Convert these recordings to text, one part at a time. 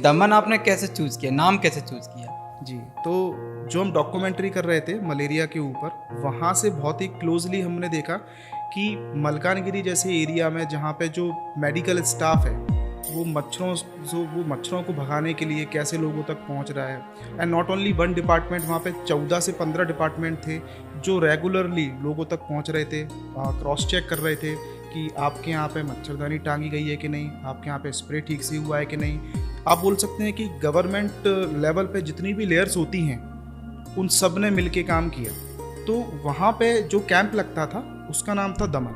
दमन आपने कैसे चूज़ किया, नाम कैसे चूज़ किया? जी, तो जो हम डॉक्यूमेंट्री कर रहे थे मलेरिया के ऊपर, वहाँ से बहुत ही क्लोजली हमने देखा कि मलकानगिरी जैसे एरिया में जहाँ पे जो मेडिकल स्टाफ है वो मच्छरों को भगाने के लिए कैसे लोगों तक पहुँच रहा है। And not only one department, वहाँ पे 14 से 15 डिपार्टमेंट थे जो रेगुलरली लोगों तक पहुँच रहे थे, क्रॉस चेक कर रहे थे कि आपके यहाँ पे मच्छरदानी टांगी गई है कि नहीं, आपके यहाँ पे स्प्रे ठीक से हुआ है कि नहीं। आप बोल सकते हैं कि गवर्नमेंट लेवल पे जितनी भी लेयर्स होती हैं उन सब ने मिल के काम किया। तो वहाँ पे जो कैंप लगता था उसका नाम था दमन।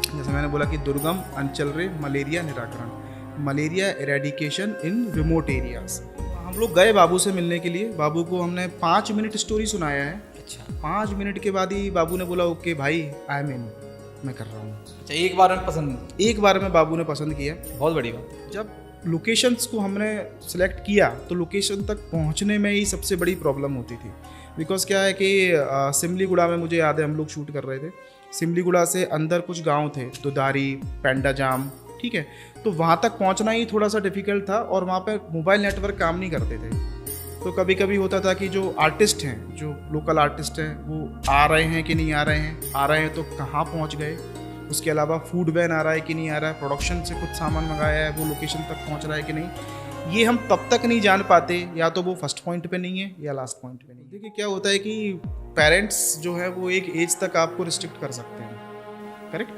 जैसे मैंने बोला कि दुर्गम अंचल रे मलेरिया निराकरण, मलेरिया एरेडिकेशन इन रिमोट एरियाज। हम लोग गए बाबू से मिलने के लिए। बाबू को हमने 5 मिनट स्टोरी सुनाया है। अच्छा, 5 मिनट के बाद ही बाबू ने बोला ओके भाई आई एम इन, मैं कर रहा हूँ। अच्छा, एक बार में पसंद? एक बार में बाबू ने पसंद किया। बहुत बड़ी बात। जब लोकेशंस को हमने सेलेक्ट किया तो लोकेशन तक पहुंचने में ही सबसे बड़ी प्रॉब्लम होती थी। बिकॉज क्या है कि सिमलीगुड़ा में मुझे याद है हम लोग शूट कर रहे थे। सिमलीगुड़ा से अंदर कुछ गांव थे, दुदारी, पेंडाजाम, ठीक है, तो वहाँ तक पहुँचना ही थोड़ा सा डिफ़िकल्ट था और वहाँ पे मोबाइल नेटवर्क काम नहीं करते थे। तो कभी कभी होता था कि जो आर्टिस्ट हैं, जो लोकल आर्टिस्ट हैं, वो आ रहे हैं कि नहीं आ रहे हैं, आ रहे हैं तो कहाँ पहुँच गए, उसके अलावा फूड वैन आ रहा है कि नहीं आ रहा है, प्रोडक्शन से कुछ सामान मंगाया है वो लोकेशन तक पहुंच रहा है कि नहीं, ये हम तब तक नहीं जान पाते, या तो वो फर्स्ट पॉइंट पे नहीं है या लास्ट पॉइंट पे नहीं। देखिए क्या होता है कि पेरेंट्स जो है वो एक एज तक आपको रिस्ट्रिक्ट कर सकते हैं, करेक्ट,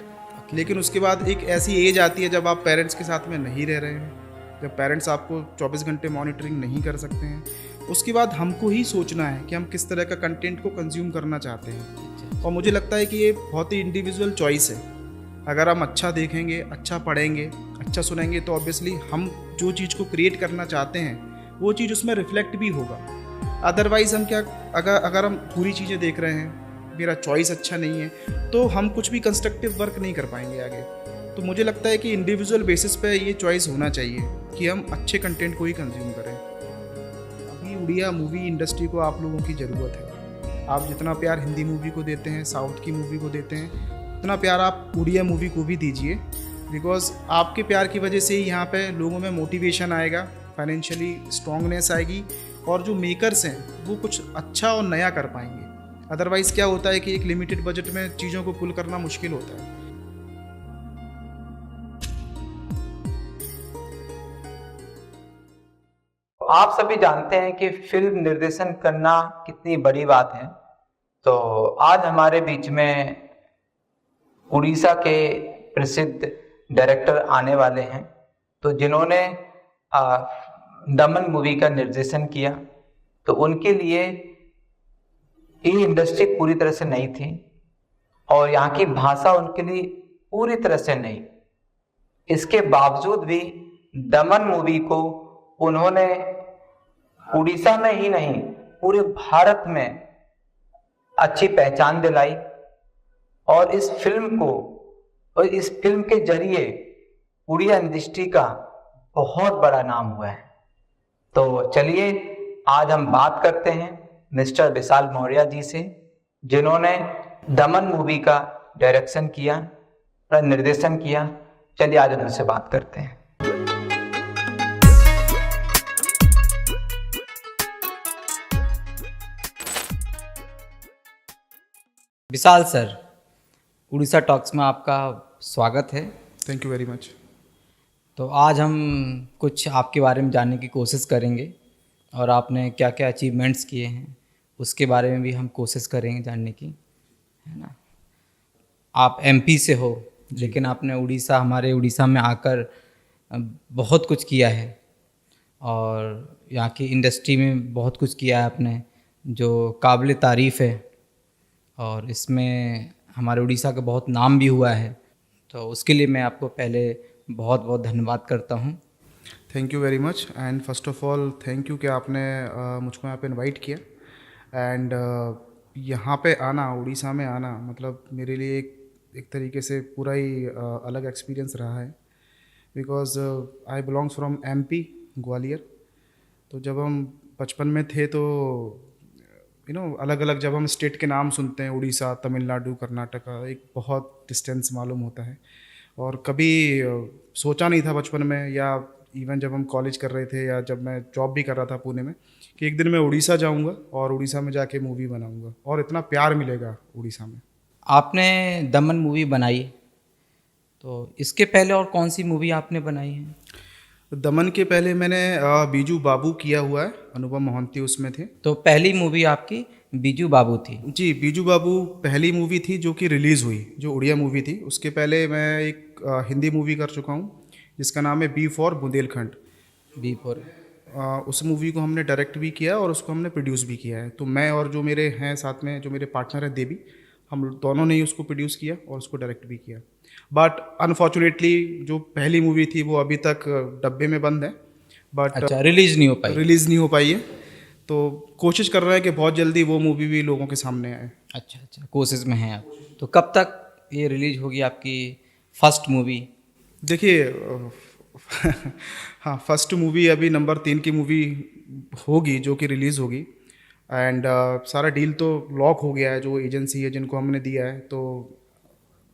लेकिन उसके बाद एक ऐसी एज आती है जब आप पेरेंट्स के साथ में नहीं रह रहे हैं, जब पेरेंट्स आपको 24 घंटे मॉनिटरिंग नहीं कर सकते हैं, उसके बाद हमको ही सोचना है कि हम किस तरह का कंटेंट को कंज्यूम करना चाहते हैं। और मुझे लगता है कि ये बहुत ही इंडिविजुअल चॉइस है। अगर हम अच्छा देखेंगे, अच्छा पढ़ेंगे, अच्छा सुनेंगे तो ऑब्वियसली हम जो चीज़ को क्रिएट करना चाहते हैं वो चीज़ उसमें रिफ्लेक्ट भी होगा। अदरवाइज़ हम क्या, अगर हम पूरी चीज़ें देख रहे हैं, मेरा चॉइस अच्छा नहीं है, तो हम कुछ भी कंस्ट्रक्टिव वर्क नहीं कर पाएंगे आगे। तो मुझे लगता है कि इंडिविजुअल बेसिस पे ये चॉइस होना चाहिए कि हम अच्छे कंटेंट को ही कंज्यूम करें। अभी उड़िया मूवी इंडस्ट्री को आप लोगों की ज़रूरत है। आप जितना प्यार हिंदी मूवी को देते हैं, साउथ की मूवी को देते हैं, उतना प्यार आप उड़िया मूवी को भी दीजिए। बिकॉज आपके प्यार की वजह से ही यहाँ पे लोगों में मोटिवेशन आएगा, फाइनेंशियली स्ट्रॉन्गनेस आएगी और जो मेकर्स हैं वो कुछ अच्छा और नया कर पाएंगे। अदरवाइज़ क्या होता है कि एक लिमिटेड बजट में चीज़ों को पुल करना मुश्किल होता है। आप सभी जानते हैं कि फिल्म निर्देशन करना कितनी बड़ी बात है। तो आज हमारे बीच में उड़ीसा के प्रसिद्ध डायरेक्टर आने वाले हैं, तो जिन्होंने दमन मूवी का निर्देशन किया। तो उनके लिए ये इंडस्ट्री पूरी तरह से नई थी और यहाँ की भाषा उनके लिए पूरी तरह से नई। इसके बावजूद भी दमन मूवी को उन्होंने उड़ीसा में ही नहीं पूरे भारत में अच्छी पहचान दिलाई और इस फिल्म के जरिए उड़िया इंडस्ट्री का बहुत बड़ा नाम हुआ है। तो चलिए आज हम बात करते हैं मिस्टर विशाल मौर्य जी से, जिन्होंने दमन मूवी का डायरेक्शन किया, निर्देशन किया। चलिए आज उनसे बात करते हैं। विशाल सर, उड़ीसा टॉक्स में आपका स्वागत है। Thank you very much. तो आज हम कुछ आपके बारे में जानने की कोशिश करेंगे और आपने क्या क्या अचीवमेंट्स किए हैं उसके बारे में भी हम कोशिश करेंगे जानने की, है ना। आप एमपी से हो लेकिन आपने हमारे उड़ीसा में आकर बहुत कुछ किया है और यहाँ की इंडस्ट्री में बहुत कुछ किया है आपने जो काबिल तारीफ़ है और इसमें हमारे उड़ीसा का बहुत नाम भी हुआ है। तो उसके लिए मैं आपको पहले बहुत बहुत धन्यवाद करता हूँ। Thank you very much and first of all thank you कि आपने मुझको यहाँ पे इनवाइट किया। एंड यहाँ पे आना, उड़ीसा में आना, मतलब मेरे लिए एक तरीके से पूरा ही अलग एक्सपीरियंस रहा है। Because I belongs from MP, Gwalior. तो जब हम बचपन में थे तो अलग अलग जब हम स्टेट के नाम सुनते हैं, उड़ीसा, तमिलनाडु, कर्नाटका, एक बहुत डिस्टेंस मालूम होता है। और कभी सोचा नहीं था बचपन में या इवन जब हम कॉलेज कर रहे थे या जब मैं जॉब भी कर रहा था पुणे में, कि एक दिन मैं उड़ीसा जाऊंगा और उड़ीसा में जाके मूवी बनाऊंगा और इतना प्यार मिलेगा उड़ीसा में। आपने दमन मूवी बनाई, तो इसके पहले और कौन सी मूवी आपने बनाई है? दमन के पहले मैंने बीजू बाबू किया हुआ है, अनुपम मोहंती उसमें थे। तो पहली मूवी आपकी बीजू बाबू थी। जी, बीजू बाबू पहली मूवी थी जो कि रिलीज़ हुई, जो उड़िया मूवी थी। उसके पहले मैं एक हिंदी मूवी कर चुका हूँ जिसका नाम है B for Bundelkhand. B for. उस मूवी को हमने डायरेक्ट भी किया और उसको हमने प्रोड्यूस भी किया है। तो मैं और जो मेरे हैं साथ में, जो मेरे पार्टनर है देवी, हम दोनों ने ही उसको प्रोड्यूस किया और उसको डायरेक्ट भी किया। बट अनफॉर्चुनेटली जो पहली मूवी थी वो अभी तक डब्बे में बंद है, बट अच्छा, रिलीज नहीं हो पाई। रिलीज़ नहीं हो पाई है। तो कोशिश कर रहे हैं कि बहुत जल्दी वो मूवी भी लोगों के सामने आए। अच्छा अच्छा, कोशिश में हैं आप। तो कब तक ये रिलीज होगी आपकी फर्स्ट मूवी? देखिए हाँ, फर्स्ट मूवी अभी नंबर 3 की मूवी होगी जो कि रिलीज़ होगी। एंड सारा डील तो लॉक हो गया है, जो एजेंसी है जिनको हमने दिया है, तो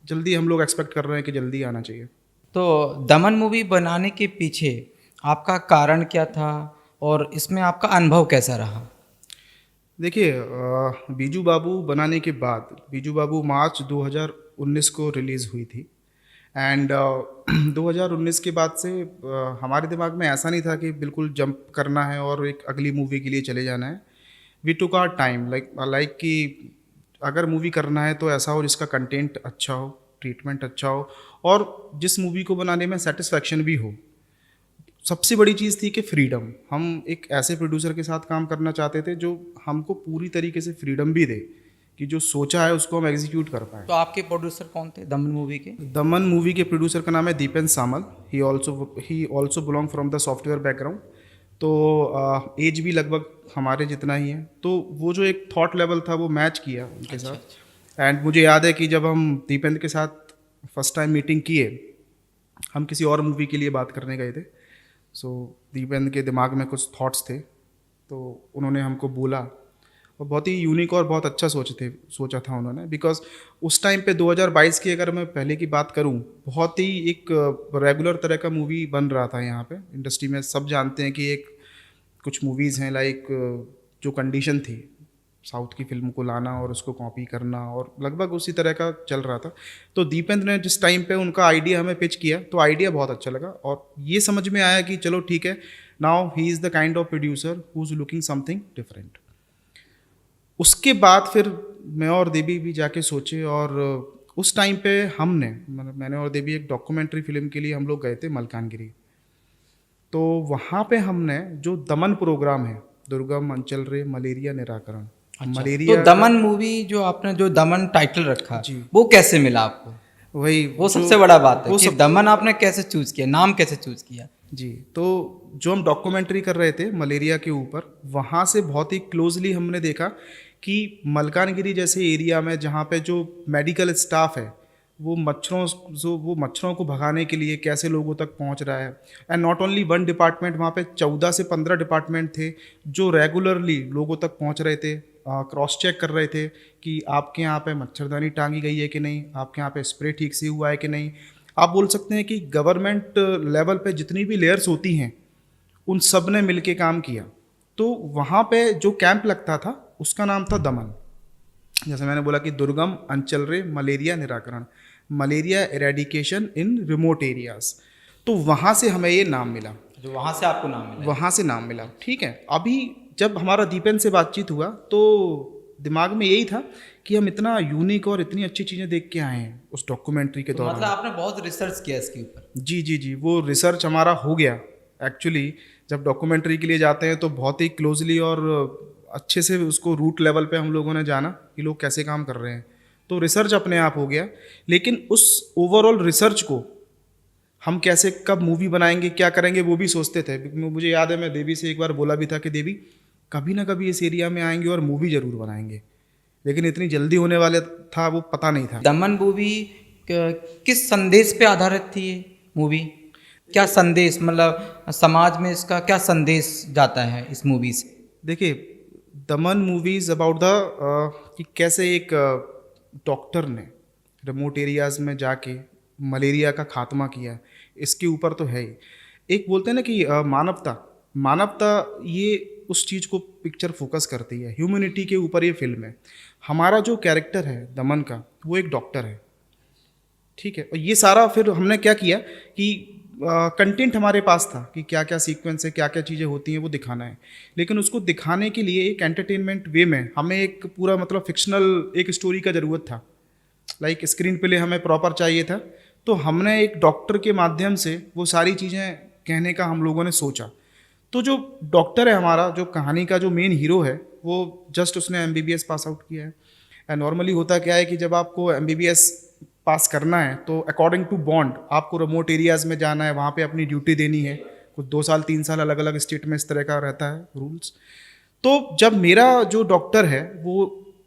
जल्दी हम लोग एक्सपेक्ट कर रहे हैं कि जल्दी आना चाहिए। तो दमन मूवी बनाने के पीछे आपका कारण क्या था और इसमें आपका अनुभव कैसा रहा? देखिए, बीजू बाबू बनाने के बाद, बीजू बाबू मार्च 2019 को रिलीज़ हुई थी। एंड 2019 के बाद से हमारे दिमाग में ऐसा नहीं था कि बिल्कुल जंप करना है और एक अगली मूवी के लिए चले जाना है। We took our time, like कि अगर मूवी करना है तो ऐसा हो जिसका कंटेंट अच्छा हो, ट्रीटमेंट अच्छा हो और जिस मूवी को बनाने में सेटिस्फैक्शन भी हो। सबसे बड़ी चीज़ थी कि फ्रीडम। हम एक ऐसे प्रोड्यूसर के साथ काम करना चाहते थे जो हमको पूरी तरीके से फ्रीडम भी दे कि जो सोचा है उसको हम एग्जीक्यूट कर पाएँ। तो आपके प्रोड्यूसर कौन थे दमन मूवी के? दमन मूवी के प्रोड्यूसर का नाम है Dipen Samal. He also belong from the software background. तो एज भी लगभग हमारे जितना ही है। तो वो जो एक थॉट लेवल था वो मैच किया उनके साथ। एंड मुझे याद है कि जब हम दीपेन के साथ फर्स्ट टाइम मीटिंग किए, हम किसी और मूवी के लिए बात करने गए थे। सो दीपेन के दिमाग में कुछ थॉट्स थे, तो उन्होंने हमको बोला और बहुत ही यूनिक और बहुत अच्छा सोचा था उन्होंने। बिकॉज उस टाइम पे 2022 की अगर मैं पहले की बात करूं, बहुत ही एक रेगुलर तरह का मूवी बन रहा था यहाँ पे इंडस्ट्री में। सब जानते हैं कि एक कुछ मूवीज़ हैं लाइक जो कंडीशन थी साउथ की फिल्म को लाना और उसको कॉपी करना, और लगभग उसी तरह का चल रहा था। तो दीपेंद्र ने जिस टाइम पे उनका आइडिया हमें पिच किया तो आइडिया बहुत अच्छा लगा और ये समझ में आया कि चलो ठीक है, now he is the kind of producer who is looking something different. उसके बाद फिर मैं और देवी भी जाके सोचे और उस टाइम पे मैंने और देवी एक डॉक्यूमेंट्री फिल्म के लिए हम लोग गए थे मलकानगिरी। तो वहाँ पे हमने जो दमन प्रोग्राम है, दुर्गम अंचल रे मलेरिया निराकरण। तो दमन मूवी जो आपने जो दमन टाइटल रखा जी, वो कैसे मिला आपको? वो सबसे बड़ा बात है कि दमन आपने कैसे चूज किया, नाम कैसे चूज किया? जी, तो जो हम डॉक्यूमेंट्री कर रहे थे मलेरिया के ऊपर, वहाँ से बहुत ही क्लोजली हमने देखा कि मलकानगिरी जैसे एरिया में जहाँ पे जो मेडिकल स्टाफ है वो मच्छरों को भगाने के लिए कैसे लोगों तक पहुँच रहा है। And not only one department, वहाँ पे 14 से 15 डिपार्टमेंट थे जो रेगुलरली लोगों तक पहुँच रहे थे, क्रॉस चेक कर रहे थे कि आपके यहाँ पे मच्छरदानी टांगी गई है कि नहीं, आपके यहाँ पे स्प्रे ठीक से हुआ है कि नहीं। आप बोल सकते हैं कि गवर्नमेंट लेवल पे जितनी भी लेयर्स होती हैं उन सब ने मिल के काम किया। तो वहाँ पे जो कैंप लगता था उसका नाम था दमन। जैसे मैंने बोला कि दुर्गम अंचल रे मलेरिया निराकरण, मलेरिया एरेडिकेशन इन रिमोट एरियाज। तो वहाँ से हमें ये नाम मिला। जो वहाँ से आपको नाम मिला? वहाँ से नाम मिला। ठीक है, अभी जब हमारा दीपेन से बातचीत हुआ तो दिमाग में यही था कि हम इतना यूनिक और इतनी अच्छी चीज़ें देख के आए हैं उस डॉक्यूमेंट्री के दौरान। मतलब आपने बहुत रिसर्च किया इसके ऊपर? जी जी जी, वो रिसर्च हमारा हो गया। एक्चुअली जब डॉक्यूमेंट्री के लिए जाते हैं तो बहुत ही क्लोजली और अच्छे से उसको रूट लेवल पे हम लोगों ने जाना कि लोग कैसे काम कर रहे हैं। तो रिसर्च अपने आप हो गया, लेकिन उस ओवरऑल रिसर्च को हम कैसे कब मूवी बनाएंगे क्या करेंगे वो भी सोचते थे। मुझे याद है मैं देवी से एक बार बोला भी था कि देवी कभी ना कभी इस एरिया में आएंगे और मूवी ज़रूर बनाएंगे, लेकिन इतनी जल्दी होने वाले था वो पता नहीं था। दमन मूवी किस संदेश पे आधारित थी ये मूवी? क्या संदेश, मतलब समाज में इसका क्या संदेश जाता है इस मूवी से? देखिए, दमन मूवीज़ अबाउट द कि कैसे एक डॉक्टर ने रिमोट एरियाज़ में जाके मलेरिया का खात्मा किया, इसके ऊपर तो है ही। एक बोलते हैं ना कि मानवता मानवता ये उस चीज़ को पिक्चर फोकस करती है, ह्यूमैनिटी के ऊपर ये फिल्म है। हमारा जो कैरेक्टर है दमन का, वो एक डॉक्टर है, ठीक है। और ये सारा फिर हमने क्या किया कि कंटेंट हमारे पास था कि क्या क्या सीक्वेंस है, क्या क्या चीज़ें होती हैं, वो दिखाना है। लेकिन उसको दिखाने के लिए एक एंटरटेनमेंट वे में हमें एक पूरा मतलब फिक्शनल एक स्टोरी का ज़रूरत था, लाइक स्क्रीन प्ले हमें प्रॉपर चाहिए था। तो हमने एक डॉक्टर के माध्यम से वो सारी चीज़ें कहने का हम लोगों ने सोचा। तो जो डॉक्टर है हमारा, जो कहानी का जो मेन हीरो है, वो जस्ट उसने MBBS पास आउट किया है। एंड नॉर्मली होता क्या है कि जब आपको MBBS पास करना है तो अकॉर्डिंग टू बॉन्ड आपको रिमोट एरियाज़ में जाना है, वहाँ पे अपनी ड्यूटी देनी है। कुछ 2 साल 3 साल अलग अलग स्टेट में इस तरह का रहता है रूल्स। तो जब मेरा जो डॉक्टर है वो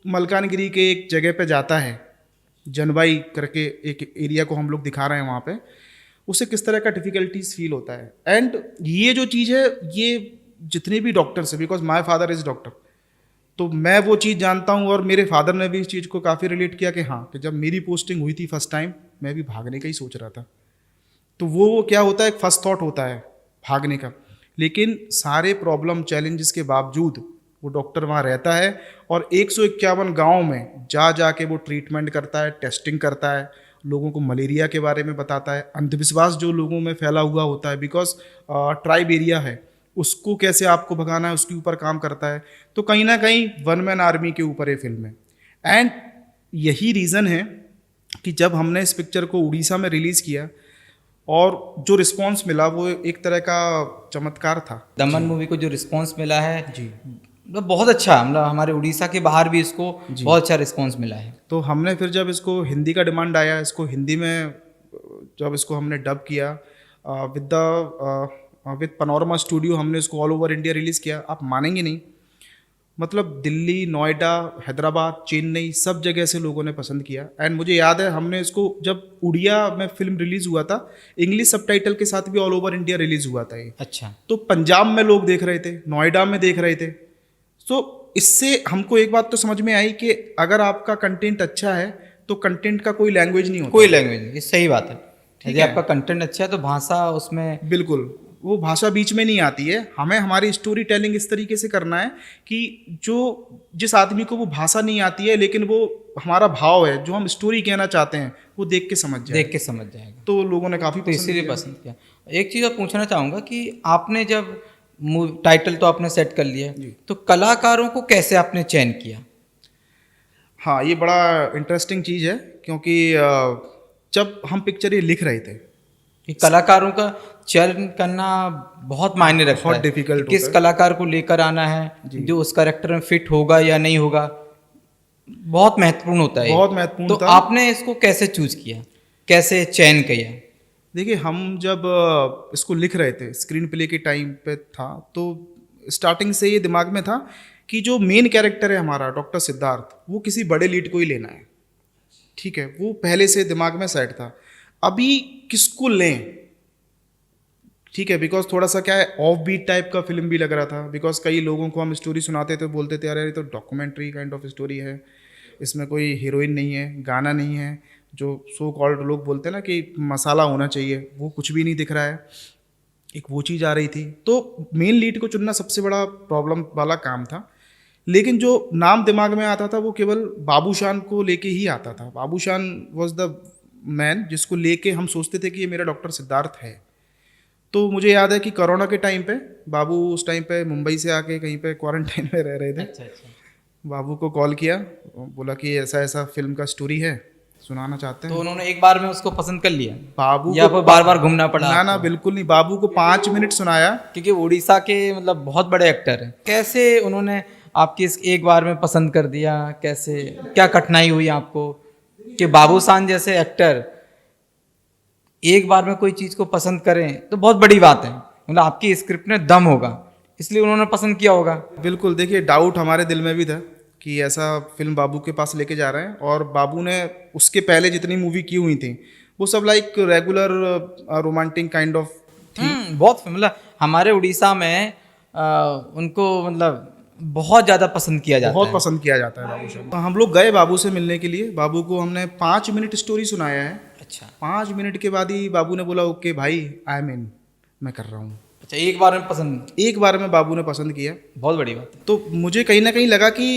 मलकानगिरी के एक जगह पे जाता है, जनवाई करके एक एरिया को हम लोग दिखा रहे हैं, वहाँ पे उसे किस तरह का डिफ़िकल्टीज फील होता है। एंड ये जो चीज़ है, ये जितने भी डॉक्टर्स हैं, because my father is doctor, तो मैं वो चीज़ जानता हूँ। और मेरे फादर ने भी इस चीज़ को काफ़ी रिलेट किया कि हाँ, कि जब मेरी पोस्टिंग हुई थी फर्स्ट टाइम, मैं भी भागने का ही सोच रहा था। तो वो क्या होता है, एक फर्स्ट थॉट होता है भागने का। लेकिन सारे प्रॉब्लम चैलेंजेस के बावजूद वो डॉक्टर वहाँ रहता है और 151 गाँव में जा के वो ट्रीटमेंट करता है, टेस्टिंग करता है, लोगों को मलेरिया के बारे में बताता है, अंधविश्वास जो लोगों में फैला हुआ होता है, बिकॉज ट्राइब एरिया है, उसको कैसे आपको भगाना है उसके ऊपर काम करता है। तो कहीं ना कहीं वन मैन आर्मी के ऊपर ये फिल्म है। एंड यही रीज़न है कि जब हमने इस पिक्चर को उड़ीसा में रिलीज़ किया और जो रिस्पांस मिला वो एक तरह का चमत्कार था। दमन मूवी को जो रिस्पांस मिला है जी, मतलब बहुत अच्छा, मतलब हमारे उड़ीसा के बाहर भी इसको बहुत अच्छा रिस्पांस मिला है। तो हमने फिर जब इसको हिंदी का डिमांड आया, इसको हिंदी में जब इसको हमने डब किया विद पनोरमा स्टूडियो, हमने इसको ऑल ओवर इंडिया रिलीज़ किया। आप मानेंगे नहीं, मतलब दिल्ली, नोएडा, हैदराबाद, चेन्नई, सब जगह से लोगों ने पसंद किया। एंड मुझे याद है हमने इसको जब उड़िया में फिल्म रिलीज़ हुआ था, इंग्लिश सबटाइटल के साथ भी ऑल ओवर इंडिया रिलीज़ हुआ था ये। अच्छा, तो पंजाब में लोग देख रहे थे, नोएडा में देख रहे थे। तो इससे हमको एक बात तो समझ में आई कि अगर आपका कंटेंट अच्छा है तो कंटेंट का कोई लैंग्वेज नहीं होता। कोई लैंग्वेज नहीं, ये सही बात है। यदि है। आपका कंटेंट अच्छा है तो भाषा उसमें बिल्कुल, वो भाषा बीच में नहीं आती है। हमें हमारी स्टोरी टेलिंग इस तरीके से करना है कि जो जिस आदमी को वो भाषा नहीं आती है, लेकिन वो हमारा भाव है, जो हम स्टोरी कहना चाहते हैं, वो देख के समझ जाए। देख के समझ जाएगा, तो लोगों ने काफ़ी तो इसीलिए पसंद किया। एक चीज़ और पूछना चाहूँगा कि आपने जब टाइटल तो आपने सेट कर लिया, तो कलाकारों को कैसे आपने चयन किया? हाँ, ये बड़ा इंटरेस्टिंग चीज़ है, क्योंकि जब हम पिक्चर ये लिख रहे थे, कि कलाकारों का चयन करना बहुत मायने रखता बहुत है, difficult कि किस होता है। कलाकार को लेकर आना है, जो उस कैरेक्टर में फिट होगा या नहीं होगा, बहुत महत्वपूर्ण होता है ये। बहुत महत्वपूर्ण तो था। आपने इसको कैसे चूज किया, कैसे चयन किया? देखिए, हम जब इसको लिख रहे थे, स्क्रीन प्ले के टाइम पे था, तो स्टार्टिंग से ये दिमाग में था कि जो मेन कैरेक्टर है हमारा डॉक्टर सिद्धार्थ, वो किसी बड़े लीड को ही लेना है, ठीक है। वो पहले से दिमाग में सेट था। अभी किसको लें, ठीक है, बिकॉज थोड़ा सा क्या है, ऑफ बीट टाइप का फिल्म भी लग रहा था। बिकॉज कई लोगों को हम स्टोरी सुनाते थे, बोलते थे अरे ये तो डॉक्यूमेंट्री काइंड ऑफ स्टोरी है, इसमें कोई हीरोइन नहीं है, गाना नहीं है, जो सो कॉल्ड लोग बोलते हैं ना कि मसाला होना चाहिए, वो कुछ भी नहीं दिख रहा है। एक वो चीज़ आ रही थी। तो मेन लीड को चुनना सबसे बड़ा प्रॉब्लम वाला काम था। लेकिन जो नाम दिमाग में आता था वो केवल बाबूशान को लेके ही आता था। बाबूशान वॉज द मैन जिसको लेके हम सोचते थे कि ये मेरा डॉक्टर सिद्धार्थ है। तो मुझे याद है कि कोरोना के टाइम पे बाबू उस टाइम पे मुंबई से आके कहीं पे क्वारंटाइन में रह रहे थे। अच्छा अच्छा। बाबू को कॉल किया, बोला कि ऐसा ऐसा फिल्म का स्टोरी है, सुनाना चाहते हैं। तो उन्होंने एक बार में उसको पसंद कर लिया बाबू या को फिर बार बार घूमना पड़ा? ना बिल्कुल नहीं, बाबू को 5 मिनट सुनाया। क्योंकि उड़ीसा के मतलब बहुत बड़े एक्टर हैं, कैसे उन्होंने आपकी इस एक बार में पसंद कर दिया? कैसे, क्या कठिनाई हुई आपको कि बाबूशान जैसे एक्टर एक बार में कोई चीज़ को पसंद करें तो बहुत बड़ी बात है। मतलब आपकी स्क्रिप्ट में दम होगा, इसलिए उन्होंने पसंद किया होगा। बिल्कुल, देखिए डाउट हमारे दिल में भी था कि ऐसा फिल्म बाबू के पास लेके जा रहे हैं। और बाबू ने उसके पहले जितनी मूवी की हुई थी वो सब like regular romantic kind of बहुत मतलब हमारे उड़ीसा में उनको मतलब बहुत ज़्यादा पसंद किया जाता बहुत है। पसंद किया जाता है बाबू से। तो हम लोग गए बाबू से मिलने के लिए। बाबू को हमने 5 मिनट स्टोरी सुनाया है। अच्छा। 5 मिनट के बाद ही बाबू ने बोला ओके भाई, आई एम इन, मैं कर रहा हूँ। अच्छा, एक बार में पसंद, एक बार में बाबू ने पसंद किया, बहुत बड़ी बात है। तो मुझे कहीं ना कहीं लगा कि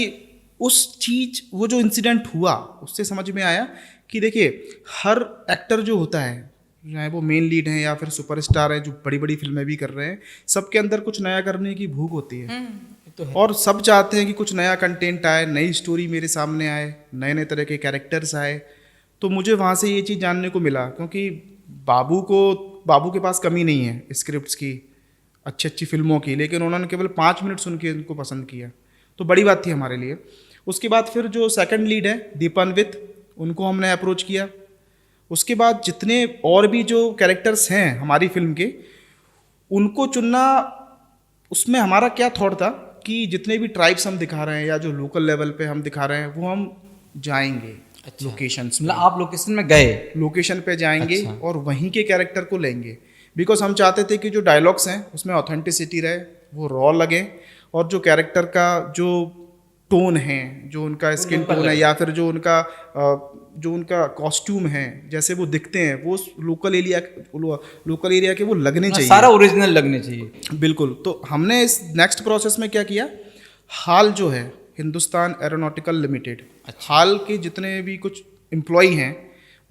उस चीज़, वो जो इंसिडेंट हुआ उससे समझ में आया कि देखिए हर एक्टर जो होता है, चाहे वो मेन लीड हैं या फिर सुपरस्टार हैं जो बड़ी बड़ी फिल्में भी कर रहे हैं, सबके अंदर कुछ नया करने की भूख होती है। ये तो है। और सब चाहते हैं कि कुछ नया कंटेंट आए, नई स्टोरी मेरे सामने आए, नए नए तरह के कैरेक्टर्स आए। तो मुझे वहाँ से ये चीज़ जानने को मिला, क्योंकि बाबू के पास कमी नहीं है स्क्रिप्ट्स की, अच्छी अच्छी फिल्मों की, लेकिन उन्होंने केवल 5 मिनट सुन के उनको पसंद किया, तो बड़ी बात थी हमारे लिए। उसके बाद फिर जो सेकंड लीड है दीपान्वित, उनको हमने अप्रोच किया। उसके बाद जितने और भी जो कैरेक्टर्स हैं हमारी फिल्म के, उनको चुनना, उसमें हमारा क्या थॉट था कि जितने भी ट्राइब्स हम दिखा रहे हैं या जो लोकल लेवल पे हम दिखा रहे हैं, वो हम जाएंगे लोकेशंस, मतलब आप लोकेशन में गए? लोकेशन पे जाएंगे अच्छा। और वहीं के कैरेक्टर को लेंगे, बिकॉज हम चाहते थे कि जो डायलॉग्स हैं उसमें ऑथेंटिसिटी रहे, वो रॉ लगे, और जो कैरेक्टर का जो टोन है, जो उनका स्किन टोन है, या फिर जो उनका कॉस्ट्यूम है, जैसे वो दिखते हैं, वो लोकल एरिया के वो लगने चाहिए, सारा ओरिजिनल लगने चाहिए। बिल्कुल। तो हमने इस नेक्स्ट प्रोसेस में क्या किया, हाल जो है हिंदुस्तान एरोनॉटिकल लिमिटेड, हाल के जितने भी कुछ एम्प्लॉई हैं,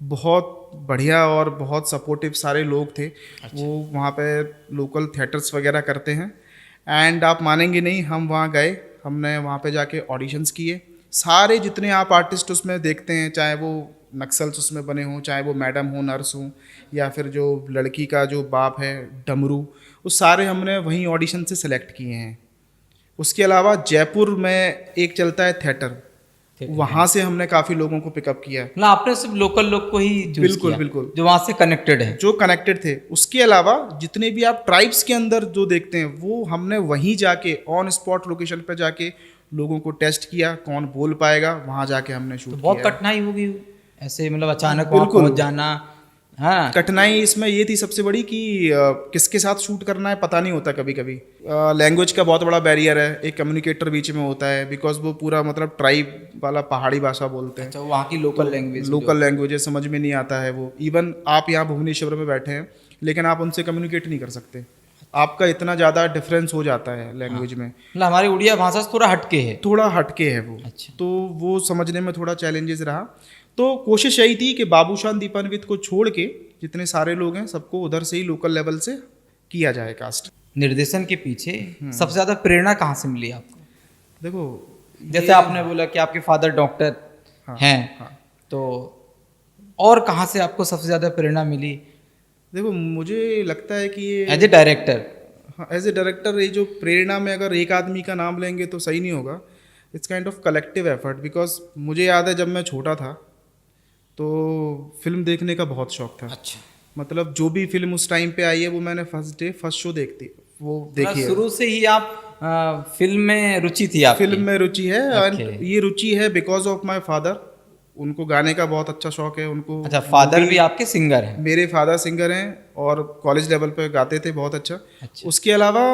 बहुत बढ़िया और बहुत सपोर्टिव सारे लोग थे। वो वहाँ पे लोकल थिएटर्स वगैरह करते हैं, एंड आप मानेंगे नहीं, हम वहाँ गए, हमने वहाँ पे जाके ऑडिशंस किए। सारे जितने आप आर्टिस्ट उसमें देखते हैं, चाहे वो नक्सल्स उसमें बने हों, चाहे वो मैडम हो, नर्स हो, या फिर जो लड़की का जो बाप है डमरू, वो सारे हमने वहीं ऑडिशन से सेलेक्ट किए हैं। उसके अलावा जयपुर में एक चलता है थिएटर, वहाँ से हमने काफ़ी लोगों को पिकअप किया। मतलब आपने सिर्फ लोकल लोग को ही choose बिल्कुल, किया, बिल्कुल। जो वहाँ से कनेक्टेड है। जो कनेक्टेड थे। उसके अलावा जितने भी आप ट्राइब्स के अंदर जो देखते हैं, वो हमने वहीं जाके ऑन स्पॉट लोकेशन पे जाके लोगों को टेस्ट किया, कौन बोल पाएगा, वहाँ जाके हमने शूट तो किया। बहुत कठिनाई होगी ऐसे, मतलब अचानक वहाँ बिल्कुल। पहुँच जाना। हाँ, कठिनाई इसमें ये थी सबसे बड़ी कि किसके साथ शूट करना है पता नहीं होता कभी कभी। लैंग्वेज का बहुत बड़ा बैरियर है, एक कम्युनिकेटर बीच में होता है, बिकॉज वो पूरा मतलब ट्राइब वाला पहाड़ी भाषा बोलते हैं। अच्छा, वहाँ की लोकल लैंग्वेज, लोकल लैंग्वेजेस समझ में नहीं आता है वो। इवन आप यहाँ भुवनेश्वर में बैठे हैं, लेकिन आप उनसे कम्युनिकेट नहीं कर सकते, आपका इतना ज़्यादा डिफरेंस हो जाता है लैंग्वेज में। मतलब हमारी उड़िया भाषा से थोड़ा हटके है। थोड़ा हटके है वो। अच्छा। तो वो समझने में थोड़ा चैलेंजेस रहा। तो कोशिश यही थी कि बाबूशान दीपान्वित को छोड़ के जितने सारे लोग हैं सबको उधर से ही लोकल लेवल से किया जाए कास्ट। निर्देशन के पीछे सबसे ज़्यादा प्रेरणा कहाँ से मिली आपको? देखो, जैसे आपने बोला कि आपके फादर डॉक्टर हैं, तो और कहाँ से आपको सबसे ज़्यादा प्रेरणा मिली देखो मुझे लगता है कि ये एज ए डायरेक्टर? हाँ, एज ए डायरेक्टर ये जो प्रेरणा में अगर एक आदमी का नाम लेंगे तो सही नहीं होगा। It's kind of collective effort. Because मुझे याद है जब मैं छोटा था तो फिल्म देखने का बहुत शौक था। अच्छा, मतलब जो भी फिल्म उस टाइम पे आई है वो मैंने फर्स्ट शो देखी है। शुरू से ही आप फिल्म में रुचि थी आपकी? फिल्म में रुचि है, Okay. एंड ये रुचि है बिकॉज ऑफ माय फादर। उनको गाने का बहुत अच्छा शौक है उनको। अच्छा, फादर भी आपके सिंगर हैं? मेरे फादर सिंगर हैं और कॉलेज लेवल पे गाते थे बहुत अच्छा। उसके अलावा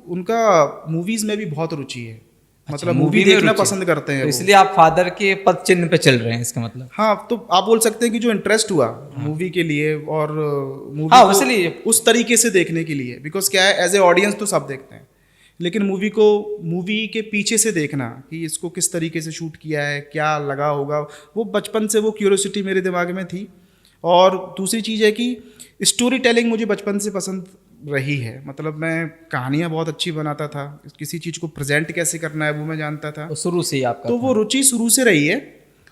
उनका मूवीज में भी बहुत रुचि है। मतलब मूवी देखना पसंद करते हैं तो वो। इसलिए आप फादर के पद चिन्ह पे चल रहे हैं, इसका मतलब? हाँ, तो आप बोल सकते हैं कि जो इंटरेस्ट हुआ मूवी के लिए और मूवी हाँ, को इसलिए उस तरीके से देखने के लिए। बिकॉज क्या है, एज ए ऑडियंस तो सब देखते हैं, लेकिन मूवी के पीछे से देखना कि इसको किस तरीके से शूट किया है, क्या लगा होगा, वो बचपन से वो क्यूरियोसिटी मेरे दिमाग में थी। और दूसरी चीज़ है कि स्टोरी टेलिंग मुझे बचपन से पसंद रही है। मतलब मैं कहानियाँ बहुत अच्छी बनाता था, किसी चीज़ को प्रेजेंट कैसे करना है वो मैं जानता था। वो शुरू से ही आपका तो वो रुचि शुरू से रही है।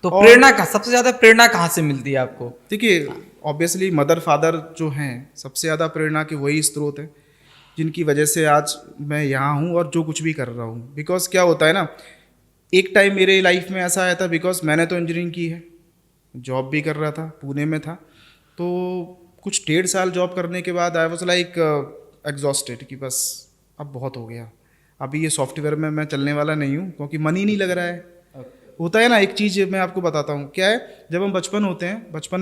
तो प्रेरणा का सबसे ज़्यादा प्रेरणा कहाँ से मिलती है आपको? देखिए, ऑब्वियसली मदर फादर जो हैं सबसे ज़्यादा प्रेरणा के वही स्रोत हैं जिनकी वजह से आज मैं यहाँ हूँ और जो कुछ भी कर रहा हूँ। बिकॉज क्या होता है ना, एक टाइम मेरे लाइफ में ऐसा आया था, बिकॉज मैंने तो इंजीनियरिंग की है, जॉब भी कर रहा था, पुणे में था। तो कुछ 1.5 साल जॉब करने के बाद आई वाज लाइक एग्जॉस्टेड कि बस अब बहुत हो गया, अभी ये सॉफ्टवेयर में मैं चलने वाला नहीं हूँ, क्योंकि मन ही नहीं लग रहा है। होता है ना, एक चीज़ मैं आपको बताता हूँ क्या है, जब हम बचपन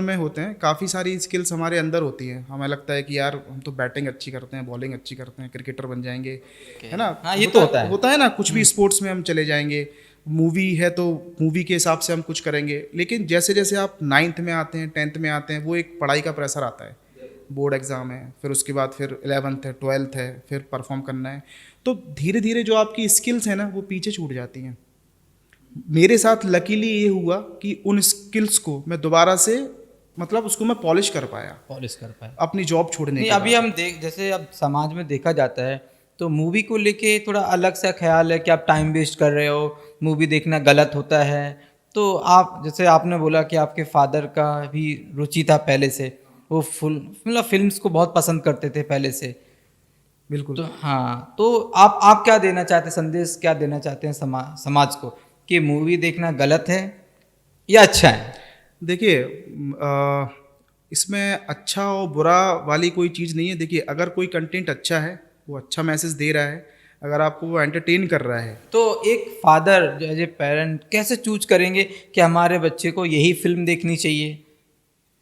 में होते हैं काफ़ी सारी स्किल्स हमारे अंदर होती हैं। हमें लगता है कि यार हम तो बैटिंग अच्छी करते हैं, बॉलिंग अच्छी करते हैं, क्रिकेटर बन जाएंगे, है ना। हाँ, ये तो होता है ना, कुछ भी स्पोर्ट्स में हम चले जाएंगे, मूवी है तो मूवी के हिसाब से हम कुछ करेंगे। लेकिन जैसे जैसे आप 9th में आते हैं, 10th में आते हैं, वो एक पढ़ाई का प्रेशर आता है बोर्ड एग्ज़ाम है, फिर उसके बाद फिर 11th है, 12th है, फिर परफॉर्म करना है। तो धीरे धीरे जो आपकी स्किल्स हैं ना वो पीछे छूट जाती हैं। मेरे साथ लकीली ये हुआ कि उन स्किल्स को मैं दोबारा से मतलब उसको मैं पॉलिश कर पाया पॉलिश कर पाए। अपनी जॉब छोड़ने नहीं, के अभी बाद। हम देख, जैसे अब समाज में देखा जाता है तो मूवी को लेके थोड़ा अलग सा ख्याल है कि आप टाइम वेस्ट कर रहे हो, मूवी देखना गलत होता है। तो आप, जैसे आपने बोला कि आपके फादर का भी रुचि था पहले से, वो मतलब फिल्म्स को बहुत पसंद करते थे पहले से। बिल्कुल। तो हाँ, तो आप क्या देना चाहते हैं, संदेश क्या देना चाहते हैं समाज को कि मूवी देखना गलत है या अच्छा है? देखिए, इसमें अच्छा और बुरा वाली कोई चीज़ नहीं है। देखिए, अगर कोई कंटेंट अच्छा है, वो अच्छा मैसेज दे रहा है, अगर आपको वो एंटरटेन कर रहा है, तो एक फादर एज ए पेरेंट कैसे चूज करेंगे कि हमारे बच्चे को यही फिल्म देखनी चाहिए?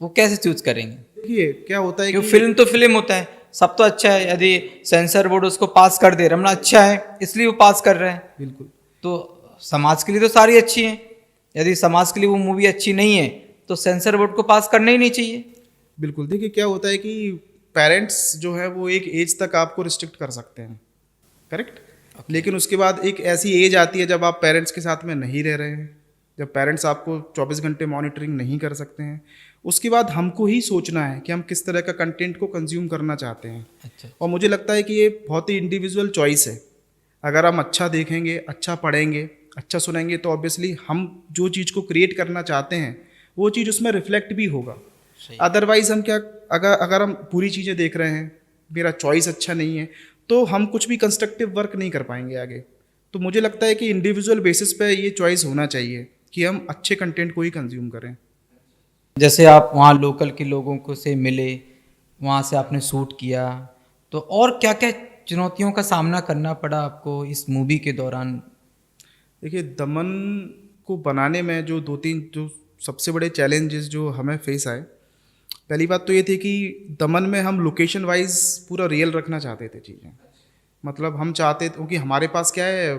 वो कैसे चूज करेंगे? देखिए क्या होता है क्योंकि कि फिल्म तो फिल्म होता है, सब तो अच्छा है। यदि सेंसर बोर्ड उसको पास कर दे रहा है, मतलब अच्छा है इसलिए वो पास कर रहे हैं, बिल्कुल तो समाज के लिए तो सारी अच्छी है। यदि समाज के लिए वो मूवी अच्छी नहीं है तो सेंसर बोर्ड को पास करना ही नहीं चाहिए। बिल्कुल। देखिए क्या होता है कि पेरेंट्स जो है वो एक एज तक आपको रिस्ट्रिक्ट कर सकते हैं, करेक्ट। लेकिन उसके बाद एक ऐसी एज आती है जब आप पेरेंट्स के साथ में नहीं रह रहे हैं, जब पेरेंट्स आपको 24 घंटे मॉनिटरिंग नहीं कर सकते हैं। उसके बाद हमको ही सोचना है कि हम किस तरह का कंटेंट को कंज्यूम करना चाहते हैं। अच्छा, और मुझे लगता है कि ये बहुत ही इंडिविजुअल चॉइस है। अगर हम अच्छा देखेंगे, अच्छा पढ़ेंगे, अच्छा सुनेंगे, तो ऑब्वियसली हम जो चीज़ को क्रिएट करना चाहते हैं वो चीज़ उसमें रिफ्लेक्ट भी होगा। अदरवाइज हम क्या, अगर हम पूरी चीज़ें देख रहे हैं, मेरा चॉइस अच्छा नहीं है, तो हम कुछ भी कंस्ट्रक्टिव वर्क नहीं कर पाएंगे आगे। तो मुझे लगता है कि इंडिविजुअल बेसिस पे ये चॉइस होना चाहिए कि हम अच्छे कंटेंट को ही कंज्यूम करें। जैसे आप वहाँ लोकल के लोगों को से मिले, वहाँ से आपने शूट किया, तो और क्या क्या चुनौतियों का सामना करना पड़ा आपको इस मूवी के दौरान? देखिए, दमन को बनाने में जो 2-3 जो सबसे बड़े चैलेंजेस जो हमें फेस आए, पहली बात तो ये थी कि दमन में हम लोकेशन वाइज पूरा रियल रखना चाहते थे चीज़ें। मतलब हम चाहते थे, क्योंकि हमारे पास क्या है,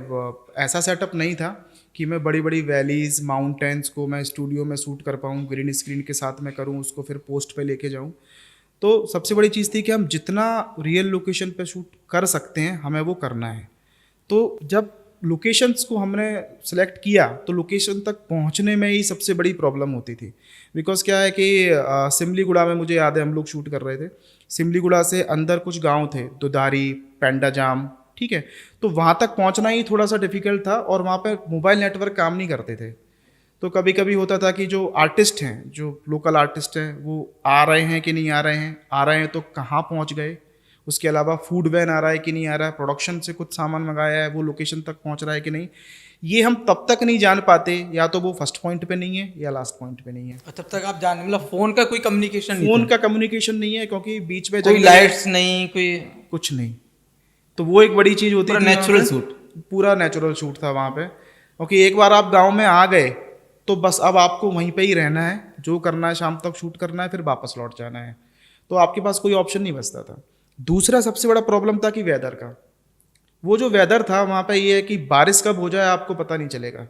ऐसा सेटअप नहीं था कि मैं बड़ी बड़ी वैलीज़, माउंटेन्स को मैं स्टूडियो में शूट कर पाऊँ, ग्रीन स्क्रीन के साथ में करूँ, उसको फिर पोस्ट पे लेके जाऊँ। तो सबसे बड़ी चीज़ थी कि हम जितना रियल लोकेशन पे शूट कर सकते हैं हमें वो करना है। तो जब लोकेशंस को हमने सेलेक्ट किया तो लोकेशन तक पहुंचने में ही सबसे बड़ी प्रॉब्लम होती थी। बिकॉज क्या है कि सिमलीगुड़ा में मुझे याद है हम लोग शूट कर रहे थे। सिमलीगुड़ा से अंदर कुछ गांव थे, दुधारी, पेंडाजाम, ठीक है। तो वहाँ तक पहुँचना ही थोड़ा सा डिफिकल्ट था और वहाँ पे मोबाइल नेटवर्क काम नहीं करते थे। तो कभी कभी होता था कि जो आर्टिस्ट हैं, जो लोकल आर्टिस्ट हैं, वो आ रहे हैं कि नहीं आ रहे हैं, आ रहे हैं तो कहाँ पहुँच गए, उसके अलावा फूड वैन आ रहा है कि नहीं आ रहा है, प्रोडक्शन से कुछ सामान मंगाया है वो लोकेशन तक पहुंच रहा है कि नहीं, ये हम तब तक नहीं जान पाते, या तो वो फर्स्ट पॉइंट पे नहीं है या लास्ट पॉइंट पे नहीं है। तब तक आप जान, मतलब फोन का कोई कम्युनिकेशन नहीं फोन था? का कम्युनिकेशन नहीं है क्योंकि बीच में कोई जंगल, लाइट्स नहीं, कोई कुछ नहीं। तो वो एक बड़ी चीज़ होती पूरा थी। नेचुरल वहाँ पे शूट। पूरा नेचुरल शूट था वहाँ पे, क्योंकि एक बार आप गाँव में आ गए तो बस अब आपको वहीं पे ही रहना है, जो करना है शाम तक शूट करना है, फिर वापस लौट जाना है। तो आपके पास कोई ऑप्शन नहीं बचता था। दूसरा सबसे बड़ा प्रॉब्लम था कि वेदर का। वो जो वेदर था वहाँ पे ये है कि बारिश कब हो जाए आपको पता नहीं चलेगा।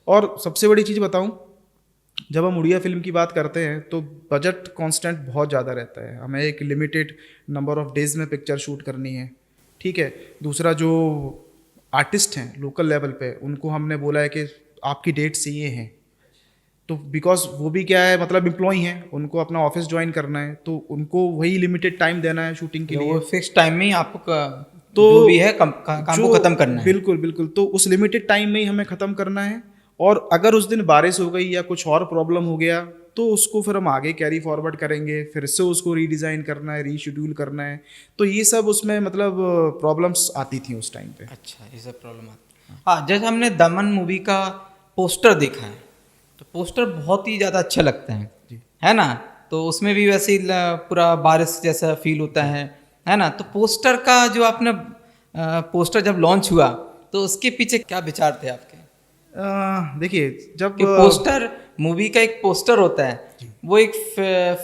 और सबसे बड़ी चीज़ बताऊँ, जब हम उड़िया फिल्म की बात करते हैं तो बजट कांस्टेंट बहुत ज़्यादा रहता है। हमें एक लिमिटेड नंबर ऑफ डेज में पिक्चर शूट करनी है, ठीक है। दूसरा, जो आर्टिस्ट हैं लोकल लेवल पे, उनको हमने बोला है कि आपकी डेट्स ये हैं। तो बिकॉज वो भी क्या है, मतलब एम्प्लॉय हैं, उनको अपना ऑफिस ज्वाइन करना है, तो उनको वही लिमिटेड टाइम देना है शूटिंग के लिए। वो फिक्स टाइम में ही आपको तो जो भी है काम को खत्म करना है। बिल्कुल बिल्कुल। तो उस लिमिटेड टाइम में ही हमें ख़त्म करना है। और अगर उस दिन बारिश हो गई या कुछ और प्रॉब्लम हो गया तो उसको फिर हम आगे कैरी फॉरवर्ड करेंगे, फिर से उसको रीडिज़ाइन करना है, रीशेड्यूल करना है। तो ये सब उसमें मतलब प्रॉब्लम्स आती थी उस टाइम पे। अच्छा, ये सब प्रॉब्लम आती है। हाँ, जैसे हमने दमन मूवी का पोस्टर देखा है तो पोस्टर बहुत ही ज़्यादा अच्छा लगता है ना। तो उसमें भी वैसे ही पूरा बारिश जैसा फील होता है ना। तो पोस्टर का जो आपने पोस्टर जब लॉन्च हुआ तो उसके पीछे क्या विचार थे आपके? देखिए, जब कि पोस्टर, मूवी का एक पोस्टर होता है, वो एक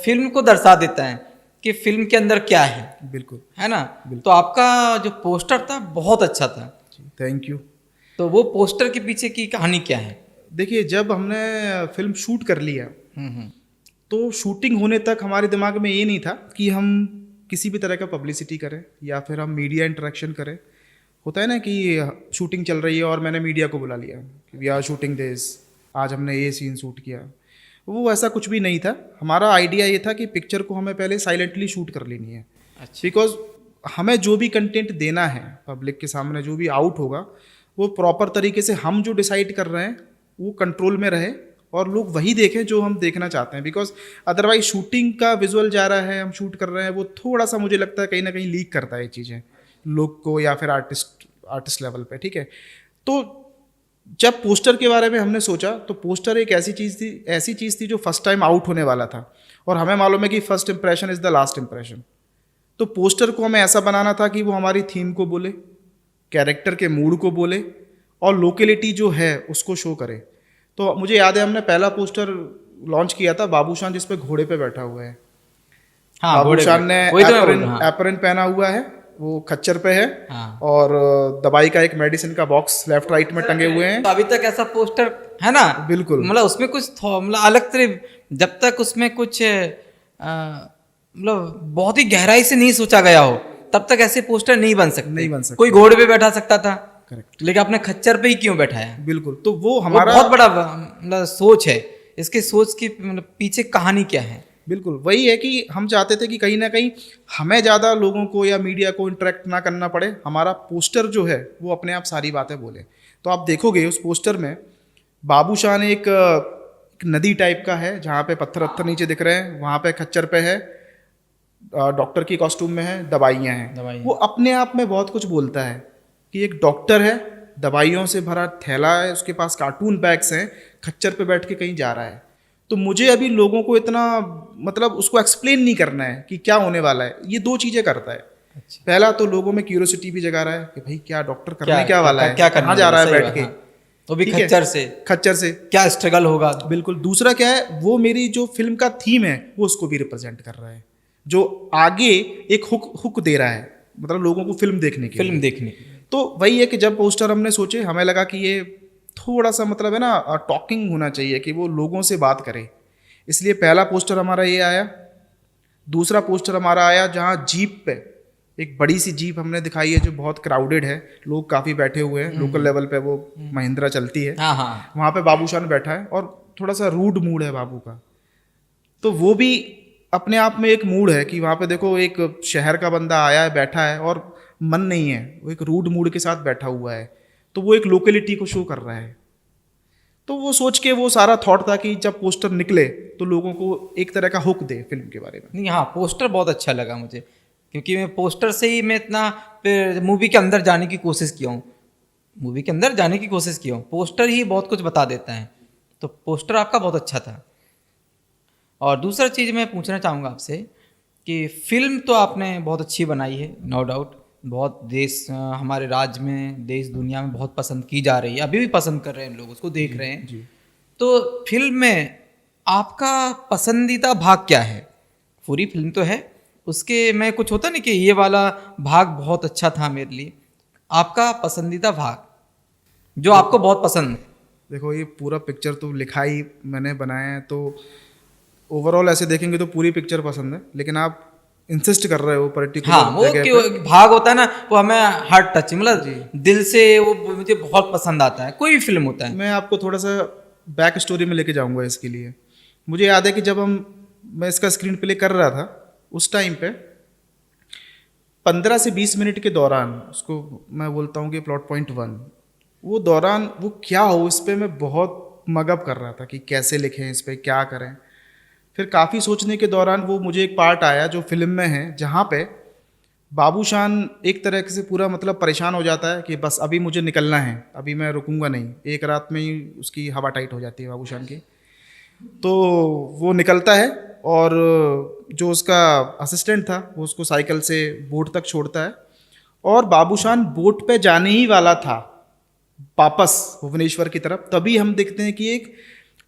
फिल्म को दर्शा देता है कि फिल्म के अंदर क्या है, बिल्कुल, है ना। तो आपका जो पोस्टर था बहुत अच्छा था। Thank you. तो वो पोस्टर के पीछे की कहानी क्या है? देखिए, जब हमने फिल्म शूट कर लिया तो शूटिंग होने तक हमारे दिमाग में ये नहीं था कि हम किसी भी तरह का पब्लिसिटी करें या फिर हम मीडिया इंटरेक्शन करें। होता है ना कि शूटिंग चल रही है और मैंने मीडिया को बुला लिया कि वी आर शूटिंग दिस, आज हमने ये सीन शूट किया। वो ऐसा कुछ भी नहीं था। हमारा आइडिया ये था कि पिक्चर को हमें पहले साइलेंटली शूट कर लेनी है। अच्छा। बिकॉज हमें जो भी कंटेंट देना है पब्लिक के सामने, जो भी आउट होगा, वो प्रॉपर तरीके से हम जो डिसाइड कर रहे हैं वो कंट्रोल में रहे और लोग वही देखें जो हम देखना चाहते हैं। बिकॉज अदरवाइज शूटिंग का विजुअल जा रहा है, हम शूट कर रहे हैं, वो थोड़ा सा मुझे लगता है कहीं ना कहीं लीक करता है ये चीज़ें लोग को या फिर आर्टिस्ट लेवल पे। ठीक है, तो जब पोस्टर के बारे में हमने सोचा तो पोस्टर एक ऐसी चीज़ थी जो फर्स्ट टाइम आउट होने वाला था और हमें मालूम है कि first impression is the last impression. तो पोस्टर को हमें ऐसा बनाना था कि वो हमारी थीम को बोले, कैरेक्टर के मूड को बोले और लोकेलिटी जो है उसको शो करे। तो मुझे याद है हमने पहला पोस्टर लॉन्च किया था बाबूशान, जिस पे घोड़े पे बैठा हुआ है। हाँ, बाबूशान ने वही तो मैं बोल रहा हूँ। हाँ। एप्रन पहना हुआ है, वो खच्चर पे है। हाँ। और दवाई का एक मेडिसिन का बॉक्स लेफ्ट राइट में टंगे हुए हैं। तो अभी तक ऐसा पोस्टर है ना, बिल्कुल, मतलब उसमें कुछ मतलब अलग तरह, जब तक उसमें कुछ मतलब बहुत ही गहराई से नहीं सोचा गया हो तब तक ऐसे पोस्टर नहीं बन सकते। कोई घोड़े पे बैठा सकता था, करेक्ट, लेकिन आपने खच्चर पे ही क्यों बैठाया? बिल्कुल। तो वो हमारा बहुत बड़ा मतलब सोच है। इसके सोच की मतलब पीछे कहानी क्या है? बिल्कुल वही है कि हम चाहते थे कि कहीं ना कहीं हमें ज़्यादा लोगों को या मीडिया को इंटरेक्ट ना करना पड़े, हमारा पोस्टर जो है वो अपने आप सारी बातें बोले। तो आप देखोगे उस पोस्टर में बाबूशान एक नदी टाइप का है जहाँ पे पत्थर नीचे दिख रहे हैं, वहाँ पे खच्चर पे है, डॉक्टर की कॉस्ट्यूम में है, दवाइयाँ हैं। वो अपने आप में बहुत कुछ बोलता है कि एक डॉक्टर है, दवाइयों से भरा थैला है, उसके पास कार्टून बैग्स हैं, खच्चर पे बैठ के कहीं जा रहा है। तो मुझे अभी लोगों को इतना मतलब उसको एक्सप्लेन नहीं करना है कि क्या होने वाला है। ये दो चीज़ें करता है। अच्छा। पहला तो लोगों में क्यूरियोसिटी भी जगा रहा है कि भाई क्या डॉक्टर करने क्या वाला है, क्या कहाँ जा रहा है बैठ के, तो भी खच्चर से क्या स्ट्रगल होगा। बिल्कुल। दूसरा क्या है, वो मेरी जो फिल्म का थीम है वो उसको भी रिप्रेजेंट कर रहा है, जो आगे एक हुक दे रहा है, मतलब लोगों को फिल्म देखने की। तो वही है कि जब पोस्टर हमने सोचे, हमें लगा कि ये थोड़ा सा मतलब है ना टॉकिंग होना चाहिए, कि वो लोगों से बात करे, इसलिए पहला पोस्टर हमारा ये आया। दूसरा पोस्टर हमारा आया जहाँ जीप पे एक बड़ी सी जीप हमने दिखाई है जो बहुत क्राउडेड है, लोग काफ़ी बैठे हुए हैं, लोकल लेवल पे वो महिंद्रा चलती है। हाँ। वहाँ पे बाबूशान बैठा है और थोड़ा सा रूड मूड है बाबू का। तो वो भी अपने आप में एक मूड है कि वहाँ पे देखो एक शहर का बंदा आया है, बैठा है और मन नहीं है, वो एक रूड मूड के साथ बैठा हुआ है, तो वो एक लोकेलिटी को शो कर रहा है। तो वो सोच के वो सारा थॉट था कि जब पोस्टर निकले तो लोगों को एक तरह का हुक दे फिल्म के बारे में। नहीं, हाँ, पोस्टर बहुत अच्छा लगा मुझे, क्योंकि मैं पोस्टर से ही मैं इतना फिर मूवी के अंदर जाने की कोशिश किया हूँ। पोस्टर ही बहुत कुछ बता देता है, तो पोस्टर आपका बहुत अच्छा था। और दूसरा चीज़ मैं पूछना चाहूँगा आपसे कि फिल्म तो आपने बहुत अच्छी बनाई है, नो डाउट, बहुत हमारे राज्य में, देश दुनिया में बहुत पसंद की जा रही है, अभी भी पसंद कर रहे हैं लोग, उसको देख रहे हैं जी। तो फिल्म में आपका पसंदीदा भाग क्या है? पूरी फिल्म तो है, उसके में कुछ होता नहीं कि ये वाला भाग बहुत अच्छा था मेरे लिए, आपका पसंदीदा भाग जो आपको बहुत पसंद है? देखो, ये पूरा पिक्चर तो लिखा ही मैंने बनाया है, तो ओवरऑल ऐसे देखेंगे तो पूरी पिक्चर पसंद है, लेकिन आप इंसिस्ट कर रहे हो पर्टिकुलर। हाँ, वो भाग होता है ना, वो हमें हार्ट टच, मतलब दिल से वो मुझे बहुत पसंद आता है, कोई भी फिल्म होता है। मैं आपको थोड़ा सा बैक स्टोरी में लेके जाऊंगा इसके लिए। मुझे याद है कि जब मैं इसका स्क्रीन प्ले कर रहा था, उस टाइम पे 15 से 20 मिनट के दौरान, उसको मैं बोलता हूँ कि प्लॉट पॉइंट 1, वो दौरान वो क्या हो, इस पर मैं बहुत मगअप कर रहा था कि कैसे लिखें, इस पर क्या करें। फिर काफ़ी सोचने के दौरान वो मुझे एक पार्ट आया जो फिल्म में है, जहाँ पे बाबूशान एक तरह से पूरा मतलब परेशान हो जाता है कि बस अभी मुझे निकलना है, अभी मैं रुकूंगा नहीं। एक रात में ही उसकी हवा टाइट हो जाती है बाबूशान की। तो वो निकलता है और जो उसका असिस्टेंट था वो उसको साइकिल से बोट तक छोड़ता है, और बाबूशान बोट पे जाने ही वाला था वापस भुवनेश्वर की तरफ। तभी हम देखते हैं कि एक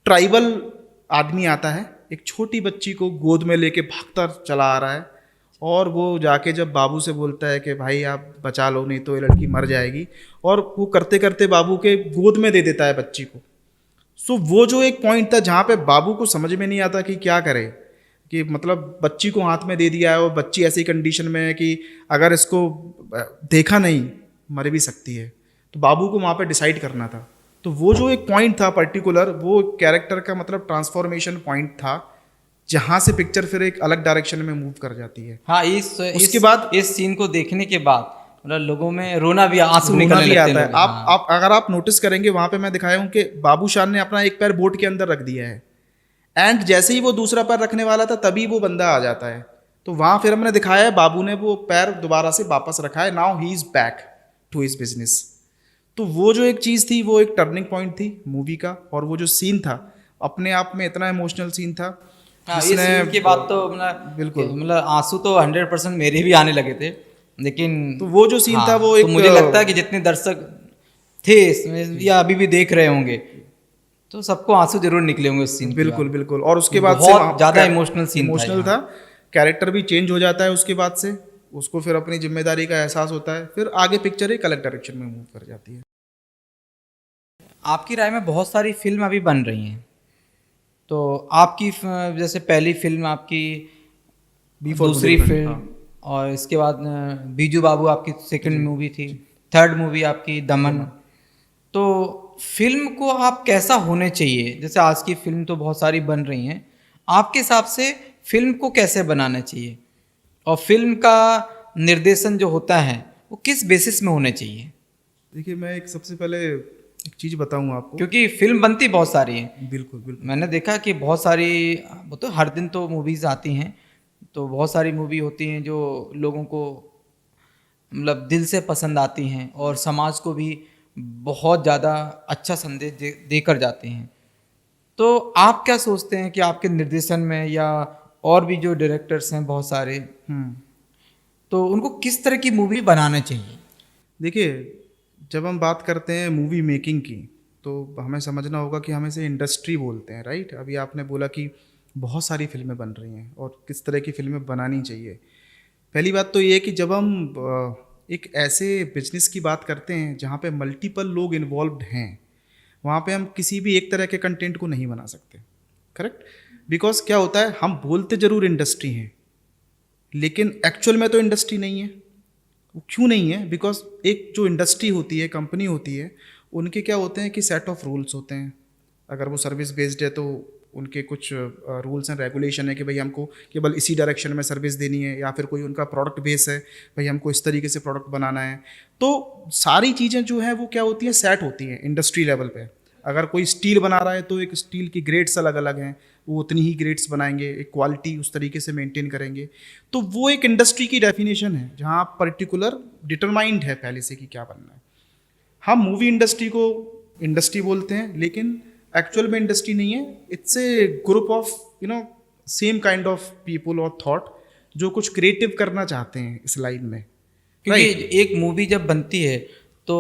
ट्राइबल आदमी आता है, एक छोटी बच्ची को गोद में लेके भागता चला आ रहा है, और वो जाके जब बाबू से बोलता है कि भाई आप बचा लो, नहीं तो ये लड़की मर जाएगी, और वो करते करते बाबू के गोद में दे देता है बच्ची को। सो वो जो एक पॉइंट था जहाँ पे बाबू को समझ में नहीं आता कि क्या करे, कि मतलब बच्ची को हाथ में दे दिया है और बच्ची ऐसी कंडीशन में है कि अगर इसको देखा नहीं मर भी सकती है, तो बाबू को वहाँ पे डिसाइड करना था। तो वो जो एक पॉइंट था पर्टिकुलर, वो कैरेक्टर का मतलब ट्रांसफॉर्मेशन पॉइंट था, जहाँ से पिक्चर फिर एक अलग डायरेक्शन में मूव कर जाती है। हाँ, उसके बाद इस सीन को देखने के बाद मतलब लोगों में रोना भी, आंसू रोना निकलने भी लगते हैं आता है। लोग। आप हाँ। आप अगर आप नोटिस करेंगे वहाँ पे मैं दिखाया हूँ कि बाबूशान ने अपना एक पैर बोट के अंदर रख दिया है, एंड जैसे ही वो दूसरा पैर रखने वाला था तभी वो बंदा आ जाता है। तो वहाँ फिर हमने दिखाया है बाबू ने वो पैर दोबारा से वापस रखा है, now he is back to his business. तो वो जो एक चीज़ थी वो एक टर्निंग पॉइंट थी मूवी का, और वो जो सीन था अपने आप में इतना इमोशनल सीन था हाँ, जिसने इस सीन के बाद तो मतलब बिल्कुल। मतलब आंसू तो 100% मेरे भी आने लगे थे, लेकिन तो वो जो सीन था वो तो एक मुझे लगता है कि जितने दर्शक थे इसमें या अभी भी देख रहे होंगे तो सबको आंसू जरूर निकले होंगे उस सीन के बिल्कुल बाद। बिल्कुल। और उसके बाद से बहुत ज़्यादा इमोशनल सीन था इमोशनल था, कैरेक्टर भी चेंज हो जाता है उसके बाद से, उसको फिर अपनी जिम्मेदारी का एहसास होता है, फिर आगे पिक्चर एक अलग डायरेक्शन में मूव कर जाती है। आपकी राय में बहुत सारी फिल्म अभी बन रही हैं, तो आपकी जैसे पहली फिल्म आपकी, बी फॉर दूसरी बुंदेलखंड, फिल्म, हाँ। और इसके बाद बीजू बाबू आपकी सेकंड मूवी थी, थर्ड मूवी आपकी दमन। तो फिल्म को आप कैसा होने चाहिए, जैसे आज की फिल्म तो बहुत सारी बन रही हैं, आपके हिसाब से फिल्म को कैसे बनाना चाहिए, और फिल्म का निर्देशन जो होता है वो किस बेसिस में होने चाहिए? देखिए मैं एक सबसे पहले एक चीज़ बताऊँ आपको। क्योंकि फिल्म बनती बहुत सारी है, बिल्कुल बिल्कुल। मैंने देखा कि बहुत सारी, वो तो हर दिन तो मूवीज़ आती हैं, तो बहुत सारी मूवी होती हैं जो लोगों को मतलब दिल से पसंद आती हैं और समाज को भी बहुत ज़्यादा अच्छा संदेश देकर जाती हैं। तो आप क्या सोचते हैं कि आपके निर्देशन में या और भी जो डायरेक्टर्स हैं बहुत सारे, तो उनको किस तरह की मूवी बनाना चाहिए? देखिए जब हम बात करते हैं मूवी मेकिंग की, तो हमें समझना होगा कि हम इसे इंडस्ट्री बोलते हैं, राइट। अभी आपने बोला कि बहुत सारी फिल्में बन रही हैं और किस तरह की फिल्में बनानी चाहिए। पहली बात तो ये है कि जब हम एक ऐसे बिजनेस की बात करते हैं जहाँ पे मल्टीपल लोग इन्वॉल्व्ड हैं, वहाँ पे हम किसी भी एक तरह के कंटेंट को नहीं बना सकते, करेक्ट। बिकॉज क्या होता है, हम बोलते ज़रूर इंडस्ट्री हैं लेकिन एक्चुअल में तो इंडस्ट्री नहीं है। वो क्यों नहीं है? बिकॉज एक जो इंडस्ट्री होती है, कंपनी होती है, उनके क्या होते हैं कि सेट ऑफ रूल्स होते हैं। अगर वो सर्विस बेस्ड है तो उनके कुछ रूल्स एंड रेगुलेशन है कि भाई हमको केवल इसी डायरेक्शन में सर्विस देनी है, या फिर कोई उनका प्रोडक्ट बेस है, भाई हमको इस तरीके से प्रोडक्ट बनाना है। तो सारी चीज़ें जो हैं वो क्या होती हैं, सेट होती हैं इंडस्ट्री लेवल पे। अगर कोई स्टील बना रहा है तो एक स्टील की ग्रेड्स अलग अलग हैं, वो उतनी ही ग्रेड्स बनाएंगे, एक क्वालिटी उस तरीके से मेंटेन करेंगे। तो वो एक इंडस्ट्री की डेफिनेशन है जहाँ पर्टिकुलर डिटरमाइंड है पहले से कि क्या बनना है। हम मूवी इंडस्ट्री को इंडस्ट्री बोलते हैं लेकिन एक्चुअल में इंडस्ट्री नहीं है। It's a group of same kind of people और थॉट जो कुछ क्रिएटिव करना चाहते हैं इस लाइन में। क्योंकि एक मूवी जब बनती है तो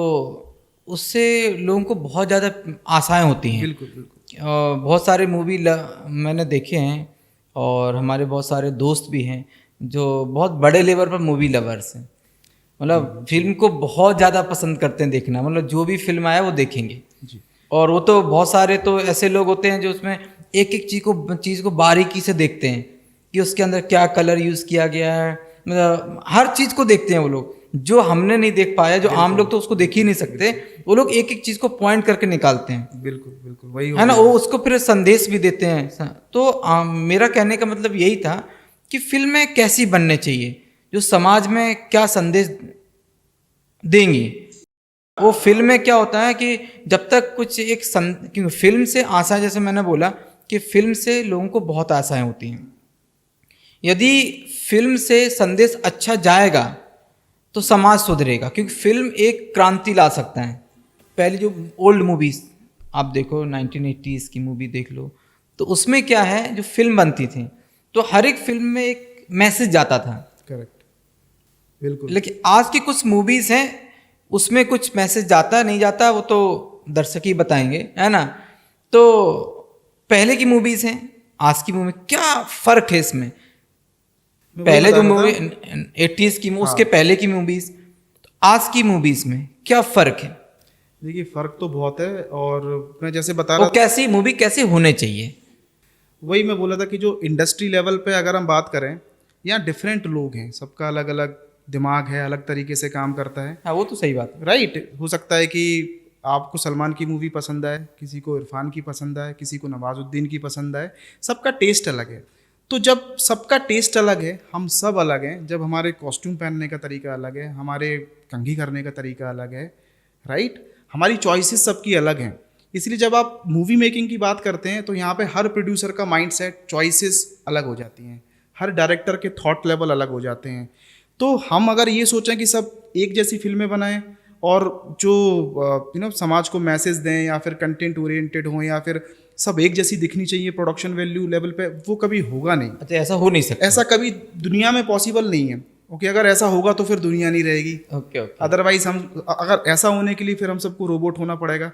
उससे लोगों को बहुत ज़्यादा आशाएं होती हैं। बिल्कुल बिल्कुल। बहुत सारे मूवी मैंने देखे हैं और हमारे बहुत सारे दोस्त भी हैं जो बहुत बड़े लेवल पर मूवी लवर्स हैं, मतलब फिल्म को बहुत ज़्यादा पसंद करते हैं देखना, मतलब जो भी फिल्म आया वो देखेंगे जी। और वो तो बहुत सारे तो ऐसे लोग होते हैं जो उसमें एक एक चीज़ को बारीकी से देखते हैं कि उसके अंदर क्या कलर यूज़ किया गया है, मतलब हर चीज़ को देखते हैं वो लोग, जो हमने नहीं देख पाया, जो आम लोग तो उसको देख ही नहीं सकते, वो लोग एक एक चीज़ को पॉइंट करके निकालते हैं। बिल्कुल बिल्कुल वही है ना, वो उसको फिर संदेश भी देते हैं। तो मेरा कहने का मतलब यही था कि फिल्में कैसी बनने चाहिए, जो समाज में क्या संदेश देंगी। वो फिल्म में क्या होता है कि जब तक कुछ क्योंकि फिल्म से आशा, जैसे मैंने बोला कि फिल्म से लोगों को बहुत आशाएं होती हैं। यदि फिल्म से संदेश अच्छा जाएगा तो समाज सुधरेगा, क्योंकि फिल्म एक क्रांति ला सकता है। पहले जो ओल्ड मूवीज आप देखो, 1980s की मूवी देख लो, तो उसमें क्या है, जो फिल्म बनती थी तो हर एक फिल्म में एक मैसेज जाता था। करेक्ट, बिल्कुल। लेकिन आज की कुछ मूवीज हैं उसमें कुछ मैसेज जाता नहीं जाता, वो तो दर्शक ही बताएंगे, है ना। तो पहले की मूवीज हैं, आज की मूवी, क्या फर्क है इसमें? पहले जो मूवी 80s की, उसके पहले की मूवीज, आज की मूवीज में क्या फर्क है? देखिए फ़र्क तो बहुत है, और मैं जैसे बता वो रहा था, कैसी मूवी कैसे होने चाहिए? वही मैं बोला था कि जो इंडस्ट्री लेवल पे अगर हम बात करें, यहाँ डिफरेंट लोग हैं, सबका अलग अलग दिमाग है, अलग तरीके से काम करता है। हाँ, वो तो सही बात है। राइट, हो सकता है कि आपको सलमान की मूवी पसंद आए, किसी को इरफान की पसंद आए, किसी को नवाजुद्दीन की पसंद आए, सबका टेस्ट अलग है। तो जब सबका टेस्ट अलग है, हम सब अलग हैं, जब हमारे कॉस्ट्यूम पहनने का तरीका अलग है, हमारे कंघी करने का तरीका अलग है, राइट, हमारी चॉइसेस सबकी अलग हैं। इसलिए जब आप मूवी मेकिंग की बात करते हैं तो यहाँ पे हर प्रोड्यूसर का माइंडसेट, चॉइसेस अलग हो जाती हैं, हर डायरेक्टर के थॉट लेवल अलग हो जाते हैं। तो हम अगर ये सोचें कि सब एक जैसी फिल्में बनाएं और जो समाज को मैसेज दें, या फिर कंटेंट ओरिएंटेड हों, या फिर सब एक जैसी दिखनी चाहिए प्रोडक्शन वैल्यू लेवल पे, वो कभी होगा नहीं। अच्छा, ऐसा हो नहीं सकता। ऐसा कभी दुनिया में पॉसिबल नहीं है। ओके, अगर ऐसा होगा तो फिर दुनिया नहीं रहेगी। Okay okay. अदरवाइज हम, अगर ऐसा होने के लिए फिर हम सबको रोबोट होना पड़ेगा,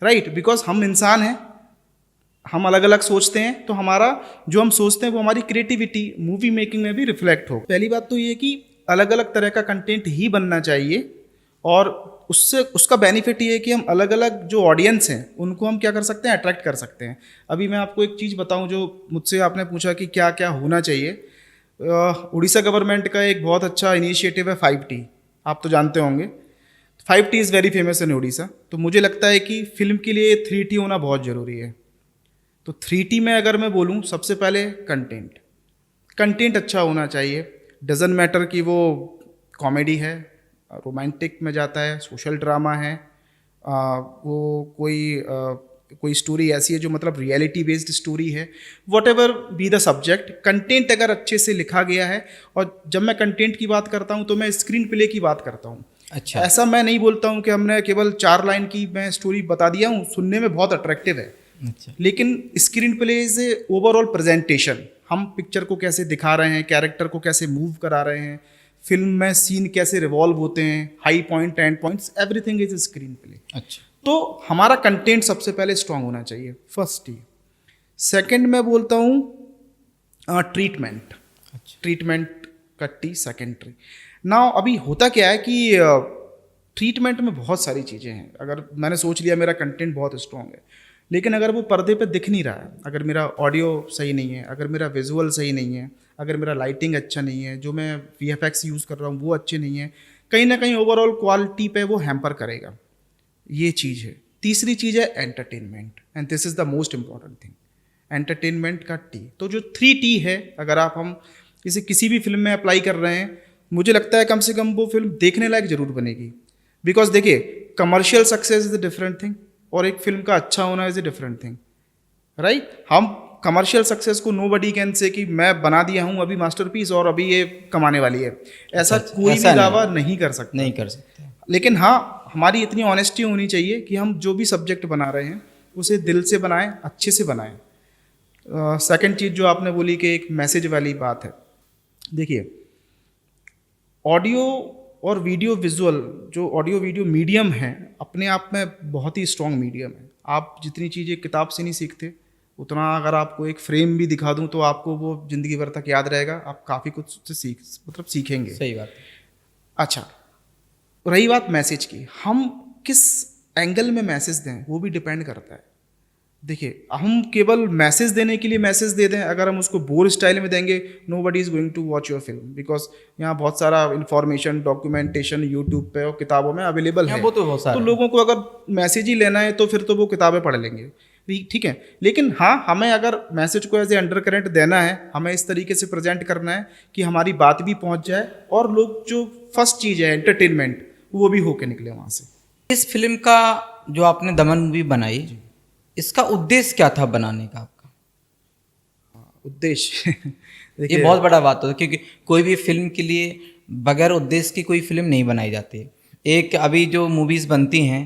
राइट, बिकॉज हम इंसान हैं, हम अलग अलग सोचते हैं, तो हमारा जो हम सोचते हैं वो हमारी क्रिएटिविटी मूवी मेकिंग में भी रिफ्लेक्ट हो। पहली बात तो ये कि अलग अलग तरह का कंटेंट ही बनना चाहिए, और उससे उसका बेनिफिट ये है कि हम अलग अलग जो ऑडियंस हैं उनको हम क्या कर सकते हैं, अट्रैक्ट कर सकते हैं। अभी मैं आपको एक चीज़ बताऊं, जो मुझसे आपने पूछा कि क्या क्या होना चाहिए। उड़ीसा गवर्नमेंट का एक बहुत अच्छा इनिशिएटिव है 5T, आप तो जानते होंगे। 5T is very famous in Orissa. तो मुझे लगता है कि फिल्म के लिए 3T होना बहुत ज़रूरी है। तो 3T में अगर मैं बोलूँ, सबसे पहले कंटेंट अच्छा होना चाहिए। डजन मैटर कि वो कॉमेडी है, रोमांटिक में जाता है, सोशल ड्रामा है, वो कोई स्टोरी ऐसी है जो मतलब रियलिटी बेस्ड स्टोरी है, what ever be the subject, content अगर अच्छे से लिखा गया है। और जब मैं कंटेंट की बात करता हूँ तो मैं स्क्रीन प्ले की बात करता हूँ। अच्छा, ऐसा मैं नहीं बोलता हूँ कि हमने केवल 4 लाइन की मैं स्टोरी बता दिया हूँ, सुनने में बहुत अट्रैक्टिव है, अच्छा, लेकिन screen play is overall presentation. हम पिक्चर को कैसे दिखा रहे हैं, कैरेक्टर को कैसे मूव करा रहे हैं, फिल्म में सीन कैसे रिवॉल्व होते हैं, high point, and points, everything is screen play. अच्छा। तो हमारा कंटेंट सबसे पहले स्ट्रांग होना चाहिए, फर्स्ट ही। सेकंड मैं बोलता हूँ ट्रीटमेंट। अच्छा। ट्रीटमेंट का टी सेकेंडरी। नाउ अभी होता क्या है कि ट्रीटमेंट में बहुत सारी चीज़ें हैं। अगर मैंने सोच लिया मेरा कंटेंट बहुत स्ट्रांग है, लेकिन अगर वो पर्दे पे दिख नहीं रहा है, अगर मेरा ऑडियो सही नहीं है, अगर मेरा विजुअल सही नहीं है, अगर मेरा लाइटिंग अच्छा नहीं है, जो मैं VFX यूज़ कर रहा हूँ वो अच्छे नहीं है, कहीं ना कहीं ओवरऑल क्वालिटी पे वो हैम्पर करेगा। ये चीज़ है। तीसरी चीज़ है entertainment, and this is the most important thing, entertainment का टी। तो जो 3T है, अगर हम इसे किसी भी फिल्म में अप्लाई कर रहे हैं, मुझे लगता है कम से कम वो फिल्म देखने लायक जरूर बनेगी। बिकॉज देखिए, commercial success is a different thing, और एक फिल्म का अच्छा होना is a different thing, right. हम कमर्शियल सक्सेस को नोबडी कैन से कि मैं बना दिया हूँ अभी मास्टरपीस और अभी ये कमाने वाली है, ऐसा अच्छा, कोई ऐसा भी नहीं दावा नहीं कर सकता। नहीं कर सकते। लेकिन हाँ, हमारी इतनी ऑनेस्टी होनी चाहिए कि हम जो भी सब्जेक्ट बना रहे हैं उसे दिल से बनाएं, अच्छे से बनाएं। सेकंड चीज़ जो आपने बोली कि एक मैसेज वाली बात है, देखिए ऑडियो और वीडियो विजुअल, जो ऑडियो वीडियो मीडियम है अपने आप में बहुत ही स्ट्रॉन्ग मीडियम है। आप जितनी चीज़ें किताब से नहीं सीखते, उतना अगर आपको एक फ्रेम भी दिखा दूं तो आपको वो ज़िंदगी भर तक याद रहेगा, आप काफ़ी कुछ से सीखेंगे। सही बात है। अच्छा, रही बात मैसेज की, हम किस एंगल में मैसेज दें वो भी डिपेंड करता है। देखिए, हम केवल मैसेज देने के लिए मैसेज दे दें, अगर हम उसको बोर स्टाइल में देंगे, nobody is going to watch your film, because यहाँ बहुत सारा इन्फॉर्मेशन, डॉक्यूमेंटेशन यूट्यूब पे और किताबों में अवेलेबल है। वो तो बहुत सारा तो लोगों को अगर मैसेज ही लेना है तो फिर तो वो किताबें पढ़ लेंगे, ठीक है। लेकिन हाँ, हमें अगर मैसेज को एज ए अंडर करेंट देना है, हमें इस तरीके से प्रेजेंट करना है कि हमारी बात भी पहुँच जाए और लोग, जो फर्स्ट चीज़ है एंटरटेनमेंट, वो भी होके निकले वहाँ से। इस फिल्म का जो आपने दमन मूवी बनाई, इसका उद्देश्य क्या था बनाने का आपका? उद्देश्य ये बहुत बड़ा बात होता है, क्योंकि कोई भी फिल्म के लिए बगैर उद्देश्य की कोई फिल्म नहीं बनाई जाती। एक अभी जो मूवीज बनती हैं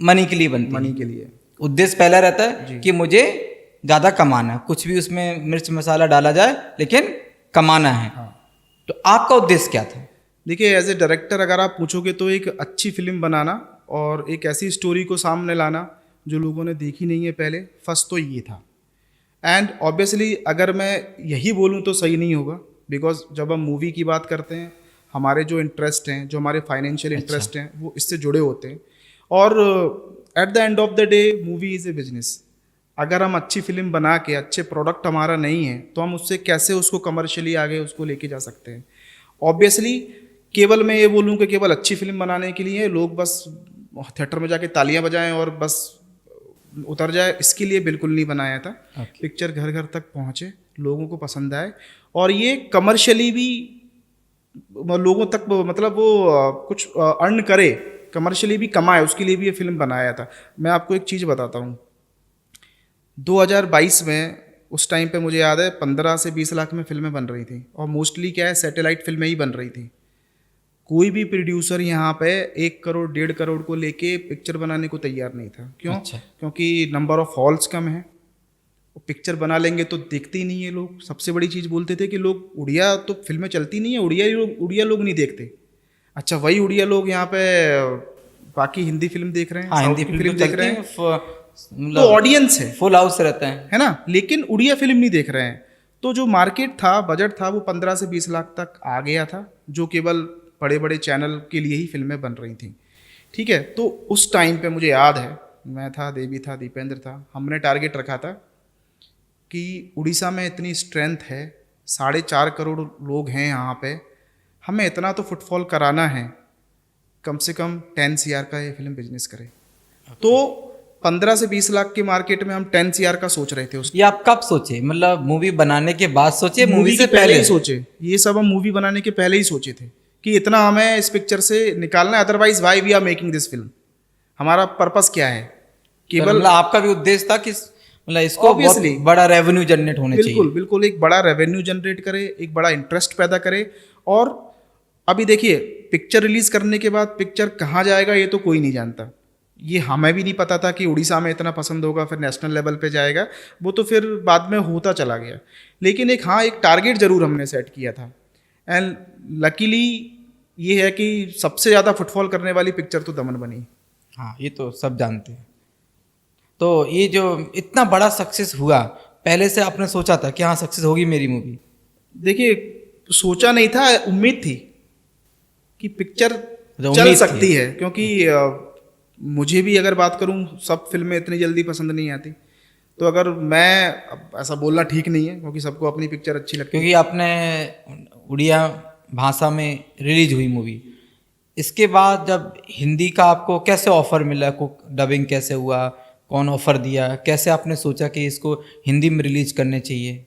मनी के लिए बनती मनी हैं। के लिए उद्देश्य पहला रहता है कि मुझे ज़्यादा कमाना है, कुछ भी उसमें मिर्च मसाला डाला जाए लेकिन कमाना है। तो आपका उद्देश्य क्या था? देखिए, एज ए डायरेक्टर अगर आप पूछोगे तो एक अच्छी फिल्म बनाना और एक ऐसी स्टोरी को सामने लाना जो लोगों ने देखी नहीं है पहले, फर्स्ट तो ये था। एंड ऑब्वियसली अगर मैं यही बोलूँ तो सही नहीं होगा, बिकॉज जब हम मूवी की बात करते हैं, हमारे जो इंटरेस्ट हैं, जो हमारे फाइनेंशियल इंटरेस्ट हैं, वो इससे जुड़े होते हैं। और at the end of the day movie is a business. अगर हम अच्छी फिल्म बना के, अच्छे प्रोडक्ट हमारा नहीं है, तो हम उससे कैसे उसको कमर्शियली आगे उसको लेके जा सकते हैं। ऑब्वियसली केवल मैं ये बोलूँ कि केवल अच्छी फिल्म बनाने के लिए लोग बस थिएटर में जाके तालियां बजाएं और बस उतर जाए, इसके लिए बिल्कुल नहीं बनाया था। पिक्चर घर घर तक पहुँचे, लोगों को पसंद आए, और ये कमर्शियली भी लोगों तक मतलब वो कुछ अर्न करे, कमर्शियली भी कमाए, उसके लिए भी ये फिल्म बनाया था। मैं आपको एक चीज़ बताता हूँ, 2022 में उस टाइम पे मुझे याद है 15 से 20 लाख में फिल्में बन रही थी, और मोस्टली क्या है, सैटेलाइट फिल्में ही बन रही थी। कोई भी प्रोड्यूसर यहाँ पे 1 करोड़ 1.5 करोड़ को लेके पिक्चर बनाने को तैयार नहीं था। क्यों? अच्छा। क्योंकि नंबर ऑफ हॉल्स कम है, पिक्चर बना लेंगे तो देखते ही नहीं है लोग। सबसे बड़ी चीज़ बोलते थे कि लोग उड़िया तो फिल्में चलती नहीं है, उड़िया लोग नहीं देखते। अच्छा, वही उड़िया लोग यहाँ पे बाकी हिंदी फिल्म देख रहे हैं, हाँ, हिंदी फिल्म देख रहे हैं, मतलब तो ऑडियंस है, फुल हाउस रहता है ना, लेकिन उड़िया फिल्म नहीं देख रहे हैं। तो जो मार्केट था, बजट था, वो 15 से 20 लाख तक आ गया था, जो केवल बड़े बड़े चैनल के लिए ही फिल्में बन रही थी। ठीक है, तो उस टाइम पे मुझे याद है, मैं था, देवी था, दीपेंद्र था, हमने टारगेट रखा था कि उड़ीसा में इतनी स्ट्रेंथ है, 4.5 करोड़ लोग हैं यहाँ पे, हमें इतना तो फुटफॉल कराना है, कम से कम 10 CR का ये फिल्म बिजनेस करे। तो 15 से 20 लाख के मार्केट में हम 10 CR का सोच रहे थे। ये आप कब सोचे? मतलब मूवी बनाने के बाद सोचे, मूवी से पहले पहले ही सोचे? ये सब हम मूवी बनाने के पहले ही सोचे थे कि इतना हमें इस पिक्चर से निकालना है, otherwise why we are making this film. हमारा पर्पस क्या है? केवल मतलब आपका भी उद्देश्य था कि मतलब इसको बहुत बड़ा रेवेन्यू जनरेट होने चाहिए। बिल्कुल बिल्कुल, एक बड़ा रेवेन्यू जनरेट करे, एक बड़ा इंटरेस्ट पैदा करे। और अभी देखिए, पिक्चर रिलीज करने के बाद पिक्चर कहाँ जाएगा ये तो कोई नहीं जानता। ये हमें भी नहीं पता था कि उड़ीसा में इतना पसंद होगा, फिर नेशनल लेवल पे जाएगा, वो तो फिर बाद में होता चला गया। लेकिन एक टारगेट जरूर हमने सेट किया था, एंड लकीली ये है कि सबसे ज़्यादा फुटफॉल करने वाली पिक्चर तो दमन बनी। हाँ, ये तो सब जानते हैं। तो ये जो इतना बड़ा सक्सेस हुआ, पहले से आपने सोचा था कि हाँ सक्सेस होगी मेरी मूवी? देखिए, सोचा नहीं था, उम्मीद थी कि पिक्चर अच्छा, चल उम्मीद सकती थी। है, क्योंकि मुझे भी अगर बात करूं, सब फिल्में इतनी जल्दी पसंद नहीं आती। तो अगर मैं, अब ऐसा बोलना ठीक नहीं है क्योंकि सबको अपनी पिक्चर अच्छी लगती है, क्योंकि आपने उड़िया भाषा में रिलीज हुई मूवी, इसके बाद जब हिंदी का आपको कैसे ऑफर मिला, को डबिंग कैसे हुआ, कौन ऑफर दिया, कैसे आपने सोचा कि इसको हिंदी में रिलीज करने चाहिए?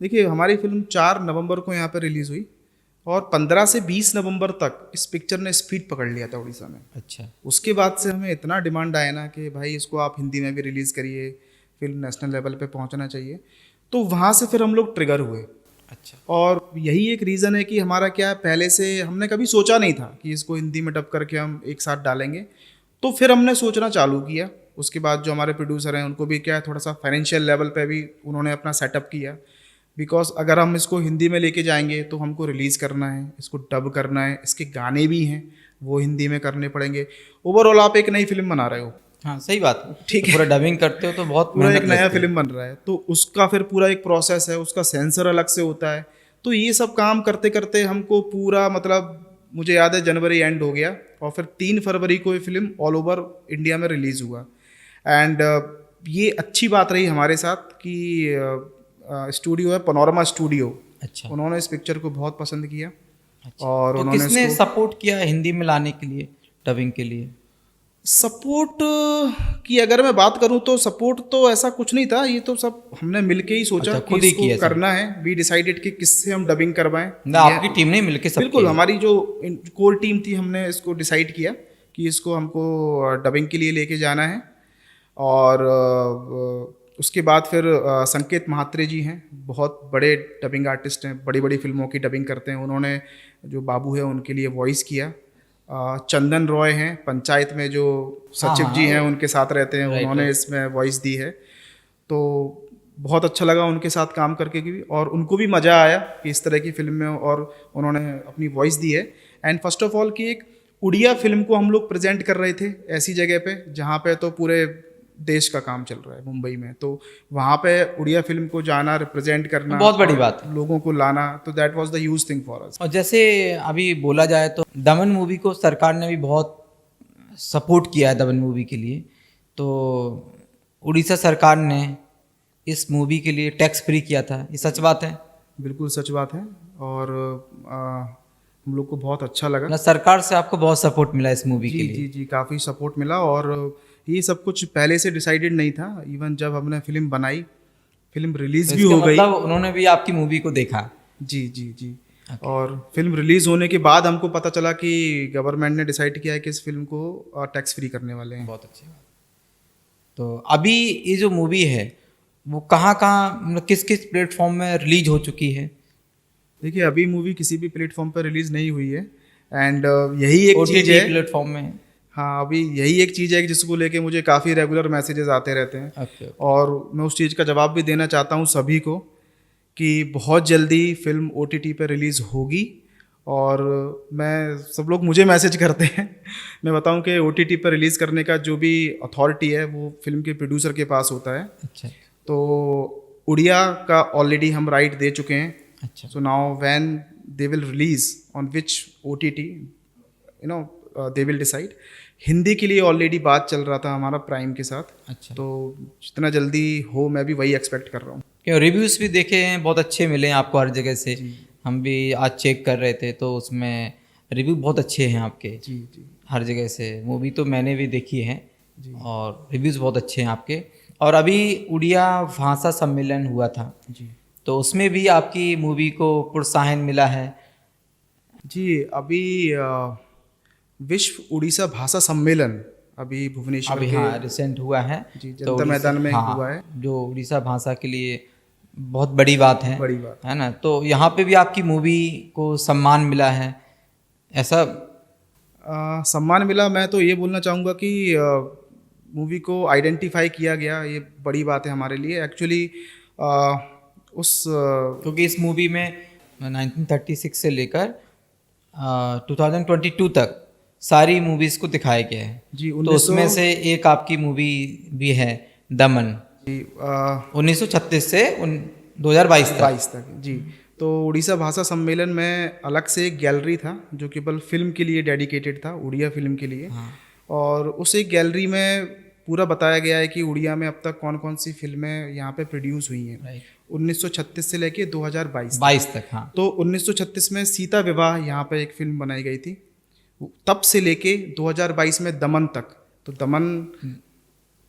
देखिए, हमारी फिल्म 4 नवंबर को यहाँ पर रिलीज़ हुई, और 15 से 20 नवंबर तक इस पिक्चर ने स्पीड पकड़ लिया था उड़ीसा में। अच्छा। उसके बाद से हमें इतना डिमांड आया ना कि भाई इसको आप हिंदी में भी रिलीज़ करिए, फिल्म नेशनल लेवल पे पहुंचना चाहिए। तो वहाँ से फिर हम लोग ट्रिगर हुए। अच्छा। और यही एक रीज़न है कि हमारा क्या, पहले से हमने कभी सोचा नहीं था कि इसको हिंदी में डब करके हम एक साथ डालेंगे। तो फिर हमने सोचना चालू किया। उसके बाद जो हमारे प्रोड्यूसर हैं उनको भी क्या, थोड़ा सा फाइनेंशियल लेवल पे भी उन्होंने अपना सेटअप किया, बिकॉज अगर हम इसको हिंदी में लेके जाएंगे तो हमको रिलीज़ करना है, इसको डब करना है, इसके गाने भी हैं वो हिंदी में करने पड़ेंगे। ओवरऑल आप एक नई फिल्म बना रहे हो। हाँ, सही बात है। ठीक तो पूरा डबिंग करते हो तो बहुत पूरा एक मेहनत नया लगती है। फिल्म बन रहा है, तो उसका फिर पूरा एक प्रोसेस है, उसका सेंसर अलग से होता है। तो ये सब काम करते करते हमको पूरा, मतलब मुझे याद है जनवरी एंड हो गया, और फिर 3 फरवरी को ये फिल्म ऑल ओवर इंडिया में रिलीज़ हुआ। एंड ये अच्छी बात रही हमारे साथ कि स्टूडियो है पैनोरमा स्टूडियो, अच्छा। उन्होंने इस पिक्चर को बहुत पसंद किया। अच्छा। और तो उन्होंने किसने इसको सपोर्ट किया हिंदी में लाने के लिए, डबिंग के लिए? सपोर्ट की अगर मैं बात करूं तो सपोर्ट तो ऐसा कुछ नहीं था, ये तो सब हमने मिलके ही सोचा अच्छा, कि खुद ही इसको किया सब। करना है। वी डिसाइडेड कि किससे हम डबिंग करवाएं। ना आपकी टीम ने मिलके सब बिल्कुल, किया? हमारी जो कोर टीम थी, हमने इसको डिसाइड किया कि इसको हमको डबिंग के लिए लेके जाना है। और उसके बाद फिर संकेत महात्रे जी हैं, बहुत बड़े डबिंग आर्टिस्ट हैं, बड़ी बड़ी फिल्मों की डबिंग करते हैं। उन्होंने जो बाबू है उनके लिए वॉइस किया। चंदन रॉय हैं, पंचायत में जो सचिव जी हैं उनके साथ रहते हैं, उन्होंने इसमें वॉइस दी है। तो बहुत अच्छा लगा उनके साथ काम करके भी, और उनको भी मज़ा आया कि इस तरह की फिल्म में और उन्होंने अपनी वॉइस दी है। एंड फर्स्ट ऑफ ऑल कि एक उड़िया फिल्म को हम लोग प्रेजेंट कर रहे थे ऐसी जगह पे जहाँ पे तो पूरे देश का काम चल रहा है, मुंबई में। तो वहाँ पे उड़िया फिल्म को जाना, रिप्रेजेंट करना, बहुत बड़ी बात है, लोगों को लाना, तो that was the huge thing for us. और जैसे अभी बोला जाए तो दमन मूवी को सरकार ने भी बहुत सपोर्ट किया है दमन मूवी के लिए। तो उड़ीसा सरकार ने इस मूवी के लिए टैक्स फ्री किया था, ये सच बात है? बिल्कुल सच बात है। और हम लोग को बहुत अच्छा लगा। मतलब सरकार से आपको बहुत सपोर्ट मिला इस मूवी के जी लिए? जी जी, काफ़ी सपोर्ट मिला। और ये सब कुछ पहले से डिसाइडेड नहीं था। इवन जब हमने फिल्म बनाई, फिल्म रिलीज तो भी इसका हो गई। मतलब उन्होंने भी आपकी मूवी को देखा? जी जी जी। और फिल्म रिलीज होने के बाद हमको पता चला कि गवर्नमेंट ने डिसाइड किया है कि इस फिल्म को टैक्स फ्री करने वाले हैं। बहुत अच्छी बात। तो अभी ये जो मूवी है वो कहाँ कहाँ, मतलब किस किस प्लेटफॉर्म में रिलीज हो चुकी है? देखिए, अभी मूवी किसी भी प्लेटफॉर्म पर रिलीज नहीं हुई है। एंड यही एक चीज़ OTT है। प्लेटफॉर्म में? हाँ, अभी यही एक चीज़ है कि जिसको लेके मुझे काफ़ी रेगुलर मैसेजेस आते रहते हैं। ओके। और मैं उस चीज़ का जवाब भी देना चाहता हूँ सभी को कि बहुत जल्दी फिल्म OTT पे रिलीज़ होगी। और मैं, सब लोग मुझे मैसेज करते हैं। मैं बताऊं कि OTT पर रिलीज़ करने का जो भी अथॉरिटी है वो फिल्म के प्रोड्यूसर के पास होता है। अच्छा तो उड़िया का ऑलरेडी हम राइट दे चुके हैं। अच्छा। So now when they will release on which OTT, they will decide. Hindi के लिए ऑलरेडी बात चल रहा था हमारा प्राइम के साथ। अच्छा। तो जितना जल्दी हो मैं भी वही एक्सपेक्ट कर रहा हूँ। क्यों, रिव्यूज़ भी देखे हैं, बहुत अच्छे मिले हैं आपको हर जगह से। हम भी आज चेक कर रहे थे तो उसमें रिव्यू बहुत अच्छे हैं आपके जी जी हर जगह से। मूवी तो मैंने भी देखी है और रिव्यूज़ बहुत अच्छे हैं आपके। और अभी उड़िया भाषा सम्मेलन हुआ था, जी तो उसमें भी आपकी मूवी को प्रोत्साहन मिला है? जी। अभी विश्व उड़ीसा भाषा सम्मेलन अभी भुवनेश्वर अभी के, हाँ रिसेंट हुआ है। जी, तो जनता मैदान में हाँ, हुआ है। जो उड़ीसा भाषा के लिए बहुत बड़ी बात है, बड़ी बात है ना? तो यहाँ पे भी आपकी मूवी को सम्मान मिला है, ऐसा? सम्मान मिला, मैं तो ये बोलना चाहूँगा कि मूवी को आइडेंटिफाई किया गया, ये बड़ी बात है हमारे लिए एक्चुअली। क्योंकि इस मूवी में 1936 से लेकर 2022 तक सारी मूवीज़ को दिखाया गया है। जी, तो उसमें से एक आपकी मूवी भी है दमन, 1936 से 2022 तक। 22 तक। जी। तो उड़ीसा भाषा सम्मेलन में अलग से एक गैलरी था जो केवल फिल्म के लिए डेडिकेटेड था, उड़िया फिल्म के लिए। हाँ। और उस एक गैलरी में पूरा बताया गया है कि उड़िया में अब तक कौन कौन सी फिल्में यहाँ पे प्रोड्यूस हुई हैं, राइट। 1936 से लेके 2022 22 तक। हाँ। तो 1936 में सीता विवाह यहाँ पे एक फिल्म बनाई गई थी। तब से लेके 2022 में दमन तक। तो दमन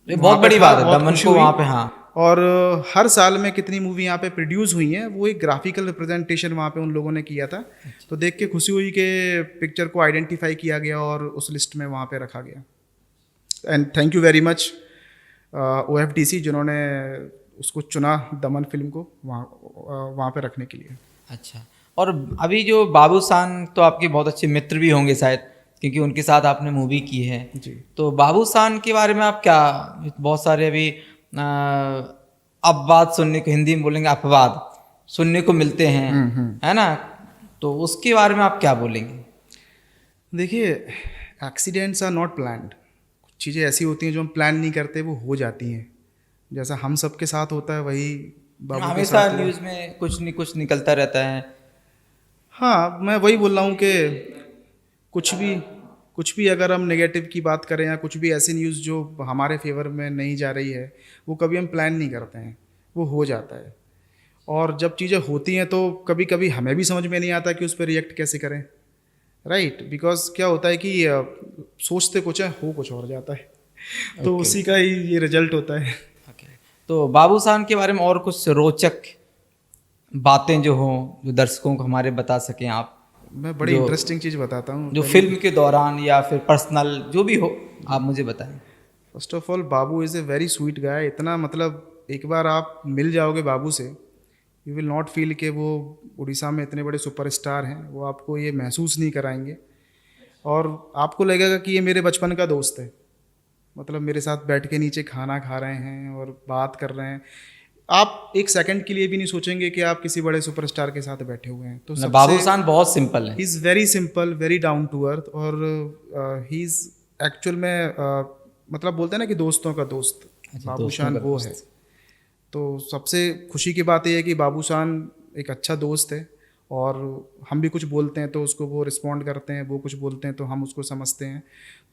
ये बहुत बड़ी बात है, दमन को वहाँ पे। हाँ। और हर साल में कितनी मूवी यहाँ पे प्रोड्यूस हुई हैं, वो एक ग्राफिकल रिप्रेजेंटेशन वहाँ पे उन लोगों ने किया था। तो देख के खुशी हुई कि पिक्चर को आइडेंटिफाई किया गया और उस लिस्ट में वहाँ पे रखा गया। And thank you very much OFDC जिन्होंने उसको चुना, दमन फिल्म को वहाँ पे रखने के लिए। अच्छा। और अभी जो बाबूसान, तो आपके बहुत अच्छे मित्र भी होंगे शायद, क्योंकि उनके साथ आपने मूवी की है। जी। तो बाबूसान के बारे में आप क्या, बहुत सारे अभी अपवाद सुनने को, हिंदी में बोलेंगे अपवाद सुनने को मिलते हैं, है ना? तो उसके बारे में आप क्या बोलेंगे? देखिए, एक्सीडेंट्स आर नॉट प्लान्ड। कुछ चीज़ें ऐसी होती हैं जो हम प्लान नहीं करते, वो हो जाती हैं। जैसा हम सबके साथ होता है वही बाबू के हमेशा साथ हुआ। न्यूज़ में कुछ निकलता रहता है। हाँ, मैं वही बोल रहा हूँ कि कुछ भी अगर हम नेगेटिव की बात करें या कुछ भी ऐसी न्यूज़ जो हमारे फेवर में नहीं जा रही है, वो कभी हम प्लान नहीं करते हैं, वो हो जाता है। और जब चीज़ें होती हैं तो कभी कभी हमें भी समझ में नहीं आता कि उस पर रिएक्ट कैसे करें, राइट? बिकॉज क्या होता है कि सोचते कुछ है, हो कुछ और जाता है। तो उसी का ही ये रिजल्ट होता है। तो बाबूसान के बारे में और कुछ रोचक बातें जो हों, जो दर्शकों को हमारे बता सकें आप? मैं बड़ी इंटरेस्टिंग चीज़ बताता हूँ जो फिल्म के दौरान या फिर पर्सनल जो भी हो, आप मुझे बताएं। First of all, Babu is a very sweet guy. इतना, मतलब एक बार आप मिल जाओगे बाबू से, यू विल नॉट फील कि वो उड़ीसा में इतने बड़े सुपरस्टार हैं। वो आपको ये महसूस नहीं कराएंगे और आपको लगेगा कि ये मेरे बचपन का दोस्त है। मतलब मेरे साथ बैठ के नीचे खाना खा रहे हैं और बात कर रहे हैं। आप एक सेकंड के लिए भी नहीं सोचेंगे कि आप किसी बड़े सुपरस्टार के साथ बैठे हुए हैं। तो बाबूसान बहुत सिंपल है। He is very simple, very down to earth. और ही इज़ एक्चुअल में मतलब बोलते हैं ना कि दोस्तों का दोस्त। बाबूशान वो है। तो सबसे खुशी की बात यह है कि बाबूशान एक अच्छा दोस्त है और हम भी कुछ बोलते हैं तो उसको वो रिस्पॉन्ड करते हैं, वो कुछ बोलते हैं तो हम उसको समझते हैं।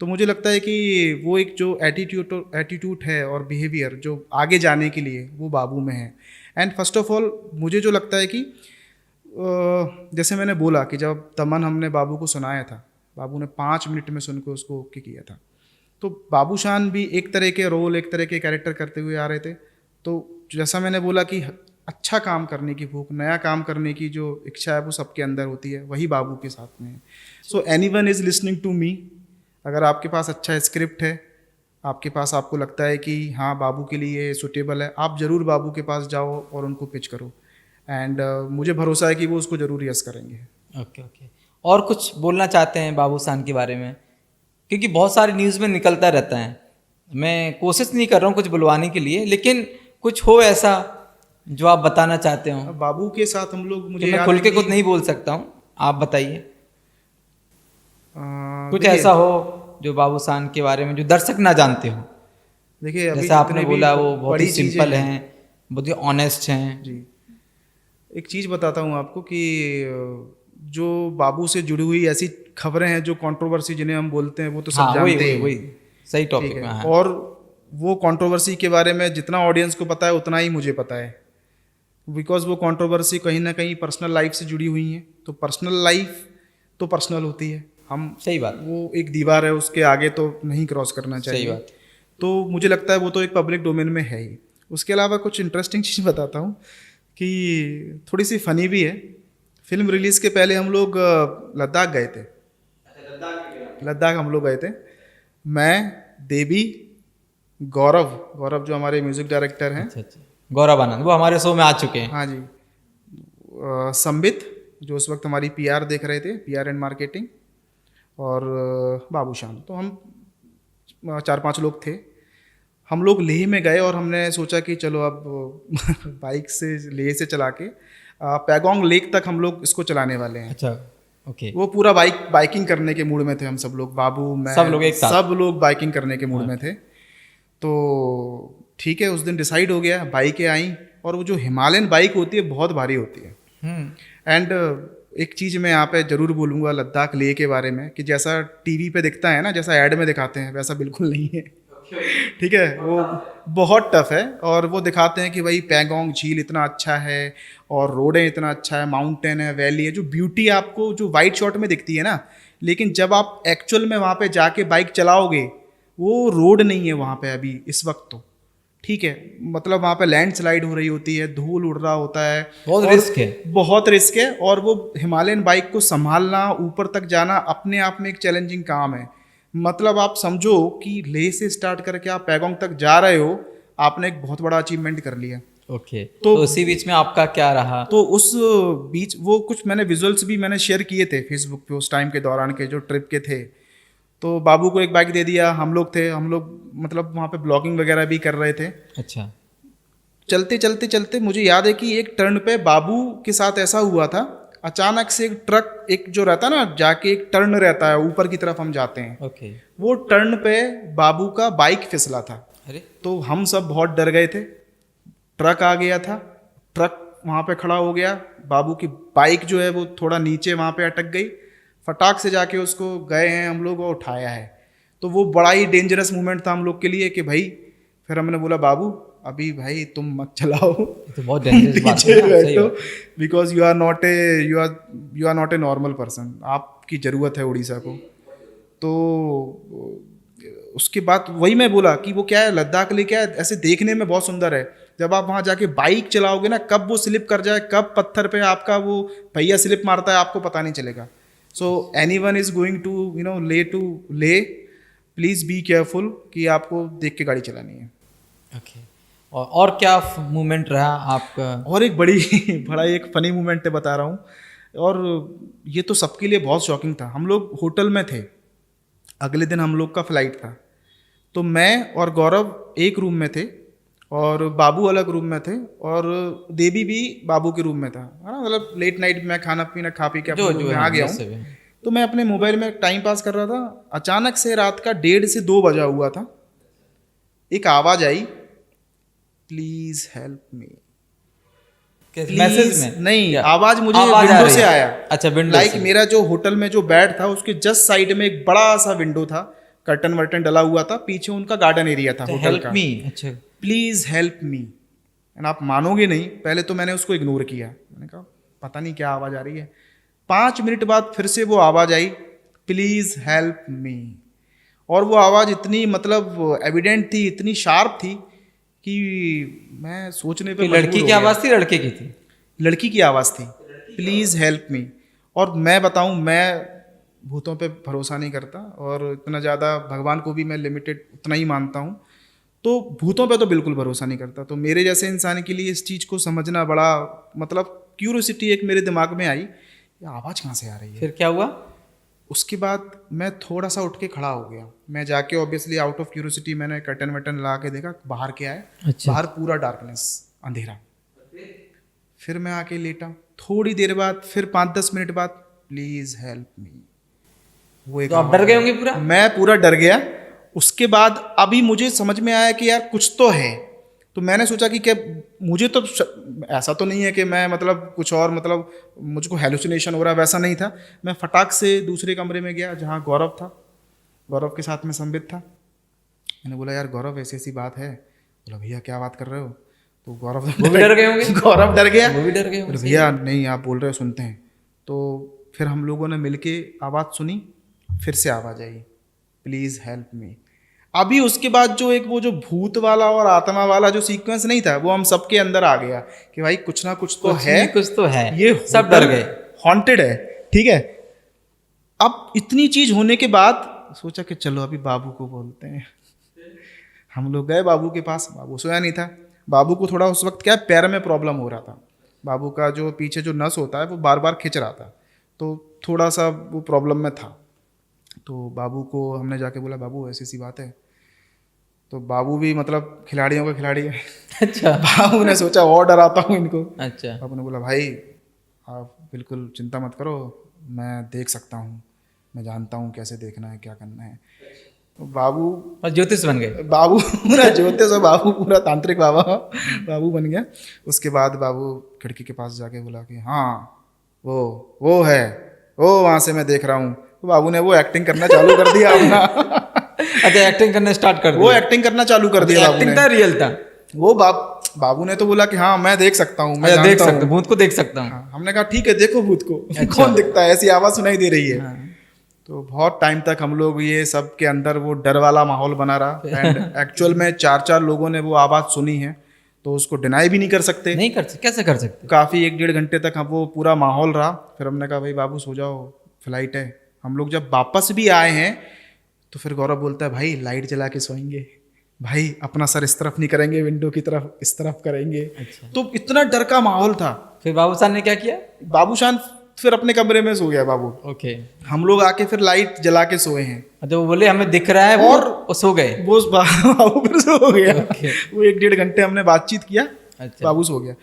तो मुझे लगता है कि वो एक जो एटीट्यूड है और बिहेवियर जो आगे जाने के लिए वो बाबू में है। एंड फर्स्ट ऑफ ऑल मुझे जो लगता है कि जैसे मैंने बोला कि जब तमन हमने बाबू को सुनाया था, बाबू ने 5 मिनट में सुन के उसको ओके किया था। तो बाबूशान भी एक तरह के रोल, एक तरह के कैरेक्टर करते हुए आ रहे थे। तो जैसा मैंने बोला कि अच्छा काम करने की भूख, नया काम करने की जो इच्छा है वो सबके अंदर होती है, वही बाबू के साथ में है। So anyone is listening to me, अगर आपके पास अच्छा स्क्रिप्ट है, आपके पास आपको लगता है कि हाँ बाबू के लिए सुटेबल है, आप ज़रूर बाबू के पास जाओ और उनको पिच करो। एंड मुझे भरोसा है कि वो उसको ज़रूर यस करेंगे। Okay okay. और कुछ बोलना चाहते हैं बाबूशान के बारे में? क्योंकि बहुत सारे न्यूज़ में निकलता रहता है, मैं कोशिश नहीं कर रहा हूँ कुछ बुलवाने के लिए, लेकिन कुछ हो ऐसा जो आप बताना चाहते हो। अब बाबू के साथ हम लोग, मुझे कि मैं याद खुल है के कि, कुछ नहीं बोल सकता हूँ, आप बताइए। कुछ देखिए- ऐसा हो जो बाबूशान के बारे में जो दर्शक ना जानते हो। देखिए अभी जैसे आपने जितने भी बोला वो बहुत ही बड़ी चीज़ें सिंपल हैं, बहुत ही ऑनेस्ट हैं। जी, एक चीज़ बताता हूँ आपको कि जो बाबू से जुड़ी हुई ऐसी खबरें हैं जो कंट्रोवर्सी जिन्हें हम बोलते हैं, वो तो सब हाँ वही जानते वही ही वही हैं। सही ठीक टॉपिक है, में। हाँ और वो कंट्रोवर्सी के बारे में जितना ऑडियंस को पता है उतना ही मुझे पता है, बिकॉज वो कंट्रोवर्सी कहीं ना कहीं पर्सनल लाइफ से जुड़ी हुई हैं। तो पर्सनल लाइफ तो पर्सनल होती है, हम सही बात, वो एक दीवार है, उसके आगे तो नहीं क्रॉस करना सही चाहिए। बात। तो मुझे लगता है वो तो एक पब्लिक डोमेन में है ही। उसके अलावा कुछ इंटरेस्टिंग चीज़ बताता हूँ कि थोड़ी सी फनी भी है। फिल्म रिलीज़ के पहले हम लोग लद्दाख गए थे। लद्दाख हम लोग गए थे, मैं, देवी, गौरव जो हमारे म्यूज़िक डायरेक्टर हैं, अच्छा अच्छा, गौरव आनंद वो हमारे शो में आ चुके हैं। हाँ जी, संबित जो उस वक्त हमारी पीआर देख रहे थे, पीआर एंड मार्केटिंग, और बाबूशान। तो हम 4-5 लोग थे। हम लोग लेह में गए और हमने सोचा कि चलो अब बाइक से लेह से चला के पैगोंग लेक तक हम लोग इसको चलाने वाले हैं। अच्छा ओके। वो पूरा बाइकिंग करने के मूड में थे हम सब लोग, बाबू, मैं, सब लोग एक साथ? सब लोग बाइकिंग करने के मूड में थे। तो ठीक है, उस दिन डिसाइड हो गया, बाइकें आई, और वो जो हिमालयन बाइक होती है बहुत भारी होती है। एंड एक चीज़ मैं यहाँ पे ज़रूर बोलूँगा लद्दाख लेह के बारे में, कि जैसा टीवी पे दिखता है ना, जैसा ऐड में दिखाते हैं, वैसा बिल्कुल नहीं है। ठीक है, वो बहुत टफ है, और वो दिखाते हैं कि भाई पैगोंग झील इतना अच्छा है और रोडें इतना अच्छा है, माउंटेन है, वैली है, जो ब्यूटी आपको जो वाइट शॉट में दिखती है ना, लेकिन जब आप एक्चुअल में वहाँ पे जाके बाइक चलाओगे, वो रोड नहीं है वहाँ पे अभी इस वक्त। तो ठीक है, मतलब वहाँ पे लैंडस्लाइड हो रही होती है, धूल उड़ रहा होता है, बहुत और रिस्क है। बहुत रिस्क है, और वो हिमालयन बाइक को संभालना, ऊपर तक जाना अपने आप में एक चैलेंजिंग काम है। मतलब आप समझो कि लेह से स्टार्ट करके आप पैगोंग तक जा रहे हो, आपने एक बहुत बड़ा अचीवमेंट कर लिया। ओके, तो उसी बीच में आपका क्या रहा? तो उस बीच वो कुछ मैंने विजुअल्स भी मैंने शेयर किए थे फेसबुक पे उस टाइम के दौरान के, जो ट्रिप के थे। तो बाबू को एक बाइक दे दिया, हम लोग मतलब वहाँ पे ब्लॉगिंग वगैरह भी कर रहे थे। अच्छा, चलते चलते चलते मुझे याद है कि एक टर्न पे बाबू के साथ ऐसा हुआ था, अचानक से एक ट्रक, एक जो रहता है ना, जाके एक टर्न रहता है ऊपर की तरफ हम जाते हैं, ओके। वो टर्न पे बाबू का बाइक फिसला था। अरे तो हम सब बहुत डर गए थे। ट्रक आ गया था, ट्रक वहाँ पे खड़ा हो गया, बाबू की बाइक जो है वो थोड़ा नीचे वहाँ पे अटक गई, फटाक से जाके उसको गए हैं हम लोग और उठाया है। तो वो बड़ा ही डेंजरस मोमेंट था हम लोग के लिए कि भाई, फिर हमने बोला बाबू अभी भाई तुम मत चलाओ, ये तो बहुत डेंजरस बात है ना, सही बात। Because you are not a normal person, आपकी ज़रूरत है उड़ीसा को। तो उसके बाद वही मैं बोला कि वो क्या है, लद्दाख ले क्या है, ऐसे देखने में बहुत सुंदर है, जब आप वहाँ जाके बाइक चलाओगे ना, कब वो स्लिप कर जाए, कब पत्थर पे आपका वो पहिया स्लिप मारता है, आपको पता नहीं चलेगा। So anyone is going to lay, please be careful कि आपको देख के गाड़ी चलानी है। ओके, और क्या मूवमेंट रहा आपका? और एक बड़ा एक फनी मोमेंट है, बता रहा हूँ, और ये तो सबके लिए बहुत शॉकिंग था। हम लोग होटल में थे, अगले दिन हम लोग का फ्लाइट था। तो मैं और गौरव एक रूम में थे और बाबू अलग रूम में थे, और देवी भी बाबू के रूम में था, है ना। मतलब लेट नाइट में खाना पीना खा पी के अपने रूम में आ गया हूँ। तो मैं अपने मोबाइल में टाइम पास कर रहा था, अचानक से रात का 1:30 से 2 बजा हुआ था, एक आवाज़ आई, please help me. Please, message में नहीं, क्या? आवाज मुझे आवाज आ विंडो रही से है। आया। अच्छा, विंडो लाइक से। मेरा जो होटल में जो बेड था उसके जस्ट साइड में एक बड़ा सा विंडो था, कर्टन वर्टन डला हुआ था, पीछे उनका गार्डन एरिया था होटल हेल्प का। मी। अच्छा, प्लीज हेल्प मी। एंड आप मानोगे नहीं, पहले तो मैंने उसको इग्नोर किया, मैंने कहा पता नहीं क्या आवाज आ रही है। 5 मिनट बाद फिर से वो आवाज आई, प्लीज हेल्प मी। और वो आवाज इतनी मतलब एविडेंट थी, इतनी शार्प थी कि मैं सोचने पे कोई मजबूर लड़की हो की गया। आवाज थी, लड़के की थी? लड़की की आवाज़ थी, प्लीज़ हेल्प मी। और मैं बताऊं, मैं भूतों पे भरोसा नहीं करता और इतना ज़्यादा भगवान को भी मैं लिमिटेड उतना ही मानता हूं, तो भूतों पे तो बिल्कुल भरोसा नहीं करता। तो मेरे जैसे इंसान के लिए इस चीज़ को समझना बड़ा मतलब क्यूरियोसिटी एक मेरे दिमाग में आई, ये आवाज़ कहाँ से आ रही है। फिर क्या हुआ? उसके बाद मैं थोड़ा सा उठ के खड़ा हो गया। मैं जाके ऑब्वियसली आउट ऑफ क्यूरियोसिटी मैंने कर्टन वर्टन ला के देखा बाहर क्या है। अच्छा। बाहर पूरा डार्कनेस, अंधेरा। फिर मैं आके लेटा। थोड़ी देर बाद फिर 5-10 मिनट बाद, प्लीज हेल्प मी। वो एक तो आप डर गए होंगे पूरा? मैं पूरा डर गया। उसके बाद अभी मुझे समझ में आया कि यार कुछ तो है। तो मैंने सोचा कि क्या मुझे तो ऐसा तो नहीं है कि मैं मतलब कुछ और मतलब मुझको हेलुसिनेशन हो रहा है, वैसा नहीं था। मैं फटाक से दूसरे कमरे में गया जहाँ गौरव था, गौरव के साथ में संबित था। मैंने बोला यार गौरव ऐसी ऐसी बात है। बोला भैया क्या बात कर रहे हो? तो गौरव वो भी डर गए होंगे? गौरव डर गया, वो भी डर गए होंगे। बोले, भैया नहीं आप बोल रहे हो सुनते हैं। तो फिर हम लोगों ने मिलके आवाज़ सुनी, फिर से आवाज़ आई, प्लीज़ हेल्प मी। अभी उसके बाद जो एक वो जो भूत वाला और आत्मा वाला जो सीक्वेंस नहीं था, वो हम सबके अंदर आ गया कि भाई कुछ ना कुछ तो है, कुछ तो है। ये सब डर गए। हॉन्टेड है, ठीक है। अब इतनी चीज होने के बाद सोचा कि चलो अभी बाबू को बोलते हैं। हम लोग गए बाबू के पास। बाबू सोया नहीं था। बाबू को थोड़ा उस वक्त क्या है, पैर में प्रॉब्लम हो रहा था। बाबू का जो पीछे जो नस होता है वो बार बार खिंच रहा था, तो थोड़ा सा वो प्रॉब्लम में था। तो बाबू को हमने जाके बोला बाबू ऐसी सी बात है। तो बाबू भी मतलब खिलाड़ियों का खिलाड़ी है। अच्छा। बाबू ने सोचा और डराता हूँ इनको। अच्छा। बाबू ने बोला भाई आप बिल्कुल चिंता मत करो, मैं देख सकता हूँ, मैं जानता हूँ कैसे देखना है क्या करना है। तो बाबू और ज्योतिष बन गए? बाबू पूरा ज्योतिष और बाबू पूरा तांत्रिक बाबू बन गया। उसके बाद बाबू खिड़की के पास जाके बोला कि हाँ वो है, वो वहाँ से मैं देख रहा हूँ। तो बाबू ने वो एक्टिंग करना चालू कर दिया अपना। अच्छा, एक्टिंग करना स्टार्ट कर वो दिया? एक्टिंग करना चालू कर दिया बाबू एक्टिंग ने। था, रियल था? वो बाबू ने तो बोला कि हाँ मैं देख सकता हूँ, मैं अच्छा, देख जानता सकता हूँ, हूँ। भूत को देख सकता हूँ। हाँ, हमने कहा ठीक है देखो भूत को। अच्छा। कौन दिखता है, ऐसी आवाज़ सुनाई दे रही है। हाँ। तो बहुत टाइम तक हम लोग ये सब के अंदर वो डर वाला माहौल बना रहा। एंड एक्चुअल में 4 लोगों ने वो आवाज़ सुनी है, तो उसको डिनाई भी नहीं कर सकते। नहीं कर सकते, कैसे कर सकते? काफ़ी 1-1.5 घंटे तक हम वो पूरा माहौल रहा। फिर हमने कहा भाई बाबू सो जाओ, फ्लाइट है। हम लोग जब वापस भी आए हैं तो फिर गौरव बोलता है भाई लाइट जला के सोएंगे, भाई अपना सर इस तरफ नहीं करेंगे, विंडो की तरफ इस तरफ करेंगे। अच्छा। तो इतना डर का माहौल था। फिर बाबू साहब ने क्या किया? बाबूशान फिर अपने कमरे में सो गया बाबू। ओके। हम लोग आके फिर लाइट जला के सोए हैं। अच्छा, वो बोले हमें दिख रहा है वो, और सो गए? वो बाबू फिर सो गया। ओके। वो 1-1.5 घंटे हमने बातचीत किया, अच्छा। बाबू सो गया।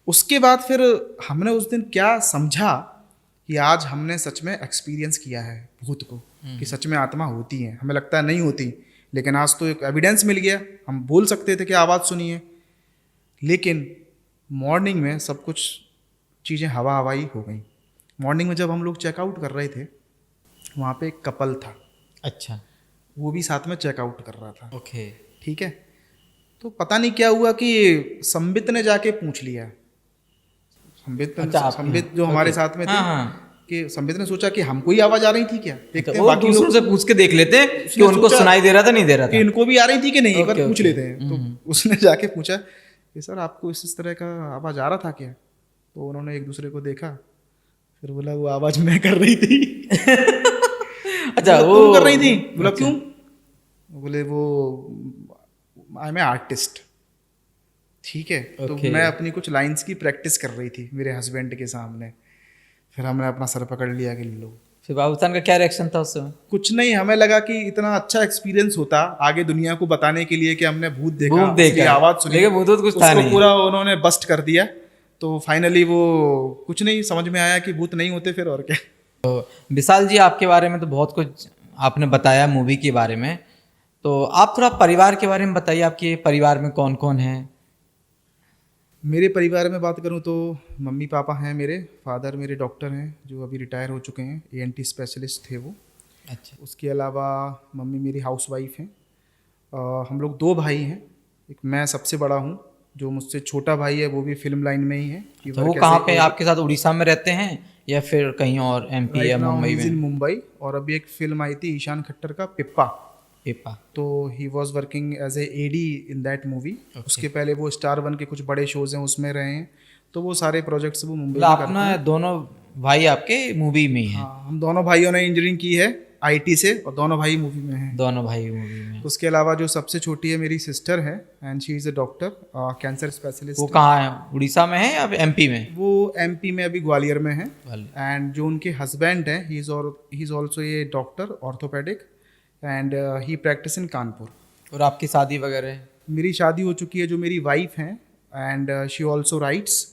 उसके बाद फिर हमने उस दिन क्या समझा कि आज हमने सच में एक्सपीरियंस किया है भूत को, कि सच में आत्मा होती है। हमें लगता है नहीं होती, लेकिन आज तो एक एविडेंस मिल गया। हम बोल सकते थे कि आवाज़ सुनी है, लेकिन मॉर्निंग में सब कुछ चीज़ें हवा हवाई हो गई। मॉर्निंग में जब हम लोग चेकआउट कर रहे थे, वहाँ पे एक कपल था। अच्छा। वो भी साथ में चेकआउट कर रहा था। ओके। ठीक है। तो पता नहीं क्या हुआ कि संबित ने जाके पूछ लिया। अच्छा, संबित जो हमारे साथ में थे, हाँ, हाँ। कि संबित ने सोचा कि हमको ही आवाज़ आ रही थी क्या, देखते हैं वो बाकी दूसरों लोग से पूछ के देख लेते कि उसने उनको सोचा सुनाई दे रहा था नहीं दे रहा कि था। इनको भी आ रही थी कि नहीं, एक बार ओके, पूछ ओके। लेते हैं। तो उसने जाके पूछा कि सर आपको इस तरह का आवाज़ आ रहा था क्या? तो उन्होंने एक दूसरे को देखा, फिर बोला वो आवाज़ मैं कर रही थी। अच्छा, बोला, वो तुम कर रही थी? बोला अच्छा। क्यों? बोले वो आई एम आर्टिस्ट। ठीक है। तो ओके। मैं अपनी कुछ लाइंस की प्रैक्टिस कर रही थी मेरे हस्बैंड के सामने। फिर हमने अपना सर पकड़ लिया कि लो। फिर बाबू साहब का क्या रिएक्शन था उस समय? कुछ नहीं, हमें लगा कि इतना अच्छा एक्सपीरियंस होता आगे दुनिया को बताने के लिए कि हमने भूत देखा, भूत देखा, असली आवाज़ सुनी, लेकिन भूत कुछ था उसको नहीं। पूरा उन्होंने बस्ट कर दिया। तो फाइनली वो कुछ नहीं समझ में आया कि भूत नहीं होते फिर, और क्या। तो विशाल जी, आपके बारे में तो बहुत कुछ आपने बताया मूवी के बारे में, तो आप थोड़ा परिवार के बारे में बताइए। आपके परिवार में कौन कौन है? मेरे परिवार में बात करूं तो मम्मी पापा हैं मेरे, फादर मेरे डॉक्टर हैं जो अभी रिटायर हो चुके हैं, ENT स्पेशलिस्ट थे वो। अच्छा। उसके अलावा मम्मी मेरी हाउसवाइफ हैं। हम लोग 2 भाई हैं, एक मैं सबसे बड़ा हूँ, जो मुझसे छोटा भाई है वो भी फिल्म लाइन में ही है। तो वो कहाँ पे आपके साथ उड़ीसा में रहते हैं या फिर कहीं और MP या मुंबई इन में? मुंबई। और अभी एक फिल्म आई थी ईशान खट्टर का पिप्पा, पेपा। तो he was working as a AD in that movie. उसके पहले वो स्टार 1 के कुछ बड़े शोज हैं उसमें रहे हैं, तो वो सारे प्रोजेक्ट्स वो मुंबई में करते अपना हैं। दोनों भाई आपके मूवी में ही हैं? हाँ, हम दोनों भाइयों ने इंजीनियरिंग की है IT से, और दोनों भाई मूवी में हैं। दोनों भाई मूवी में। उसके अलावा जो सबसे छोटी है मेरी सिस्टर है, and she is a doctor, cancer specialist. वो कहाँ है, उड़ीसा में है या MP में? वो MP में अभी ग्वालियर में है। ग्वालियर। एंड जो उनके हस्बैंड हैं, he is also a doctor orthopaedic, and he practice in Kanpur. और आपकी शादी वगैरह? मेरी शादी हो चुकी है, जो मेरी वाइफ हैं, एंड शी ऑल्सो राइट्स,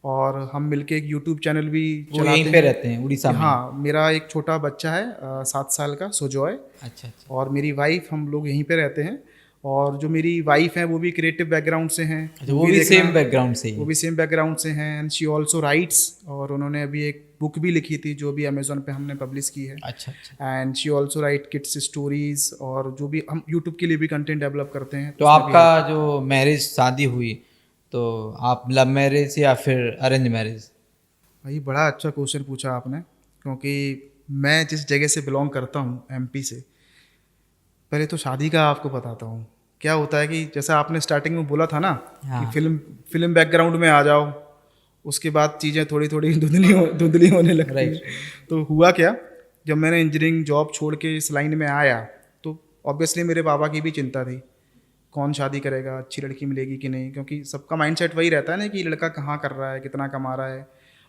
और हम मिलके एक YouTube चैनल भी वो चलाते यहीं पे रहते हैं उड़ीसा में? हाँ, मेरा एक छोटा बच्चा है 7 साल का, सुजॉय, अच्छा अच्छा। और मेरी वाइफ, हम लोग यहीं पे रहते हैं। और जो मेरी वाइफ हैं वो भी क्रिएटिव बैकग्राउंड से हैं। अच्छा, वो भी सेम बैकग्राउंड से ही? वो भी सेम बैकग्राउंड से हैं, एंड शी ऑल्सो राइट्स, और उन्होंने अभी एक बुक भी लिखी थी जो भी अमेजोन पे हमने पब्लिश की है। अच्छा अच्छा। And she also right kids stories, और जो भी हम यूट्यूब के लिए भी कंटेंट डेवलप करते हैं। तो आपका जो मैरिज शादी हुई, तो आप लव मैरिज या फिर अरेंज मैरिज? भाई बड़ा अच्छा क्वेश्चन पूछा आपने, क्योंकि मैं जिस जगह से बिलोंग करता हूँ MP से, पहले तो शादी का आपको बताता हूँ। क्या होता है कि जैसा आपने स्टार्टिंग में बोला था ना, हाँ। कि फिल्म बैकग्राउंड में आ जाओ, उसके बाद चीज़ें थोड़ी थोड़ी धुंधली होने लगती हैं। तो हुआ क्या, जब मैंने इंजीनियरिंग जॉब छोड़ के इस लाइन में आया, तो ऑब्वियसली मेरे पापा की भी चिंता थी, कौन शादी करेगा, अच्छी लड़की मिलेगी कि नहीं, क्योंकि सबका माइंडसेट वही रहता है ना कि लड़का कहाँ कर रहा है, कितना कमा रहा है,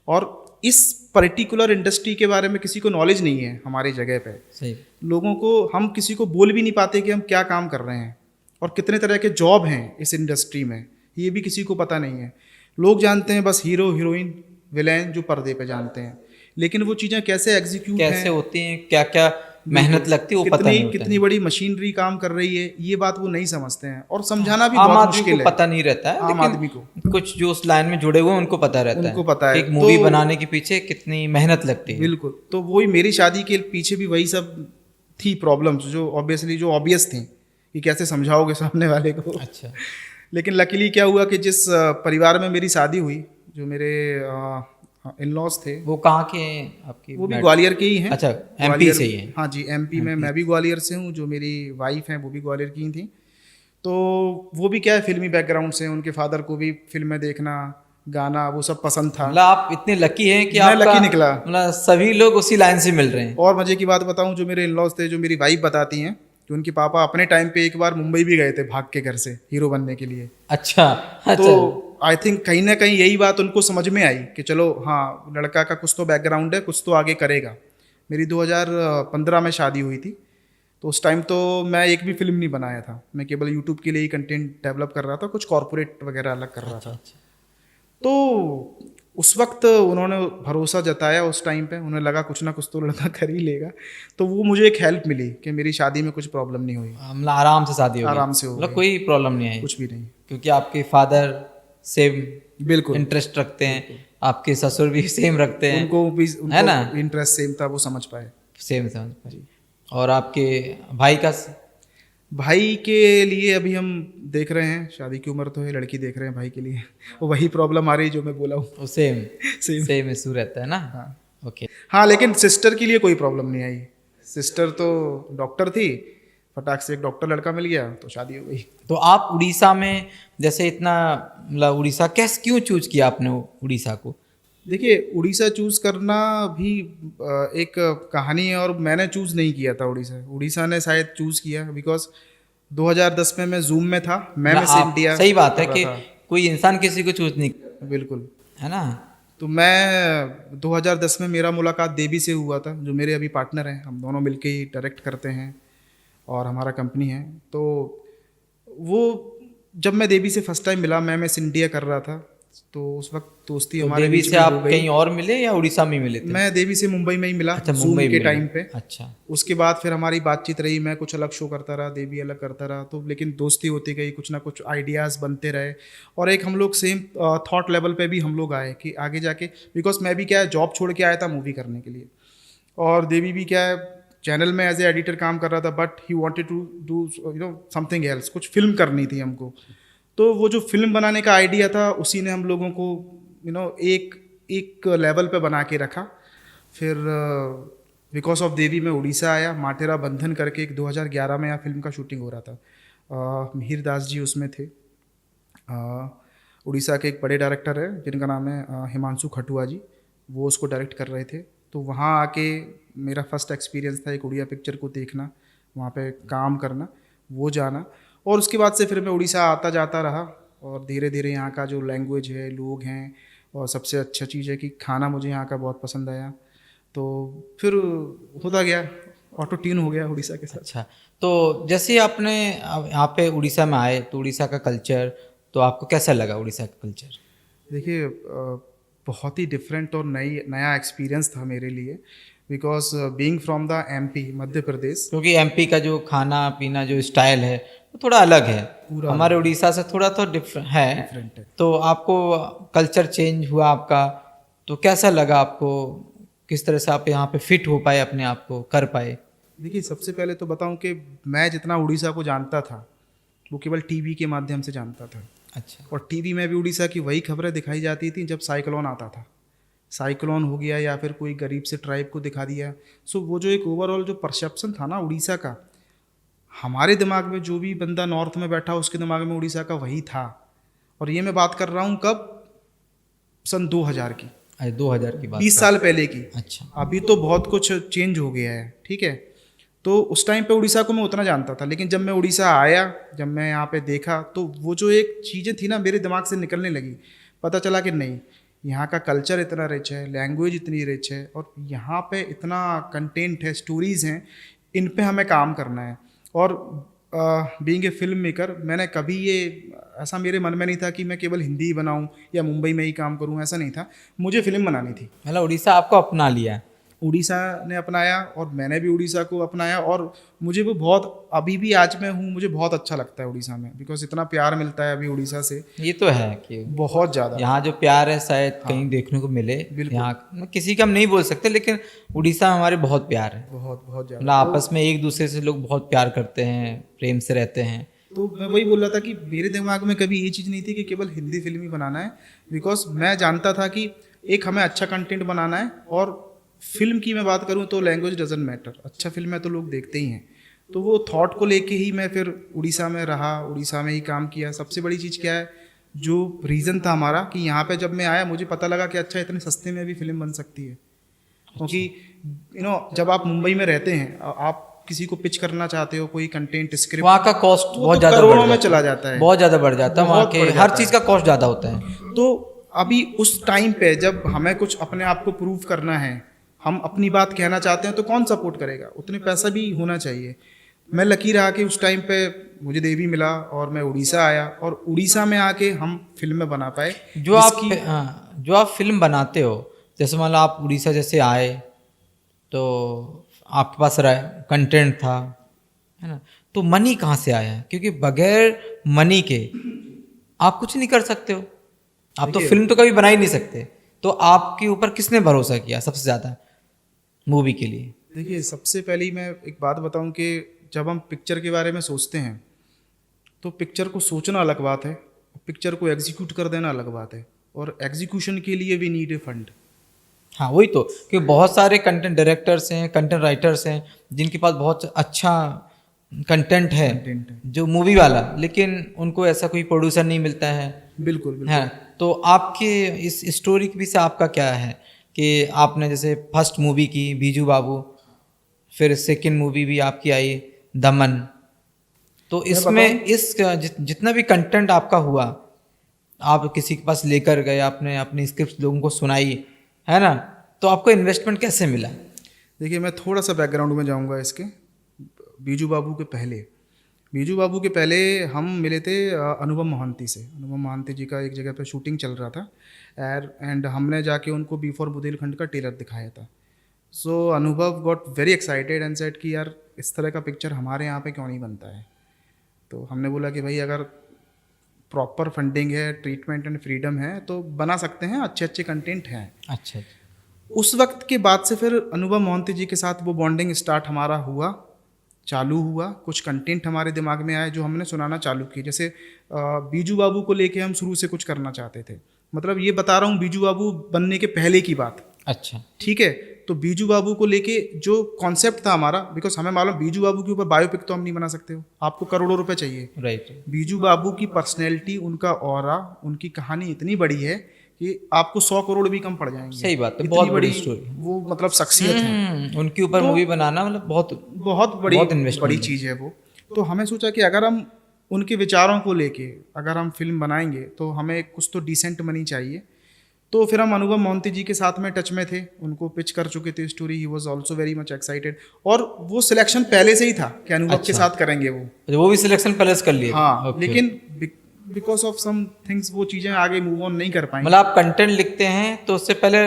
और इस पर्टिकुलर इंडस्ट्री के बारे में किसी को नॉलेज नहीं है हमारी जगह पे। सही। लोगों को, हम किसी को बोल भी नहीं पाते कि हम क्या काम कर रहे हैं और कितने तरह के जॉब हैं इस इंडस्ट्री में, ये भी किसी को पता नहीं है। लोग जानते हैं बस हीरो हीरोइन विलेन जो पर्दे पे जानते हैं, लेकिन वो चीज़ें कैसे एग्जीक्यूट कैसे होती हैं, क्या क्या मेहनत लगती है, वो पता नहीं होता कितनी बड़ी मशीनरी काम कर रही है, ये बात वो नहीं समझते हैं, और समझाना भी आम बहुत आदमी मुश्किल को है। पता नहीं रहता है, आम लेकिन आदमी को कुछ जो उस लाइन में जुड़े हुए हैं उनको पता रहता है, उनको पता है। कि एक मूवी तो बनाने के पीछे कितनी मेहनत लगती है। बिल्कुल, तो वही मेरी शादी के पीछे भी वही सब थी प्रॉब्लम्स, जो ऑब्वियस थी कि कैसे समझाओगे सामने वाले को। अच्छा। लेकिन लकीली क्या हुआ कि जिस परिवार में मेरी शादी हुई, जो मेरे इन लॉज थे, वो कहाँ के हैं आपकी? वो भी ग्वालियर के ही हैं। अच्छा, MP ग्वालियर से ही हैं? हाँ जी, MP में मैं भी ग्वालियर से हूँ, जो मेरी वाइफ हैं वो भी ग्वालियर की थी। तो वो भी क्या है, फिल्मी बैकग्राउंड से, उनके फादर को भी फिल्में देखना, गाना, वो सब पसंद था। मतलब आप इतने लकी हैं कि मैं आपका लकी निकला। मतलब सभी लोग उसी लाइन से मिल रहे हैं। और मजे की बात बताऊं, जो मेरे इन लॉज थे, जो मेरी वाइफ बताती हैं कि उनके पापा अपने टाइम पे एक बार मुंबई भी गए थे भाग के घर से हीरो बनने के लिए। अच्छा अच्छा। तो आई थिंक कहीं ना कहीं यही बात उनको समझ में आई कि चलो हाँ, लड़का का कुछ तो बैकग्राउंड है, कुछ तो आगे करेगा। मेरी 2015 में शादी हुई थी, तो उस टाइम तो मैं एक भी फिल्म नहीं बनाया था, मैं केवल यूट्यूब के लिए ही कंटेंट डेवलप कर रहा था, कुछ कॉर्पोरेट वगैरह अलग कर रहा था। तो उस वक्त उन्होंने भरोसा जताया, उस टाइम पे उन्हें लगा कुछ ना कुछ तो लड़का कर ही लेगा, तो वो मुझे एक हेल्प मिली कि मेरी शादी में कुछ प्रॉब्लम नहीं हुई, मतलब आराम से शादी हो गई? आराम से हो मतलब गई। कोई प्रॉब्लम नहीं आई? कुछ भी नहीं। क्योंकि आपके फादर सेम बिल्कुल इंटरेस्ट रखते हैं, आपके ससुर भी सेम रखते हैं, उनको भी है ना? इंटरेस्ट सेम था, वो समझ पाए। सेम समझ पाए। और आपके भाई का? भाई के लिए अभी हम देख रहे हैं, शादी की उम्र तो है, लड़की देख रहे हैं भाई के लिए। वो वही प्रॉब्लम आ रही है जो मैं बोला हूँ। Same same. सेम इशू रहता है ना? हाँ ओके। हाँ, लेकिन सिस्टर के लिए कोई प्रॉब्लम नहीं आई। सिस्टर तो डॉक्टर थी, फटाक से एक डॉक्टर लड़का मिल गया तो शादी हो गई। तो आप उड़ीसा में जैसे इतना, मतलब उड़ीसा कैसे, क्यों चूज किया आपने उड़ीसा को? देखिए, उड़ीसा चूज़ करना भी एक कहानी है, और मैंने चूज़ नहीं किया था उड़ीसा ने शायद चूज़ किया, बिकॉज 2010 में मैं जूम में था, मैं मिस इंडिया। सही बात है कि कोई इंसान किसी को चूज नहीं, बिल्कुल, है ना? तो मैं 2010 में मेरा मुलाकात देवी से हुआ था, जो मेरे अभी पार्टनर हैं, हम दोनों मिलके ही डायरेक्ट करते हैं और हमारा कंपनी है। तो वो जब मैं देवी से फर्स्ट टाइम मिला, मैं मिस इंडिया कर रहा था, तो उस वक्त दोस्ती तो हमारे देवी बीच से में आप हो गई। कहीं और मिले या उड़ीसा में ही मिले थे? मैं देवी से मुंबई में ही मिला, अच्छा, Zoom मुंबई के में टाइम मिले। पे। अच्छा। उसके बाद फिर हमारी बातचीत रही, मैं कुछ अलग शो करता रहा, देवी अलग करता रहा, तो लेकिन दोस्ती होती गई, कुछ ना कुछ आइडियाज़ बनते रहे, और एक हम लोग सेम थॉट लेवल पे भी हम लोग आए कि आगे जाके, बिकॉज मैं भी क्या है जॉब छोड़ के आया था मूवी करने के लिए, और देवी भी क्या है चैनल में एज ए एडिटर काम कर रहा था, but he wanted to do something else, कुछ फिल्म करनी थी हमको। तो वो जो फिल्म बनाने का आइडिया था उसी ने हम लोगों को एक एक लेवल पे बना के रखा। फिर बिकॉज ऑफ देवी में उड़ीसा आया, माटेरा बंधन करके एक 2011 में यहाँ फिल्म का शूटिंग हो रहा था। मिहिर दास जी उसमें थे, उड़ीसा के एक बड़े डायरेक्टर है जिनका नाम है हिमांशु खटुआ जी, वो उसको डायरेक्ट कर रहे थे। तो वहाँ आके मेरा फर्स्ट एक्सपीरियंस था एक उड़िया पिक्चर को देखना, वहाँ पे काम करना, वो जाना, और उसके बाद से फिर मैं उड़ीसा आता जाता रहा, और धीरे धीरे यहाँ का जो लैंग्वेज है, लोग हैं, और सबसे अच्छा चीज़ है कि खाना मुझे यहाँ का बहुत पसंद आया। तो फिर होता गया, ऑटो ट्यून हो गया उड़ीसा के साथ। अच्छा, तो जैसे आपने यहाँ पे उड़ीसा में आए तो उड़ीसा का कल्चर, तो आपको कैसा लगा उड़ीसा का कल्चर? देखिए बहुत ही डिफरेंट और नया एक्सपीरियंस था मेरे लिए, because being from the MP, Madhya Pradesh. क्योंकि एमपी का जो खाना पीना जो स्टाइल है वो थोड़ा अलग है, पूरा हमारे उड़ीसा से थोड़ा तो डिफरेंट है। तो आपको कल्चर चेंज हुआ आपका, तो कैसा लगा आपको, किस तरह से आप यहाँ पे फिट हो पाए, अपने आप को कर पाए? देखिए सबसे पहले तो बताऊं कि मैं जितना उड़ीसा को जानता था वो केवल टीवी के माध्यम से जानता था। अच्छा। और टीवी में भी उड़ीसा की वही खबरें दिखाई जाती थी जब साइक्लोन आता था, साइक्लोन हो गया या फिर कोई गरीब से ट्राइब को दिखा दिया। सो वो जो एक ओवरऑल जो परसेप्शन था ना उड़ीसा का, हमारे दिमाग में जो भी बंदा नॉर्थ में बैठा उसके दिमाग में उड़ीसा का वही था। और ये मैं बात कर रहा हूँ कब, सन 2000 की, 2000 की बात 20 साल पहले की। अच्छा। अभी तो बहुत कुछ चेंज हो गया है, ठीक है। तो उस टाइम पे उड़ीसा को मैं उतना जानता था, लेकिन जब मैं उड़ीसा आया, जब मैं यहाँ पे देखा, तो वो जो एक चीज़ें थी ना मेरे दिमाग से निकलने लगी। पता चला कि नहीं, यहाँ का कल्चर इतना रिच है, लैंग्वेज इतनी रिच है, और यहाँ पे इतना कंटेंट है, स्टोरीज़ हैं, इन पे हमें काम करना है। और बीइंग ए फिल्म मेकर, मैंने कभी ये ऐसा मेरे मन में नहीं था कि मैं केवल हिंदी ही बनाऊँ या मुंबई में ही काम करूँ, ऐसा नहीं था। मुझे फिल्म बनानी थी। मतलब उड़ीसा आपको अपना लिया? उड़ीसा ने अपनाया और मैंने भी उड़ीसा को अपनाया, और मुझे वो बहुत, अभी भी आज मैं हूँ, मुझे बहुत अच्छा लगता है उड़ीसा में, बिकॉज इतना प्यार मिलता है अभी उड़ीसा से, ये तो है कि बहुत ज़्यादा। यहाँ जो प्यार है शायद कहीं देखने को मिले। यहाँ किसी का हम नहीं बोल सकते, लेकिन उड़ीसा में हमारे बहुत प्यार है, बहुत बहुत ज़्यादा। मतलब आपस में एक दूसरे से लोग बहुत प्यार करते हैं, प्रेम से रहते हैं। तो मैं वही बोल रहा था कि मेरे दिमाग में कभी ये चीज़ नहीं थी कि केवल हिंदी फिल्म ही बनाना है, बिकॉज मैं जानता था कि एक हमें अच्छा कंटेंट बनाना है। और फिल्म की मैं बात करूं तो लैंग्वेज डजंट मैटर, अच्छा फिल्म है तो लोग देखते ही हैं। तो वो थॉट को लेके ही मैं फिर उड़ीसा में रहा, उड़ीसा में ही काम किया। सबसे बड़ी चीज़ क्या है, जो रीज़न था हमारा कि यहाँ पे जब मैं आया मुझे पता लगा कि अच्छा इतने सस्ते में भी फिल्म बन सकती है। क्योंकि जब आप मुंबई में रहते हैं, आप किसी को पिच करना चाहते हो कोई कंटेंट स्क्रिप्ट, वहाँ का कॉस्ट बहुत तो ज़्यादा करोड़ों में चला जाता है, बहुत ज़्यादा बढ़ जाता है, वहाँ बहुत के बढ़ हर जाता चीज़ है। का कॉस्ट ज़्यादा होता है। तो अभी उस टाइम पे जब हमें कुछ अपने आप को प्रूव करना है, हम अपनी बात कहना चाहते हैं, तो कौन सपोर्ट करेगा, उतने पैसा भी होना चाहिए। मैं लकी रहा कि उस टाइम पे मुझे देवी मिला और मैं उड़ीसा आया, और उड़ीसा में आके हम फिल्में बना पाए। जो आप फिल्म बनाते हो, जैसे मान लो आप उड़ीसा जैसे आए तो आपके पास कंटेंट था, है ना, तो मनी कहाँ से आया? क्योंकि बगैर मनी के आप कुछ नहीं कर सकते हो, आप तो फिल्म तो कभी बना ही नहीं सकते। तो आपके ऊपर किसने भरोसा किया सबसे ज़्यादा मूवी के लिए? देखिए सबसे पहले मैं एक बात बताऊं कि जब हम पिक्चर के बारे में सोचते हैं तो पिक्चर को सोचना अलग बात है, पिक्चर को एग्जीक्यूट कर देना अलग बात है, और एग्जीक्यूशन के लिए वी नीड ए फंड। हाँ वही तो, कि बहुत सारे कंटेंट डायरेक्टर्स हैं, कंटेंट राइटर्स हैं जिनके पास बहुत अच्छा कंटेंट है जो मूवी वाला, लेकिन उनको ऐसा कोई प्रोड्यूसर नहीं मिलता है। बिल्कुल, बिल्कुल। है, तो आपके इस स्टोरी के पीछे आपका क्या है कि आपने जैसे फर्स्ट मूवी की बीजू बाबू, फिर सेकंड मूवी भी आपकी आई दमन, तो इसमें जितना भी कंटेंट आपका हुआ, आप किसी के पास लेकर गए, आपने अपनी स्क्रिप्ट लोगों को सुनाई, है ना, तो आपको इन्वेस्टमेंट कैसे मिला? देखिए मैं थोड़ा सा बैकग्राउंड में जाऊंगा इसके। बीजू बाबू के पहले बीजू बाबू के पहले हम मिले थे अनुपम मोहंती से। अनुपम मोहंती जी का एक जगह पे शूटिंग चल रहा था एंड हमने जाके उनको B4 बुंदेलखंड का ट्रेलर दिखाया था। सो अनुभव got very excited and said कि यार इस तरह का पिक्चर हमारे यहाँ पे क्यों नहीं बनता है। तो हमने बोला कि भाई अगर प्रॉपर फंडिंग है, ट्रीटमेंट एंड फ्रीडम है तो बना सकते हैं, अच्छे अच्छे कंटेंट हैं। अच्छा। उस वक्त के बाद से फिर अनुपम मोहंती जी के साथ वो बॉन्डिंग स्टार्ट हमारा हुआ, चालू हुआ। कुछ कंटेंट हमारे दिमाग में आए जो हमने सुनाना चालू किए। जैसे बीजू बाबू को लेके हम शुरू से कुछ करना चाहते थे, मतलब ये बता रहा हूँ बीजू बाबू बनने के पहले की बात। अच्छा। ठीक है, तो बीजू बाबू को लेके जो कॉन्सेप्ट था हमारा, बिकॉज हमें मालूम बीजू बाबू के ऊपर बायोपिक तो हम नहीं बना सकते हो, आपको करोड़ों रुपए चाहिए। राइट। बीजू बाबू की पर्सनैलिटी, उनका ऑरा, उनकी कहानी इतनी बड़ी है कि आपको 100 करोड़ भी कम पड़ जाएंगे। सही बात है, इतनी बहुत बड़ी स्टोरी। वो मतलब शख्सियत है, उनके ऊपर मूवी बनाना मतलब बहुत बड़ी investment है। चीज़ है वो। तो हमें सोचा कि अगर हम उनके विचारों को लेके अगर हम फिल्म बनाएंगे तो हमें कुछ तो डिसेंट मनी चाहिए। तो फिर हम अनुपम मोहंती जी के साथ में टच में थे, उनको पिच कर चुके थे story. He was also very much excited और वो सिलेक्शन पहले से ही था कि अनुभव के साथ करेंगे वो भी सिलेक्शन पहले से कर लिए। हाँ, लेकिन बिकॉज ऑफ सम थिंग्स वो चीज़ें आगे मूव ऑन नहीं कर पाएंगे। मतलब आप कंटेंट लिखते हैं तो उससे पहले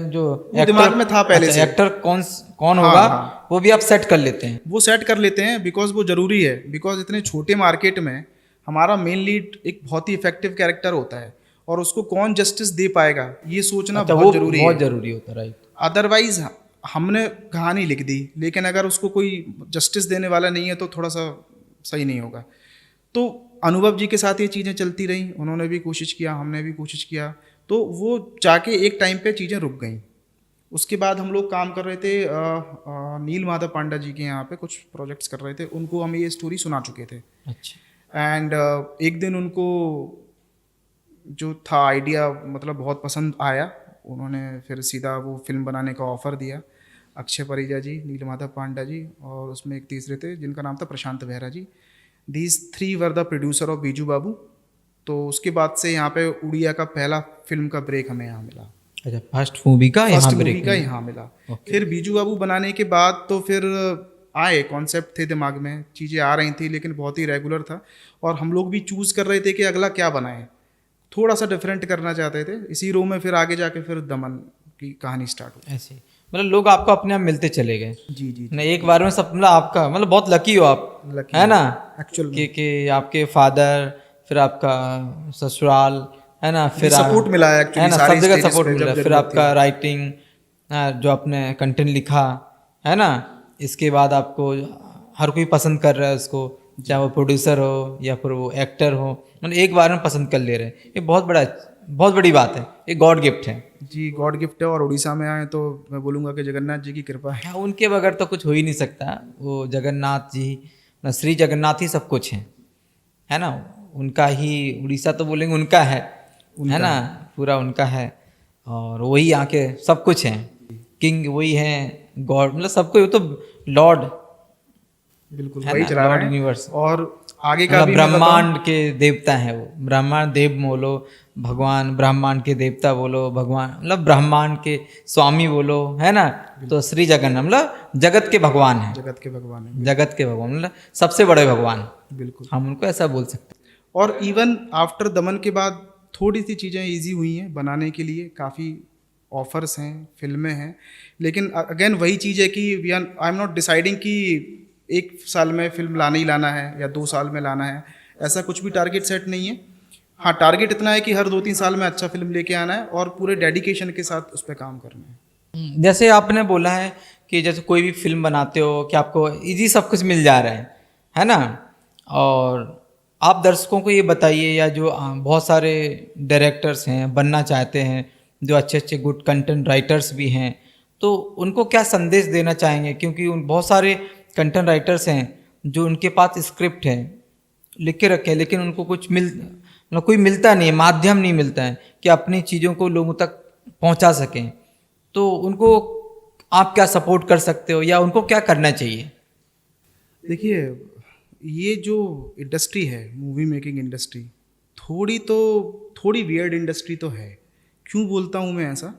जो दिमाग में था पहले से एक्टर कौन होगा, वो भी आप सेट कर लेते हैं। वो सेट कर लेते हैं बिकॉज वो जरूरी है। बिकॉज इतने छोटे मार्केट में हमारा मेन लीड एक बहुत ही इफेक्टिव कैरेक्टर होता है और उसको कौन जस्टिस दे पाएगा ये सोचना बहुत जरूरी है। बहुत जरूरी होता है। राइट। अदरवाइज हमने कहानी लिख दी लेकिन अगर उसको कोई जस्टिस देने वाला नहीं है तो थोड़ा सा सही नहीं होगा। तो अनुभव जी के साथ ये चीज़ें चलती रहीं, उन्होंने भी कोशिश किया, हमने भी कोशिश किया, तो वो जाके एक टाइम पे चीज़ें रुक गईं। उसके बाद हम लोग काम कर रहे थे नील माधव पांडा जी के यहाँ पे कुछ प्रोजेक्ट्स कर रहे थे, उनको हम ये स्टोरी सुना चुके थे। अच्छा। एंड एक दिन उनको जो था आइडिया मतलब बहुत पसंद आया, उन्होंने फिर सीधा वो फिल्म बनाने का ऑफ़र दिया। अक्षय परिजा जी, नील माधव पांडा जी और उसमें एक तीसरे थे जिनका नाम था Prashant Behera ji. These 3 were the producer of Biju Babu. तो उसके बाद से यहाँ पे उड़िया का पहला फिल्म का ब्रेक हमें यहाँ मिला। अच्छा, फर्स्ट मूवी का यहाँ मिला। फिर बीजू बाबू बनाने के बाद तो फिर आए कॉन्सेप्ट थे दिमाग में, चीज़ें आ रही थी लेकिन बहुत ही रेगुलर था और हम लोग भी चूज़ कर रहे थे कि अगला क्या बनाएं, थोड़ा सा डिफरेंट करना चाहते थे। इसी रो में फिर आगे जाके फिर दमन की कहानी स्टार्ट हुई। ऐसे मतलब लोग आपको अपने आप मिलते चले गए। जी जी ना एक बार में सब मतलब आपका मतलब बहुत लकी हो आप, है ना, एक्चुअली कि आपके फादर, फिर आपका ससुराल, है ना, फिर सपोर्ट मिला है एक्चुअली, सब जगह सपोर्ट मिला। फिर आपका राइटिंग, जो आपने कंटेंट लिखा, है ना, इसके बाद आपको हर कोई पसंद कर रहा है उसको, चाहे वो प्रोड्यूसर हो या फिर वो एक्टर हो, मतलब एक बार में पसंद कर ले रहे हैं। ये बहुत बड़ी बात है, ये गॉड गिफ्ट है जी, गॉड गिफ्ट है। और उड़ीसा में आए तो मैं बोलूँगा कि जगन्नाथ जी की कृपा है। हाँ, उनके बगैर तो कुछ हो ही नहीं सकता। वो जगन्नाथ जी, श्री जगन्नाथ ही सब कुछ है ना, उनका ही उड़ीसा तो बोलेंगे उनका है ना, पूरा उनका है। और वही यहाँ के सब कुछ हैं, किंग वही है, गॉड मतलब सब कुछ, वो तो लॉर्ड, बिल्कुल वही चला रहा है यूनिवर्स। और आगे का भी ब्रह्मांड के देवता हैं वो, ब्रह्मांड देव बोलो भगवान, ब्रह्मांड के देवता बोलो भगवान, मतलब ब्रह्मांड के स्वामी बोलो, है ना। तो श्री जगन्नाथ मतलब जगत के भगवान है, जगत के भगवान है, जगत के भगवान मतलब सबसे बड़े भगवान, बिल्कुल हम उनको ऐसा बोल सकते हैं। और इवन आफ्टर दमन के बाद थोड़ी सी चीज़ें इजी हुई हैं बनाने के लिए, काफ़ी ऑफर्स हैं, फिल्में हैं, लेकिन अगेन वही चीज़ है कि आई एम नॉट डिसाइडिंग कि 1 साल में फिल्म लाना ही लाना है या 2 साल में लाना है, ऐसा कुछ भी टारगेट सेट नहीं है। हाँ, टारगेट इतना है कि हर 2-3 साल में अच्छा फिल्म लेके आना है और पूरे डेडिकेशन के साथ उस पर काम करना है। जैसे आपने बोला है कि जैसे कोई भी फिल्म बनाते हो कि आपको इजी सब कुछ मिल जा रहा है ना, और आप दर्शकों को ये बताइए, या जो बहुत सारे डायरेक्टर्स हैं बनना चाहते हैं, जो अच्छे अच्छे गुड कंटेंट राइटर्स भी हैं, तो उनको क्या संदेश देना चाहेंगे? क्योंकि उन बहुत सारे कंटेंट राइटर्स हैं जो उनके पास स्क्रिप्ट है, लिख के रखे हैं, लेकिन उनको कुछ कोई मिलता नहीं है, माध्यम नहीं मिलता है कि अपनी चीज़ों को लोगों तक पहुंचा सकें। तो उनको आप क्या सपोर्ट कर सकते हो या उनको क्या करना चाहिए? देखिए, ये जो इंडस्ट्री है, मूवी मेकिंग इंडस्ट्री, थोड़ी वियर्ड इंडस्ट्री तो है। क्यों बोलता हूँ मैं ऐसा?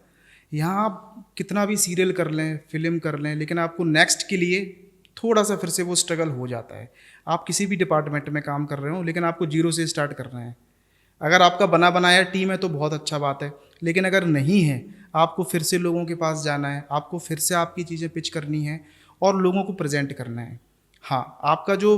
यहाँ आप कितना भी सीरियल कर लें, फिल्म कर लें, लेकिन आपको नेक्स्ट के लिए थोड़ा सा फिर से वो स्ट्रगल हो जाता है। आप किसी भी डिपार्टमेंट में काम कर रहे हो, लेकिन आपको जीरो से स्टार्ट करना है। अगर आपका बना बनाया टीम है तो बहुत अच्छा बात है, लेकिन अगर नहीं है, आपको फिर से लोगों के पास जाना है, आपको फिर से आपकी चीज़ें पिच करनी है और लोगों को प्रेजेंट करना है। हाँ, आपका जो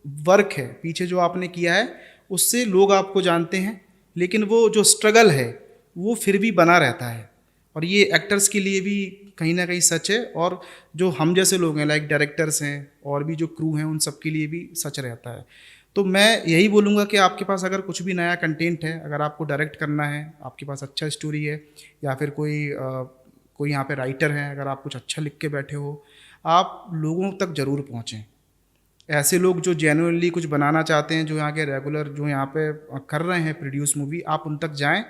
वर्क है पीछे जो आपने किया है उससे लोग आपको जानते हैं, लेकिन वो जो स्ट्रगल है वो फिर भी बना रहता है। और ये एक्टर्स के लिए भी कहीं ना कहीं सच है, और जो हम जैसे लोग हैं लाइक डायरेक्टर्स हैं और भी जो क्रू हैं उन सब के लिए भी सच रहता है। तो मैं यही बोलूँगा कि आपके पास अगर कुछ भी नया कंटेंट है, अगर आपको डायरेक्ट करना है, आपके पास अच्छा स्टोरी है, या फिर कोई यहाँ पे राइटर है, अगर आप कुछ अच्छा लिख के बैठे हो, आप लोगों तक ज़रूर पहुँचें। ऐसे लोग जो जेन्युइनली कुछ बनाना चाहते हैं, जो यहाँ के रेगुलर जो यहाँ पे कर रहे हैं प्रोड्यूस मूवी, आप उन तक जाएं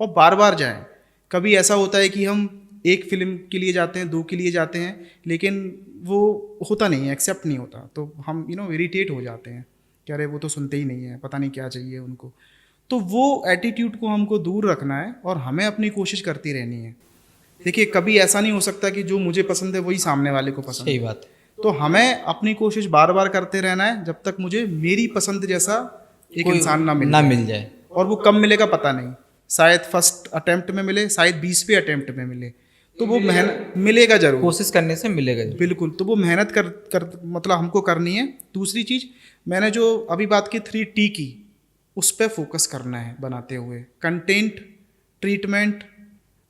और बार बार जाएं। कभी ऐसा होता है कि हम एक फिल्म के लिए जाते हैं, 2 के लिए जाते हैं, लेकिन वो होता नहीं है, एक्सेप्ट नहीं होता, तो हम इरिटेट हो जाते हैं कि अरे वो तो सुनते ही नहीं है, पता नहीं क्या चाहिए उनको। तो वो एटीट्यूड को हमको दूर रखना है और हमें अपनी कोशिश करती रहनी है। देखिए, कभी ऐसा नहीं हो सकता कि जो मुझे पसंद है वही सामने वाले को पसंद सही है। बात है। तो हमें अपनी कोशिश बार बार करते रहना है जब तक मुझे मेरी पसंद जैसा एक कोई इंसान ना ना जाए। मिल जाए। और वो कब मिलेगा पता नहीं, शायद फर्स्ट अटेम्प्ट में मिले, शायद 20वें अटेम्प्ट में मिले, तो वो मेहनत मिलेगा जरूर, कोशिश करने से मिलेगा जरूर। बिल्कुल। तो वो मेहनत कर मतलब हमको करनी है। दूसरी चीज़, मैंने जो अभी बात की 3T की, उस पर फोकस करना है बनाते हुए, कंटेंट, ट्रीटमेंट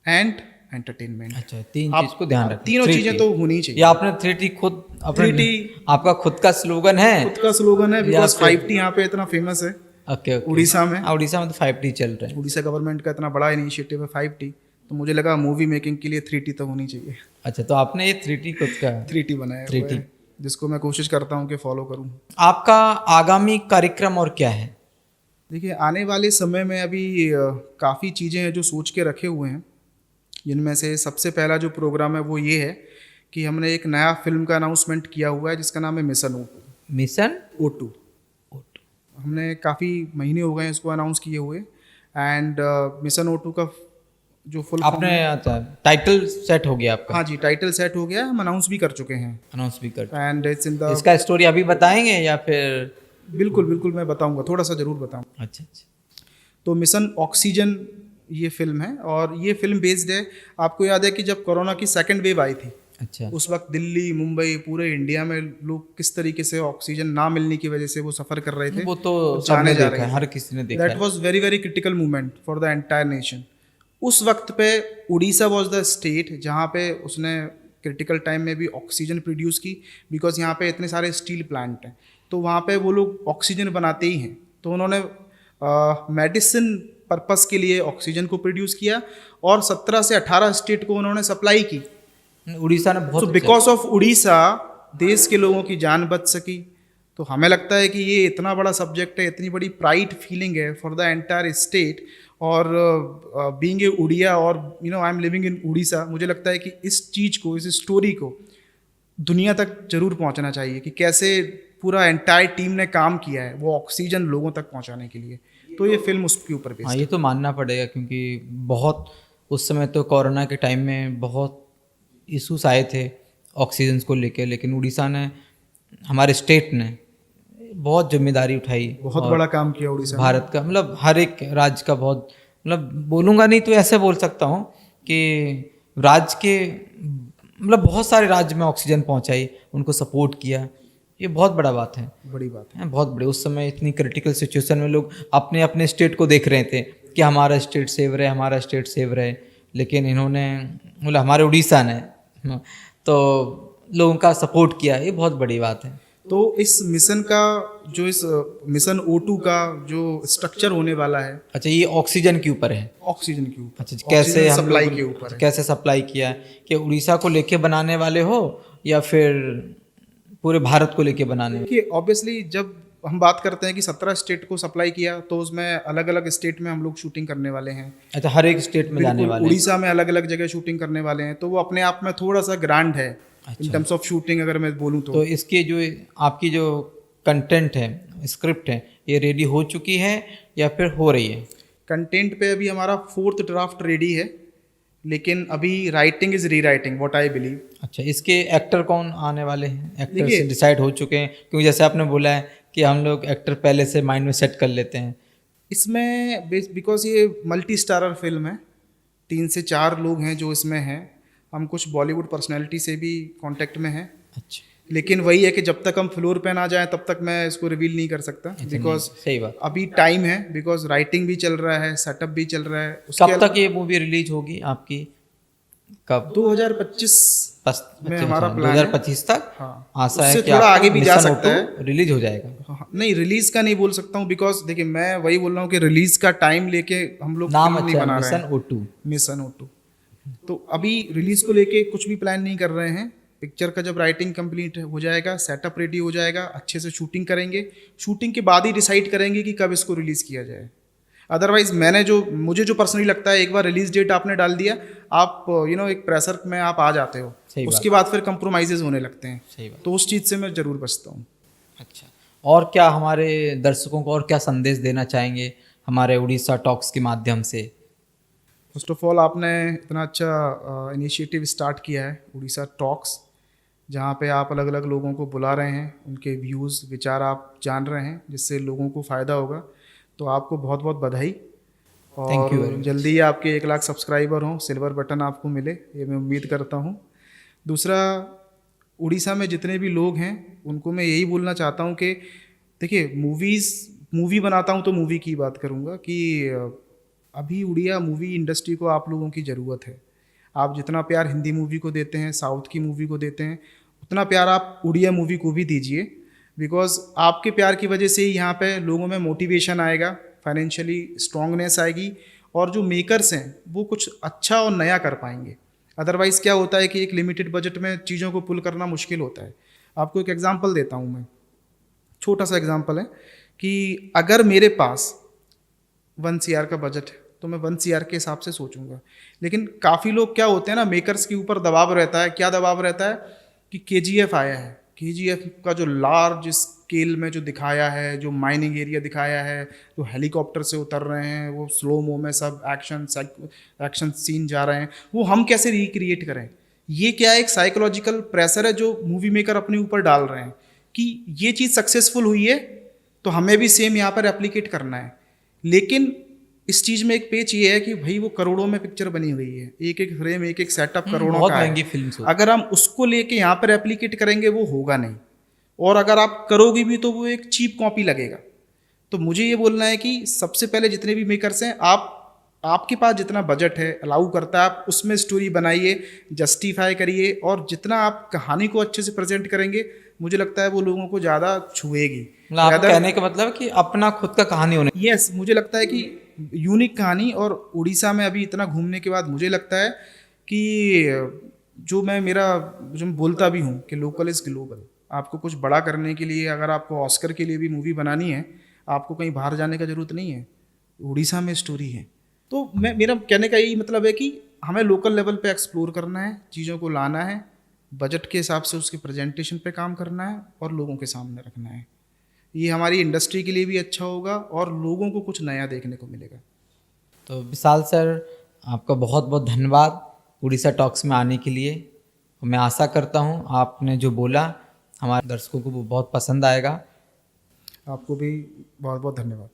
एंड एंटरटेनमेंट। अच्छा, 3 आप- चीज को ध्यान रखना। तीनों 3T। चीज़ें तो होनी चाहिए। ये आपने 3T खुद अपने 3T आपका खुद का स्लोगन है? खुद का स्लोगन है, या बिकॉज फिर- 5T यहाँ पे इतना फेमस है ओके ओके। उड़ीसा में। हाँ, उड़ीसा में तो 5T चल रहा है। उड़ीसा गवर्नमेंट का इतना बड़ा इनिशिएटिव है 5T, तो मुझे लगा मूवी मेकिंग के लिए 3T तो होनी चाहिए। अच्छा, तो आपने ये 3T खुद का 3T बनाया 3T। हुआ है, जिसको मैं कोशिश करता हूँ कि फॉलो करूँ। आपका आगामी कार्यक्रम और क्या है? देखिए, आने वाले समय में अभी काफ़ी चीज़ें हैं जो सोच के रखे हुए हैं, जिनमें से सबसे पहला जो प्रोग्राम है वो ये है कि हमने एक नया फिल्म का अनाउंसमेंट किया हुआ है जिसका नाम है मिशन मिशन O2। हमने काफ़ी महीने हो गए इसको अनाउंस किए हुए, एंड मिशन O2 का जो फुल आपने अच्छा टाइटल सेट हो गया आपका? हाँ जी, टाइटल सेट हो गया, हम अनाउंस भी कर चुके हैं, अनाउंस भी कर। एंड इट्स इन द इसका स्टोरी अभी बताएंगे या फिर? बिल्कुल बिल्कुल, मैं बताऊंगा, थोड़ा सा ज़रूर बताऊंगा। अच्छा अच्छा। तो मिशन ऑक्सीजन ये फिल्म है, और ये फिल्म बेस्ड है, आपको याद है कि जब कोरोना की सेकंड वेव आई थी, अच्छा उस वक्त दिल्ली, मुंबई, पूरे इंडिया में लोग किस तरीके से ऑक्सीजन ना मिलने की वजह से वो सफ़र कर रहे थे, वो तो जाने सबने जा देखा रहे है, थे। हर किसी ने देखा दैट है। Was very very critical moment for the entire nation. उस वक्त पे उड़ीसा वाज द स्टेट जहाँ पे उसने क्रिटिकल टाइम में भी ऑक्सीजन प्रोड्यूस की, बिकॉज यहाँ पे इतने सारे स्टील प्लांट हैं, तो वहाँ पे वो लोग ऑक्सीजन बनाते ही हैं। तो उन्होंने मेडिसिन पर्पस के लिए ऑक्सीजन को प्रोड्यूस किया, और 17 से 18 स्टेट को उन्होंने सप्लाई की। उड़ीसा ने बहुत तो बिकॉज ऑफ उड़ीसा देश के लोगों की जान बच सकी। तो हमें लगता है कि ये इतना बड़ा सब्जेक्ट है, इतनी बड़ी प्राइड फीलिंग है फॉर द एंटायर स्टेट, और बीइंग ए उड़िया, और I am living in Orissa, मुझे लगता है कि इस चीज़ को, इस स्टोरी को दुनिया तक जरूर पहुंचना चाहिए कि कैसे पूरा एंटायर टीम ने काम किया है वो ऑक्सीजन लोगों तक पहुंचाने के लिए। तो ये फिल्म उसके ऊपर बेस्ड हाँ, ये तो मानना पड़ेगा, क्योंकि बहुत उस समय तो कोरोना के टाइम में बहुत इशूज आए थे ऑक्सीजन को लेके, लेकिन उड़ीसा ने, हमारे स्टेट ने बहुत जिम्मेदारी उठाई, बहुत और बड़ा काम किया उड़ीसा ने। भारत का, मतलब हर एक राज्य का बहुत, मतलब बोलूँगा नहीं तो ऐसे बोल सकता हूँ कि राज्य के, मतलब बहुत सारे राज्य में ऑक्सीजन पहुँचाई, उनको सपोर्ट किया। ये बहुत बड़ा बात है, बड़ी बात है। बहुत बड़े। उस समय इतनी क्रिटिकल सिचुएशन में लोग अपने अपने स्टेट को देख रहे थे कि हमारा स्टेट सेव रहे, हमारा स्टेट सेव रहे, लेकिन इन्होंने, मतलब हमारे उड़ीसा ने तो लोगों का सपोर्ट किया। ये बहुत बड़ी बात है। तो इस मिशन का जो, इस मिशन O2 का जो स्ट्रक्चर होने वाला है, अच्छा, ये ऑक्सीजन के ऊपर है? ऑक्सीजन के ऊपर, अच्छा, कैसे हम सप्लाई लोग- के ऊपर है। कैसे सप्लाई किया है, कि उड़ीसा को लेके बनाने वाले हो या फिर पूरे भारत को लेके बनाने? देखिए, ऑब्वियसली जब हम बात करते हैं कि 17 स्टेट को सप्लाई किया, तो उसमें अलग अलग स्टेट में हम लोग शूटिंग करने वाले हैं। अच्छा, हर एक स्टेट में जाने बिल्कुल, वाले हैं। उड़ीसा में अलग अलग जगह शूटिंग करने वाले हैं, तो वो अपने आप में थोड़ा सा ग्रांड है इन टर्म्स ऑफ शूटिंग, अगर मैं बोलूँ तो इसके जो आपकी जो कंटेंट है, स्क्रिप्ट है, ये रेडी हो चुकी है या फिर हो रही है? कंटेंट पे अभी हमारा 4th ड्राफ्ट रेडी है, लेकिन अभी राइटिंग इज री राइटिंग, व्हाट आई बिलीव। अच्छा, इसके एक्टर कौन आने वाले हैं? एक्टर्स देखिए- डिसाइड हो चुके हैं? क्योंकि जैसे आपने बोला है कि हम लोग एक्टर पहले से माइंड में सेट कर लेते हैं? इसमें बिकॉज ये मल्टी स्टारर फिल्म है, 3 से 4 लोग हैं जो इसमें हैं। हम कुछ बॉलीवुड पर्सनैलिटी से भी कांटेक्ट में हैं, अच्छा, लेकिन वही है कि जब तक हम फ्लोर पे ना जाएं तब तक मैं इसको रिवील नहीं कर सकता, बिकॉज सही बात। अभी टाइम है, बिकॉज राइटिंग भी चल रहा है, सेटअप भी चल रहा है। कब तक ये मूवी रिलीज होगी आपकी? कब? 2025 में हमारा प्लान है। 2025 तक? हाँ, आशा है उससे कि थोड़ा आपका आगे भी जा मिशन सकता O2 रिलीज हो जाएगा। हाँ, नहीं रिलीज का नहीं बोल सकता हूँ, बिकॉज देखिए मैं वही बोल रहा हूँ कि रिलीज का टाइम लेके हम लोग नाम फिल्म नहीं अच्छा है, बना रहे मिशन हैं। O2। Mission O2। तो अभी रिलीज को लेके कुछ भी प्लान नहीं कर रहे हैं। पिक्चर का जब राइटिंग कंप्लीट हो जाएगा, सेटअप रेडी हो जाएगा, अच्छे से शूटिंग करेंगे, शूटिंग के बाद ही डिसाइड करेंगे कि कब इसको रिलीज किया जाए। अदरवाइज मुझे जो पर्सनली लगता है, एक बार रिलीज डेट आपने डाल दिया, आप एक प्रेशर में आप आ जाते हो, सही बात। उसके बाद फिर कंप्रोमाइजेज होने लगते हैं। सही बात। तो उस चीज़ से मैं ज़रूर बचता हूँ। अच्छा, और क्या हमारे दर्शकों को और क्या संदेश देना चाहेंगे हमारे उड़ीसा टॉक्स के माध्यम से? फर्स्ट ऑफ ऑल आपने इतना अच्छा इनिशिएटिव स्टार्ट किया है उड़ीसा टॉक्स, जहाँ पे आप अलग अलग लोगों को बुला रहे हैं, उनके व्यूज़ विचार आप जान रहे हैं, जिससे लोगों को फ़ायदा होगा। तो आपको बहुत बहुत बधाई, Thank you very और much. जल्दी ही आपके 1 लाख सब्सक्राइबर हों, सिल्वर बटन आपको मिले, ये मैं उम्मीद करता हूँ। दूसरा, उड़ीसा में जितने भी लोग हैं उनको मैं यही बोलना चाहता हूँ कि देखिए मूवी बनाता हूँ तो मूवी की बात करूँगा कि अभी उड़िया मूवी इंडस्ट्री को आप लोगों की ज़रूरत है। आप जितना प्यार हिंदी मूवी को देते हैं, साउथ की मूवी को देते हैं, उतना प्यार आप उड़िया मूवी को भी दीजिए, बिकॉज आपके प्यार की वजह से ही यहाँ पे लोगों में मोटिवेशन आएगा, फाइनेंशियली स्ट्रांगनेस आएगी, और जो मेकर्स हैं वो कुछ अच्छा और नया कर पाएंगे। अदरवाइज़ क्या होता है कि एक लिमिटेड बजट में चीज़ों को पुल करना मुश्किल होता है। आपको एक एग्जांपल देता हूँ मैं, छोटा सा एग्जांपल है कि अगर मेरे पास 1 CR का बजट है तो मैं 1 CR के हिसाब से सोचूंगा, लेकिन काफ़ी लोग क्या होते हैं ना, मेकर्स के ऊपर दबाव रहता है। क्या दबाव रहता है कि KGF आया है, KGF का जो लार्ज स्केल में जो दिखाया है, जो माइनिंग एरिया दिखाया है, जो हेलीकॉप्टर से उतर रहे हैं, वो स्लो मो में सब एक्शन सीन जा रहे हैं, वो हम कैसे रिक्रिएट करें? ये क्या एक साइकोलॉजिकल प्रेशर है जो मूवी मेकर अपने ऊपर डाल रहे हैं कि ये चीज़ सक्सेसफुल हुई है तो हमें भी सेम यहाँ पर एप्लीकेट करना है। लेकिन इस चीज़ में एक पेच ये है कि भाई वो करोड़ों में पिक्चर बनी हुई है, एक एक फ्रेम, एक एक सेटअप करोड़ों बहुत का महंगी है। फिल्म। अगर हम उसको लेके यहाँ पर एप्लीकेट करेंगे वो होगा नहीं, और अगर आप करोगे भी तो वो एक चीप कॉपी लगेगा। तो मुझे ये बोलना है कि सबसे पहले जितने भी मेकर्स हैं, आपके पास जितना बजट है अलाउ करता है, आप उसमें स्टोरी बनाइए, जस्टिफाई करिए, और जितना आप कहानी को अच्छे से प्रेजेंट करेंगे मुझे लगता है वो लोगों को ज़्यादा छुएगी। आप कहने का मतलब कि अपना खुद का कहानी होने। यस, मुझे लगता है कि यूनिक कहानी, और उड़ीसा में अभी इतना घूमने के बाद मुझे लगता है कि जो मैं बोलता भी हूँ कि लोकल इज़ ग्लोबल। आपको कुछ बड़ा करने के लिए, अगर आपको ऑस्कर के लिए भी मूवी बनानी है, आपको कहीं बाहर जाने का ज़रूरत नहीं है, उड़ीसा में स्टोरी है। तो मेरा कहने का यही मतलब है कि हमें लोकल लेवल पे एक्सप्लोर करना है, चीज़ों को लाना है, बजट के हिसाब से उसके प्रेजेंटेशन पे काम करना है और लोगों के सामने रखना है। ये हमारी इंडस्ट्री के लिए भी अच्छा होगा और लोगों को कुछ नया देखने को मिलेगा। तो विशाल सर, आपका बहुत बहुत धन्यवाद उड़ीसा टॉक्स में आने के लिए। मैं आशा करता हूँ आपने जो बोला हमारे दर्शकों को वो बहुत पसंद आएगा। आपको भी बहुत बहुत धन्यवाद।